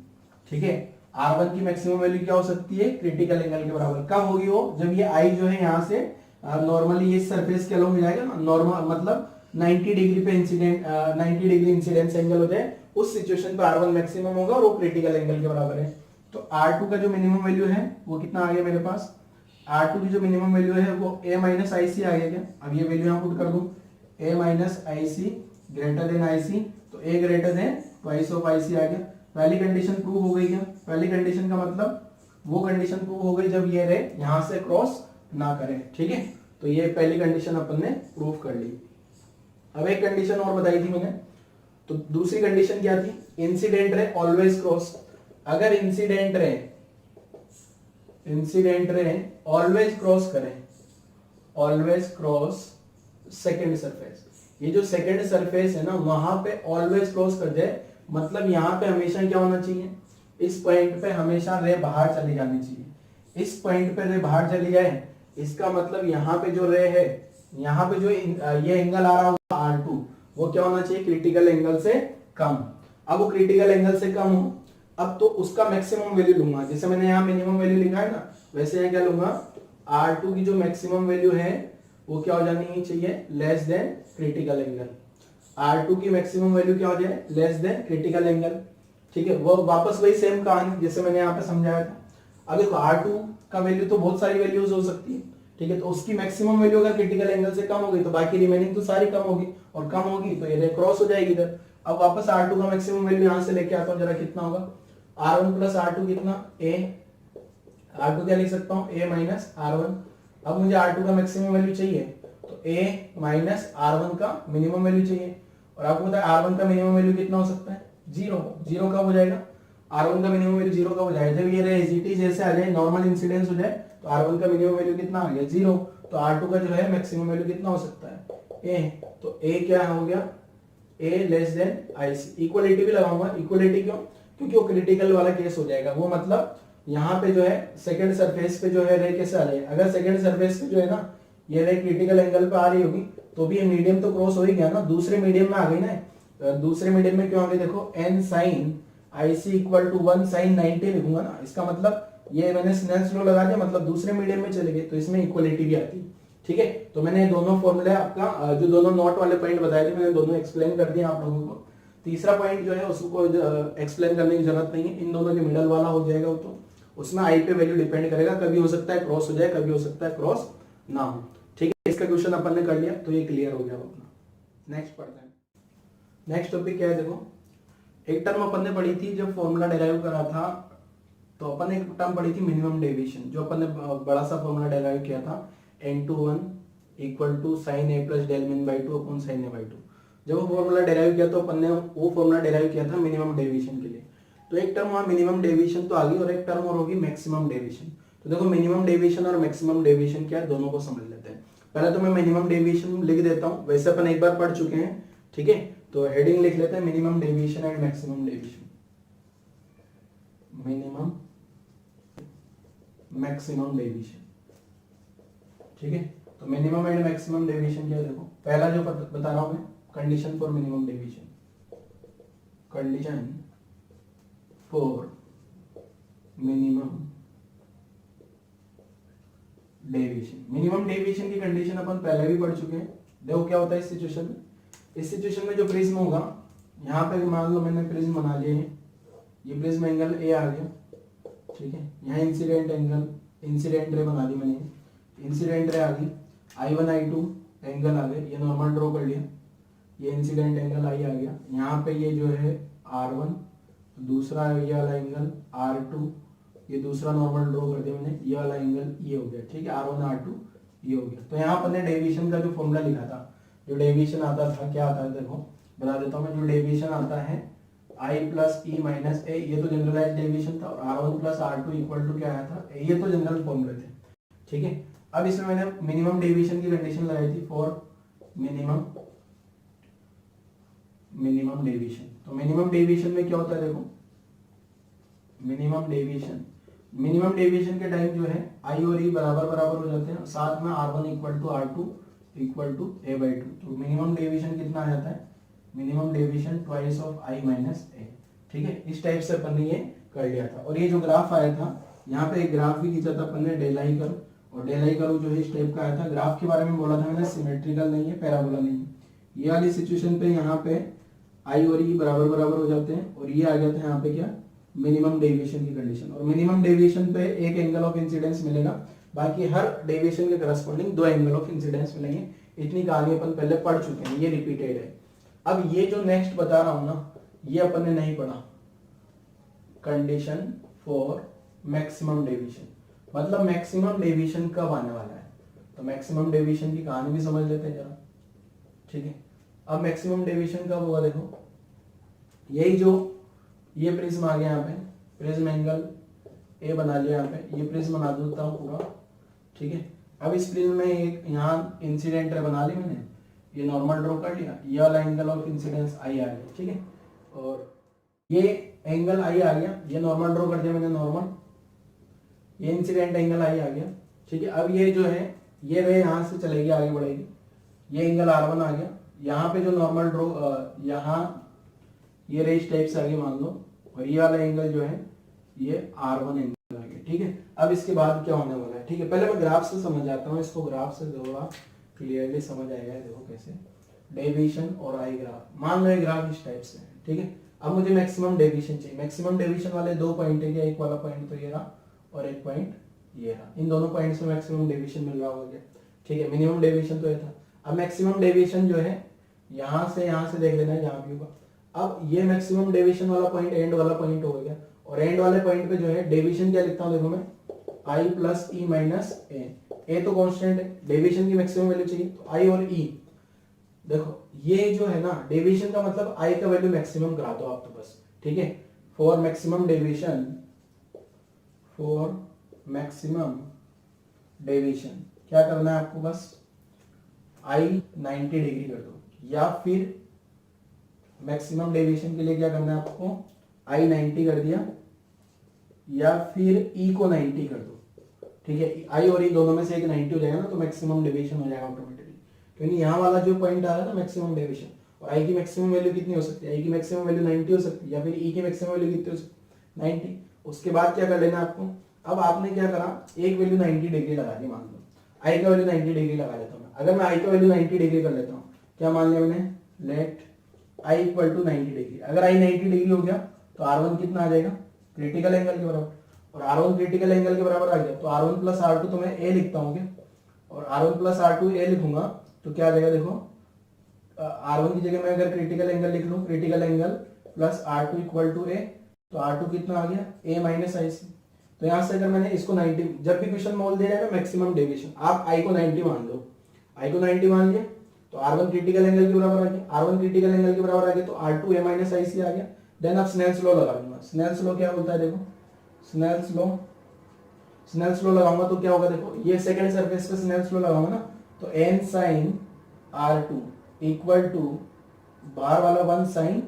ठीक है, R1 की मैक्सिमम वैल्यू क्या हो सकती है, क्रिटिकल एंगल के बराबर। कब होगी वो, जब ये I जो है यहाँ से नॉर्मली ये सरफेस के अलोंग जाएगा ना, नॉर्मल मतलब 90 डिग्री पे इंसिडेंट 90 डिग्री इंसिडेंस एंगल हो जाए, उस सिचुएशन पे R1 मैक्सिमम होगा और वो क्रिटिकल एंगल के बराबर है। तो R2 का जो मिनिमम वैल्यू है वो कितना आ गया मेरे पास, R2 की जो मिनिमम वैल्यू है वो A माइनस IC आ गया क्या। अब ये वैल्यू यहाँ पुट कर दूं, A minus IC greater than IC, तो A greater then twice of IC आ गया। पहली कंडीशन प्रूव हो गई क्या, पहली कंडीशन का मतलब वो कंडीशन प्रूव हो गई जब ये रे यहाँ से क्रॉस ना करे। ठीक है, तो ये पहली कंडीशन अपन ने प्रूव कर ली। अब एक कंडीशन और बताई थी मैंने, तो दूसरी कंडीशन क्या थी, इंसिडेंट रे ऑलवेज क्रॉस। अगर इंसिडेंट रे ऑलवेज क्रॉस करें, ऑलवेज क्रॉस सेकेंड सरफेस, ये जो सेकेंड सरफेस है ना वहां पे ऑलवेज क्रॉस कर जाए, मतलब यहाँ पे हमेशा क्या होना चाहिए, इस पॉइंट पे हमेशा रे बाहर चली जानी चाहिए। इस पॉइंट पे रे बाहर चली जाए, इसका मतलब यहाँ पे जो रे है, यहाँ पे जो ये एंगल आ रहा होगा R2 वो क्या होना चाहिए, क्रिटिकल एंगल से कम। अब वो क्रिटिकल एंगल से कम हो, अब तो उसका मैक्सिमम वैल्यू लूंगा, जैसे मैंने यहाँ मिनिमम वैल्यू लिखा है ना वैसे यहाँ क्या लूंगा, R2 की जो मैक्सिमम वैल्यू है वो क्या हो जानी चाहिए, less than critical angle. R2 की मैक्सिमम वैल्यू क्या हो जाए, लेस देन क्रिटिकल एंगल। ठीक है, वो वापस वही सेम कहानी जैसे मैंने यहाँ पे समझाया था। अब देखो R2 का वैल्यू तो बहुत सारी वैल्यूज हो सकती है। ठीक है, तो उसकी मैक्सिमम वैल्यू अगर क्रिटिकल एंगल से कम होगी तो बाकी रिमेनिंग तो सारी कम होगी, और कम होगी तो ये क्रॉस हो जाएगी इधर। अब वापस R2 का मैक्सिमम वैल्यू यहां से लेके आता हूं, जरा कितना होगा, R1 प्लस R2 कितना, A, R2 क्या लिख सकता हूं, A माइनस R1। अब मुझे R2 का मैक्सिमम वैल्यू चाहिए तो A माइनस R1 का मिनिमम वैल्यू चाहिए, और आपको पता है R1 का मिनिमम वैल्यू कितना हो सकता है, 0। 0 कब हो जाएगा, R1 का मिनिमम वैल्यू 0 कब हो जाएगा, जब ये रे एजीटी जैसे आ जाए, नॉर्मल इंसिडेंस हो जाए, तो R1 का मिनिमम वैल्यू कितना आ गया, 0। तो R2 का जो है मैक्सिमम वैल्यू कितना हो सकता है, A। तो A क्या हो गया, A less then IC। Equality भी लगाऊंगा, इक्वलिटी क्यों, क्योंकि वो क्रिटिकल वाला केस हो जाएगा। वो मतलब यहाँ पे जो है सेकंड सरफेस पे जो है रे कैसे आ रही है, अगर सेकंड सरफेस पे जो है ना ये रे क्रिटिकल एंगल पे आ रही होगी तो भी ये मीडियम तो क्रॉस हो ही गया ना, दूसरे मीडियम में आ गई ना। दूसरे मीडियम में क्यों आ गई, देखो n sin IC equal to 1 sin 90 लिखूंगा ना, इसका मतलब ये मैंने स्नेल्स लॉ लगा दिया, मतलब दूसरे मीडियम में चले गए, तो इसमें इक्वलिटी भी आती है। ठीक है, तो मैंने दोनों फॉर्मूले आपका जो दोनों नॉट वाले पॉइंट बताए थे मैंने दोनों एक्सप्लेन कर दिया आप लोगों को। तीसरा पॉइंट जो है उसको एक्सप्लेन करने की जरूरत नहीं है, इन दोनों के मिडल वाला हो जाएगा। तो उसमें I पे वैल्यू डिपेंड करेगा, कभी हो सकता है क्रॉस हो जाए, कभी हो सकता है क्रॉस ना हो। ठीक है, इसका क्वेश्चन अपन ने कर लिया तो ये क्लियर हो गया अपना। नेक्स्ट पढ़ते हैं, नेक्स्ट टॉपिक क्या है, देखो एक टर्म अपन ने पढ़ी थी जब फॉर्मूला डेराइव करा था, तो अपन ने एक टर्म पढ़ी थी मिनिमम डेविएशन, जो अपन ने बड़ा सा फॉर्मूला डेराइव किया था n21 equal to sine a plus del min by 2 upon sine a by 2। जब वो फॉर्मूला डेराइव किया तो अपन ने वो फॉर्मूला डेराइव किया था मिनिमम डेविएशन के लिए। तो एक टर्म वहां मिनिमम डेविएशन तो आ गई, और एक टर्म और होगी मैक्सिमम डेविएशन। तो देखो मिनिमम डेविएशन और मैक्सिमम डेविएशन क्या है, दोनों को समझ लेते हैं। पहले तो मैं मिनिमम डेविएशन लिख देता हूँ, वैसे अपन एक बार पढ़ चुके हैं। ठीक है, तो हेडिंग लिख लेते हैं minimum deviation and maximum deviation. Minimum maximum deviation. ठीक है, तो मिनिमम एंड मैक्सिमम डेविएशन क्या है देखो, पहला जो बता रहा हूं मैं, condition for minimum deviation, condition for minimum deviation. Minimum deviation की कंडीशन अपन पहले भी पढ़ चुके हैं। देखो क्या होता है इस सिचुएशन में, इस सिचुएशन में जो प्रिज्म होगा, यहाँ पे मान लो मैंने प्रिज्म बना लिए हैं, ये प्रिज्म एंगल ए आ गया, ठीक है, यहाँ इंसिडेंट एंगल, इंसिडेंट रे बना दी मैंने, इंसिडेंट रे आ गई, I1 I2 एंगल आ गए, ये नॉर्मल ड्रॉ कर लिया, ये इंसिडेंट एंगल आई आ गया, यहाँ पे ये जो है R1, दूसरा ये वाला एंगल R2, ये दूसरा नॉर्मल ड्रॉ कर दिया मैंने, ये वाला एंगल ये हो गया, ठीक है, R1 R2 ये हो गया। तो यहाँ पर ने डेविएशन का जो फॉर्मूला लिखा था, जो डेविएशन आता था क्या आता है देखो बता देता हूँ मैं, जो डेविएशन आता है I प्लस ई माइनस ए, ये तो जनरलाइज डेविएशन था, और R1 plus R2 equal to क्या आया था, ये तो जनरल फॉर्मूले थे, ठीक है। अब इसमें मैंने मिनिमम डेविएशन की कंडीशन लगाई थी फॉर मिनिमम डेविएशन। तो मिनिमम डेविएशन में क्या होता है देखो, मिनिमम डेविएशन के टाइम जो है आई और ई बराबर बराबर हो जाते हैं, साथ में R1 equal to R2 equal to A/2। तो मिनिमम डेविएशन कितना आ जाता है, minimum deviation twice of I minus A, ठीक है। इस टाइप से अपन ने ये कर लिया था। और ये जो ग्राफ आया था, यहाँ पे एक ग्राफ भी खींचा था अपन ने, डेल आई कर्व, और डेल आई कर्व जो है इस टाइप का आया था। ग्राफ के बारे में बोला था मैंने, सिमेट्रिकल नहीं है, पैराबोला नहीं है। ये वाली सिचुएशन पे यहाँ पे आई और ई बराबर बराबर हो जाते हैं, और ये आ गया था यहाँ पे क्या, मिनिमम डेविएशन की कंडीशन। और मिनिमम डेविएशन पे एक एंगल ऑफ इंसिडेंस मिलेगा, बाकी हर डेविएशन के करस्पॉन्डिंग 2 एंगल ऑफ इंसिडेंस मिलेंगे। इतनी कहानी अपन पहले पढ़ चुके हैं, ये रिपीटेड है। अब ये जो नेक्स्ट बता रहा हूं ना, ये अपन ने नहीं पढ़ा, कंडीशन फॉर मैक्सिमम डेविएशन, मतलब मैक्सिमम डेविएशन कब आने वाला है। तो मैक्सिमम डेविएशन की कहानी भी समझ लेते हैं जरा, ठीक है। अब मैक्सिमम डेविएशन कब होगा देखो, यही जो ये प्रिज्म आ गया यहाँ पे, प्रिज्म एंगल ए बना लिया यहाँ पे, ये प्रिज्म बना देता हूँ पूरा, ठीक है। अब इस प्रिज्म में एक यहाँ इंसिडेंट रे बना ली मैंने, ये नॉर्मल ड्रॉ कर लिया, ये वाला एंगल ऑफ इंसिडेंस आई आ गया, ठीक है। और ये एंगल आई आ गया, ये नॉर्मल ड्रॉ कर दिया मैंने, नॉर्मल, ये इंसिडेंट एंगल आई आ गया, ठीक है। अब ये जो है ये रे यहाँ से चलेगी, आगे बढ़ेगी, ये एंगल R1 आ गया, यहाँ पे जो नॉर्मल ड्रॉ, यहाँ ये रे इस टाइप से आगे मान लो, और ये वाला एंगल जो है ये R1 एंगल आ गया, ठीक है। अब इसके बाद क्या होने वाला है, ठीक है, पहले मैं ग्राफ से समझ आता हूँ इसको, ग्राफ से थोड़ा क्लियरली समझ आएगा। देखो कैसे डेविएशन और आई ग्राफ, मान लो ये ग्राफ इस टाइप से है, ठीक है। अब मुझे मैक्सिमम डेविएशन चाहिए। मैक्सिमम डेविएशन वाले 2 पॉइंट है, एक वाला पॉइंट तो ये रहा और एक पॉइंट ये रहा, इन दोनों पॉइंट्स में मैक्सिमम डेविएशन मिल रहा होगा, ठीक है। मिनिमम डेविएशन तो ये था। अब मैक्सिमम डेविएशन जो है यहाँ से देख लेना है जहाँ भी होगा। अब ये मैक्सिमम डेविएशन वाला पॉइंट एंड वाला पॉइंट हो गया, और एंड वाले पॉइंट पे जो है डेविएशन क्या लिखता हूँ देखो मैं, I प्लस ई माइनस ए तो कांस्टेंट है, डेविएशन की मैक्सिमम वैल्यू चाहिए, तो I और E। देखो ये जो है ना डेविएशन का मतलब I का वैल्यू मैक्सिमम करा दो आप तो बस, ठीक है। फॉर मैक्सिमम डेविएशन, क्या करना है आपको, बस I 90 डिग्री कर दो, या फिर मैक्सिमम डेविएशन के लिए क्या करना है आपको, I 90 कर दिया, या फिर E को 90 कर दो, ठीक है। I और E दोनों में से एक 90 हो जाएगा ना, तो मैक्सिमम डेविएशन हो जाएगा ऑटोमेटिकली, क्योंकि यहाँ वाला जो पॉइंट आ रहा है ना मैक्सिमम डेविएशन, और I की मैक्सिमम वैल्यू कितनी हो सकती है, I की मैक्सिमम वैल्यू 90 हो सकती है, या फिर E की मैक्सिमम वैल्यू कितनी हो सकती है, 90। उसके बाद क्या कर लेना आपको, अब आपने क्या करा, एक वैल्यू 90 डिग्री लगा दी, मान लो I का वैल्यू 90 डिग्री लगा लेता हूँ। अगर मैं I का वैल्यू 90 डिग्री कर लेता हूँ, क्या मान लिया मैंने, let I equal to 90 degree. अगर I 90 डिग्री हो गया तो R1 कितना आ जाएगा, क्रिटिकल एंगल के बराबर, और R1 क्रिटिकल एंगल के बराबर आ गया, तो R1 प्लस R2 तो मैं A लिखता हूँ क्या, और R1 प्लस R2 A लिखूंगा तो क्या आ जाएगा देखो, R1 की जगह मैं अगर क्रिटिकल एंगल लिख लूँ, critical angle plus R2 equal to A, तो R2 कितना आ गया, A माइनस IC। तो यहाँ से अगर मैंने इसको 90, जब भी क्वेश्चन बोल दिया जाएगा मैक्सिमम डेविएशन, आप I को 90 मान लो, I को 90 मान लिया तो R1 क्रिटिकल एंगल के बराबर आ गया, R1 क्रिटिकल एंगल के बराबर आ गया, तो R2 A माइनस IC आ गया। देन आप स्नेल्स लॉ लगा दूंगा। स्नेल्स लॉ क्या बोलता है देखो, स्नेल्स लॉ लगाऊंगा तो क्या होगा देखो, ये सेकंड सरफेस पे स्नेल्स लॉ लगाऊंगा ना, तो n sin R2 equal to बाहर वाला 1 sin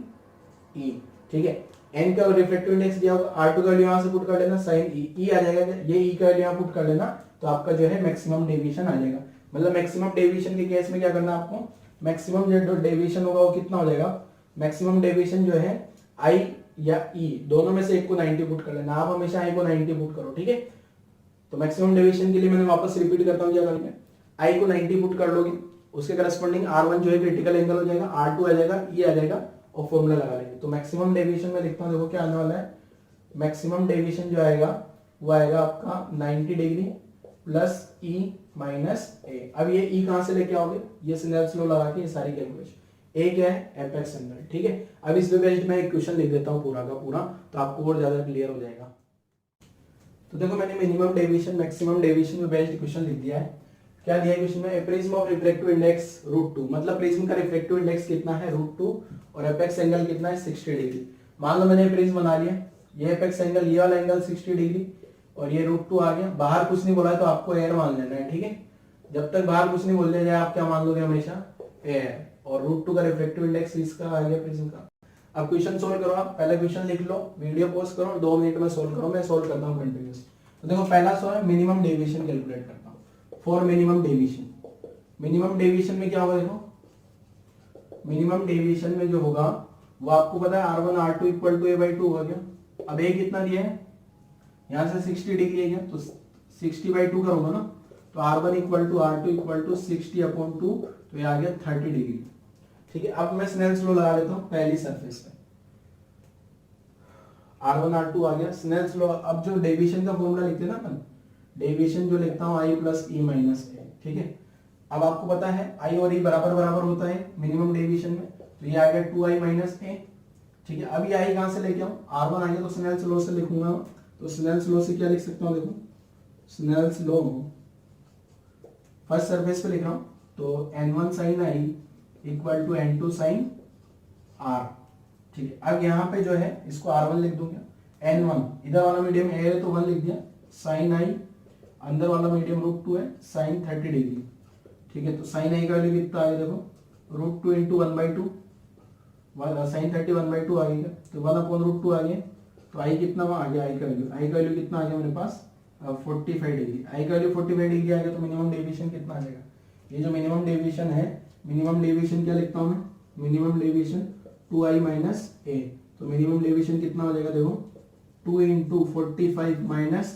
E, ठीक है। एन का रिफ्रैक्टिव इंडेक्स दिया होगा, R2 का वैल्यू यहां से पुट कर लेना, साइन ई आ जाएगा, ये ई का वैल्यू यहां पुट कर लेना, तो आपका जो है मैक्सिमम डेविएशन आ जाएगा। मतलब मैक्सिमम डेविएशन के केस में क्या करना है आपको, मैक्सिमम जो डेविएशन होगा वो कितना हो जाएगा, मैक्सिमम डेविएशन जो है आई या ई दोनों में से एक को 90 पुट कर लेना। आप हमेशा आई को 90 पुट करो, ठीक है। तो मैक्सिमम डेविएशन के लिए मैंने वापस रिपीट करता हूं, क्या करेंगे, आई को 90 पुट कर लोगे, उसके करस्पॉन्डिंग R1 जो है क्रिटिकल एंगल हो जाएगा, R2 आ जाएगा, ई आ जाएगा, और फॉर्मूला लगा लेंगे। तो मैक्सिमम डेविएशन में लिखता हूं, देखो क्या आने वाला है, मैक्सिमम डेविएशन जो आएगा वो आएगा आपका 90 डिग्री प्लस ई माइनस ए। अब ये ई कहां से लेके आओगे, ये सिनेल्स लॉ लगा के ये सारी कैलकुलेशन, ए क्या है, एपेक्स एंगल, ठीक है। अब इस पे बेस्ड मैं एक क्वेश्चन लिख देता हूं पूरा का पूरा, तो आपको और ज्यादा क्लियर हो जाएगा। तो देखो मैंने मिनिमम डेविएशन मैक्सिमम डेविएशन में बेस्ड क्वेश्चन लिख दिया है। क्या दिया है क्वेश्चन में, प्रिज्म ऑफ रिफ्रैक्टिव इंडेक्स √2, मतलब प्रिज्म का रिफ्रैक्टिव इंडेक्स कितना है √2 और एपेक्स एंगल कितना है 60 डिग्री। मान लो मैंने प्रिज्म बना लिया, ये एपेक्स एंगल, ये वाला एंगल 60 डिग्री और ये √2 आ गया। बाहर कुछ नहीं बोला है तो आपको एयर मान लेना है, ठीक है। जब तक बाहर कुछ नहीं बोल दिया जाए आप क्या मान लोगे, हमेशा एयर, और √2 का रिफ्रैक्टिव इंडेक्स इसका आ गया प्रिज्म का। अब क्वेश्चन सोल्व करो, आप पहले क्वेश्चन लिख लो, वीडियो पॉज करो, 2 मिनट में सोल्व करो, मैं सोल्व करता हूँ कंटिन्यूस। तो देखो पहला सो है मिनिमम डेविएशन कैलकुलेट करता हूँ for minimum deviation. Minimum deviation में क्या होगा, देखो मिनिमम डेविएशन में जो होगा वो आपको पता है R1 R2 equal to a/2 होगा क्या। अब a कितना दिया है, यहां से 60 डिग्री है क्या, तो 60/2 करूंगा ना, तो R1 equal to R2 equal to 60/2, तो ये आ गया 30 डिग्री, ठीक है। अब मैं स्नेल्स लॉ लगा लेता हूँ पहली सरफेस पे, R1 R2 आ गया, स्नेल्स लॉ। अब जो डेविएशन का फॉर्मूला लिखते हैं ना अपन, डेविएशन जो लिखता हूँ I plus E minus A, ठीक है। अब आपको पता है I और E बराबर बराबर होता है मिनिमम डेविएशन में, तो ये आ गया 2I माइनस ए, ठीक है। अब ये I कहां से लेके आऊं, R1 आ गया तो स्नेल्स लॉ से लिखूंगा, तो स्नेल्स लॉ से क्या लिख सकता हूं, देखो स्नेल्स लॉ फर्स्ट सरफेस पे लिख रहा हूं, तो N1 sin I equal to N2 sin R, ठीक है। अब यहाँ पे जो है इसको R1 लिख दूंगा, N1 इधर वाला मीडियम ए है तो 1 लिख दिया, sin I अंदर वाला मीडियम √2 है, sin 30 डिग्री, ठीक है। तो sin I का वैल्यू कितना आ गया, देखो √2 इंटू 1/2, sin 30 1/2 आ गया, तो 1/√2 आ गया, तो I कितना आ गया, I का वैल्यू कितना आ गया मेरे पास 45 डिग्री। I का वैल्यू 45 डिग्री आ गया, तो मिनिमम डेविएशन कितना आ जाएगा, ये जो मिनिमम डेविएशन है, मिनिमम डेविएशन क्या लिखता हूँ मैं, मिनिमम डेविएशन 2I माइनस ए, तो मिनिमम डेविएशन कितना हो जाएगा, देखो 2 इंटू 45 माइनस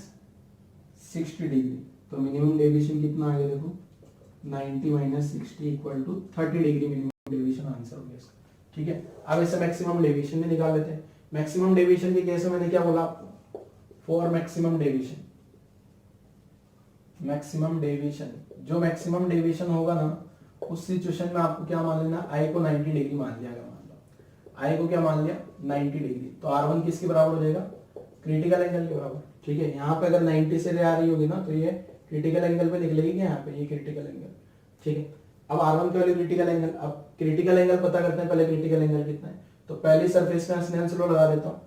60 डिग्री, तो मिनिमम डेविएशन कितना आ गया, देखो 90 minus 60 equal to 30 degree minimum deviation answer हो गया इसका, ठीक है। अब इसे मैक्सिमम डेविएशन में निकाल लेते हैं। मैक्सिमम डेविएशन के केस में मैंने क्या बोला आपको, for maximum deviation, maximum deviation जो मैक्सिमम डेविएशन होगा ना, उस सिचुएशन में आपको क्या मान लेना, I को 90 डिग्री मान लिया, मान लो I को क्या मान लिया 90 डिग्री, तो R1 किसके बराबर हो जाएगा, क्रिटिकल एंगल के बराबर, ठीक है। यहाँ पे अगर 90 से आ रही होगी ना, तो ये क्रिटिकल एंगल पे लिख लेगी क्या, यहाँ पे ये क्रिटिकल एंगल, ठीक है। अब R1 के वैल्यू क्रिटिकल एंगल, अब क्रिटिकल एंगल पता करते हैं पहले, क्रिटिकल एंगल कितना है, तो पहली सरफेस में स्नेल्स लॉ लगा देता हूँ,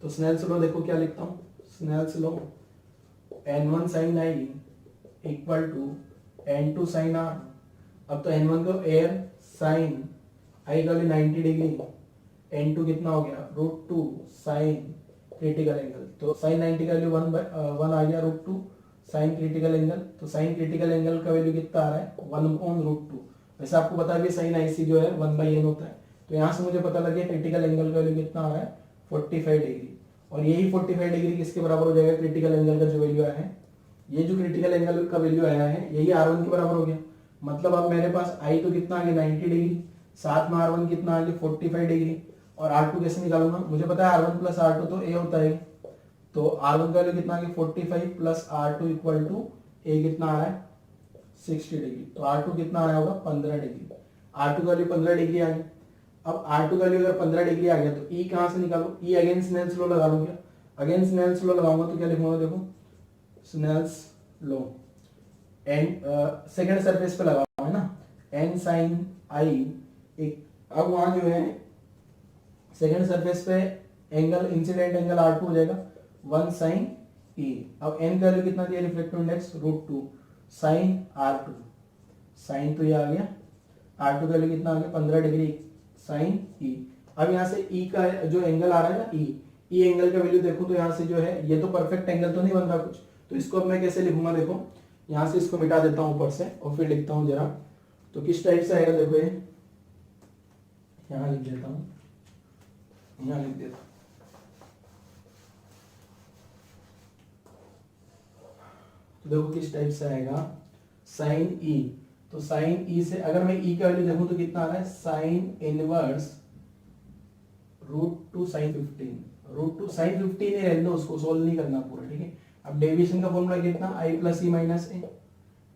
तो स्नेल्स लॉ देखो क्या लिखता हूँ, Snell's law N1 sin I equal to N2 sin R। अब तो N1 को एयर, sin I का वैल्यू 90 डिग्री, N2 कितना हो गया √2 sin क्रिटिकल एंगल, तो sin 90 का वैल्यू 1 आ गया √2 sin क्रिटिकल एंगल, तो sin क्रिटिकल एंगल का वैल्यू कितना आ रहा है 1/√2। वैसे आपको पता है कि sin IC जो है 1/n होता है, तो यहाँ से मुझे पता लग गया क्रिटिकल एंगल का वैल्यू कितना आ रहा है 45 डिग्री, और यही 45 डिग्री किसके बराबर हो जाएगा, क्रिटिकल एंगल का जो वैल्यू आया है, ये जो क्रिटिकल एंगल का वैल्यू आया है यही R1 के बराबर हो गया। मतलब अब मेरे पास I तो कितना आ गया 90 डिग्री, साथ में R1 कितना आ गया 45 डिग्री, और R2 कैसे निकालूंगा, मुझे पता है R1 प्लस R2 तो A होता है, तो R1 का वैल्यू कितना आ गया 45 plus R2 equal to A कितना आ रहा है 60 डिग्री, तो R2 कितना आया होगा 15 डिग्री, R2 का वैल्यू 15 डिग्री आ गया। अब R2 का वैल्यू अगर 15 डिग्री आ गया तो E कहां से निकालो, E अगेन स्नेल्स लॉ लगा लूंगा, अगेन स्नेल्स लॉ लगाऊंगा तो क्या लिखूंगा, देखो Snell's law and second surface पे लगा हुआ है ना, N sin I एक, अब वहां जो है सेकंड सरफेस पे एंगल इंसिडेंट एंगल R2 हो जाएगा 1 sin E। अब N का वैल्यू कितना दिया reflective index √2 sin R2, sin तो ये आ गया, R2 का वैल्यू कितना आ गया 15 डिग्री sin E। अब यहाँ से E का जो एंगल आ रहा है ना, ई एंगल का वैल्यू देखो तो यहाँ से जो है ये तो परफेक्ट एंगल तो नहीं बन रहा कुछ, तो इसको अब मैं कैसे लिखूंगा, देखो यहाँ से इसको मिटा देता हूँ ऊपर से और फिर लिखता हूँ जरा, तो किस टाइप से आएगा देखो, ये यहाँ लिख देता हूँ, यहाँ लिख देता हूँ, देखो किस टाइप से आएगा, साइन ई, तो साइन ई से अगर मैं ई का वैल्यू देखूं तो कितना आ रहा है, साइन इनवर्स √2 sin 15, √2 sin 15 ही रहने दो, उसको सोल्व नहीं करना पूरा, ठीक है। अब डेविएशन का फॉर्मूला कितना, आई प्लस ई माइनस ए,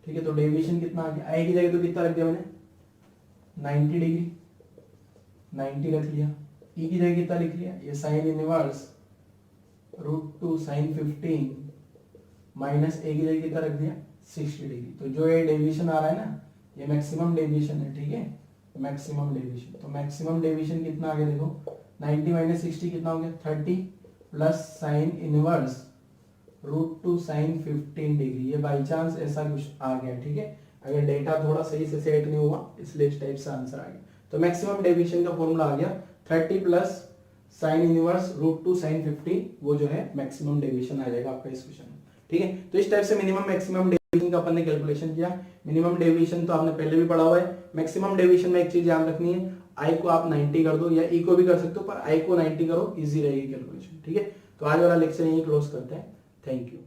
ठीक है। तो डेविएशन कितना आ गया, आई की जगह तो कितना रख दिया मैंने 90 डिग्री, 90 रख लिया, ई की जगह कितना लिख लिया, ये साइन इनवर्स √2 sin 15 माइनस ए की जगह कितना रख दिया 60 डिग्री। तो जो ये डेविएशन आ रहा है ना, ये मैक्सिमम डेविएशन है, ठीक है, मैक्सिमम डेविएशन। तो मैक्सिमम डेविएशन कितना आ गया देखो, 90 माइनस 60 कितना हो गया 30, plus sine inverse √2 sin 15 degree, ये बाई चांस ऐसा कुछ आ गया, ठीक है। अगर डेटा थोड़ा सही से सेट नहीं हुआ इसलिए इस टाइप से आंसर आ गया। तो मैक्सिमम डेविएशन का फॉर्मूला आ गया 30 प्लस साइन इनवर्स √2 sin 15, वो जो है मैक्सिमम डेविएशन आ जाएगा आपका इस क्वेश्चन में, ठीक है। तो इस टाइप से मिनिमम मैक्सिमम डेविएशन का अपन ने कैलकुलेशन किया। मिनिमम डेविएशन तो आपने पहले भी पढ़ा हुआ है। मैक्सिमम डेविएशन में एक चीज ध्यान रखनी है, आई को आप 90 कर दो या ई को भी कर सकते हो, पर आई को 90 करो, इजी रहेगी कैलकुलेशन, ठीक है। तो आज वाला लेक्चर यही क्लोज करते हैं। Thank you.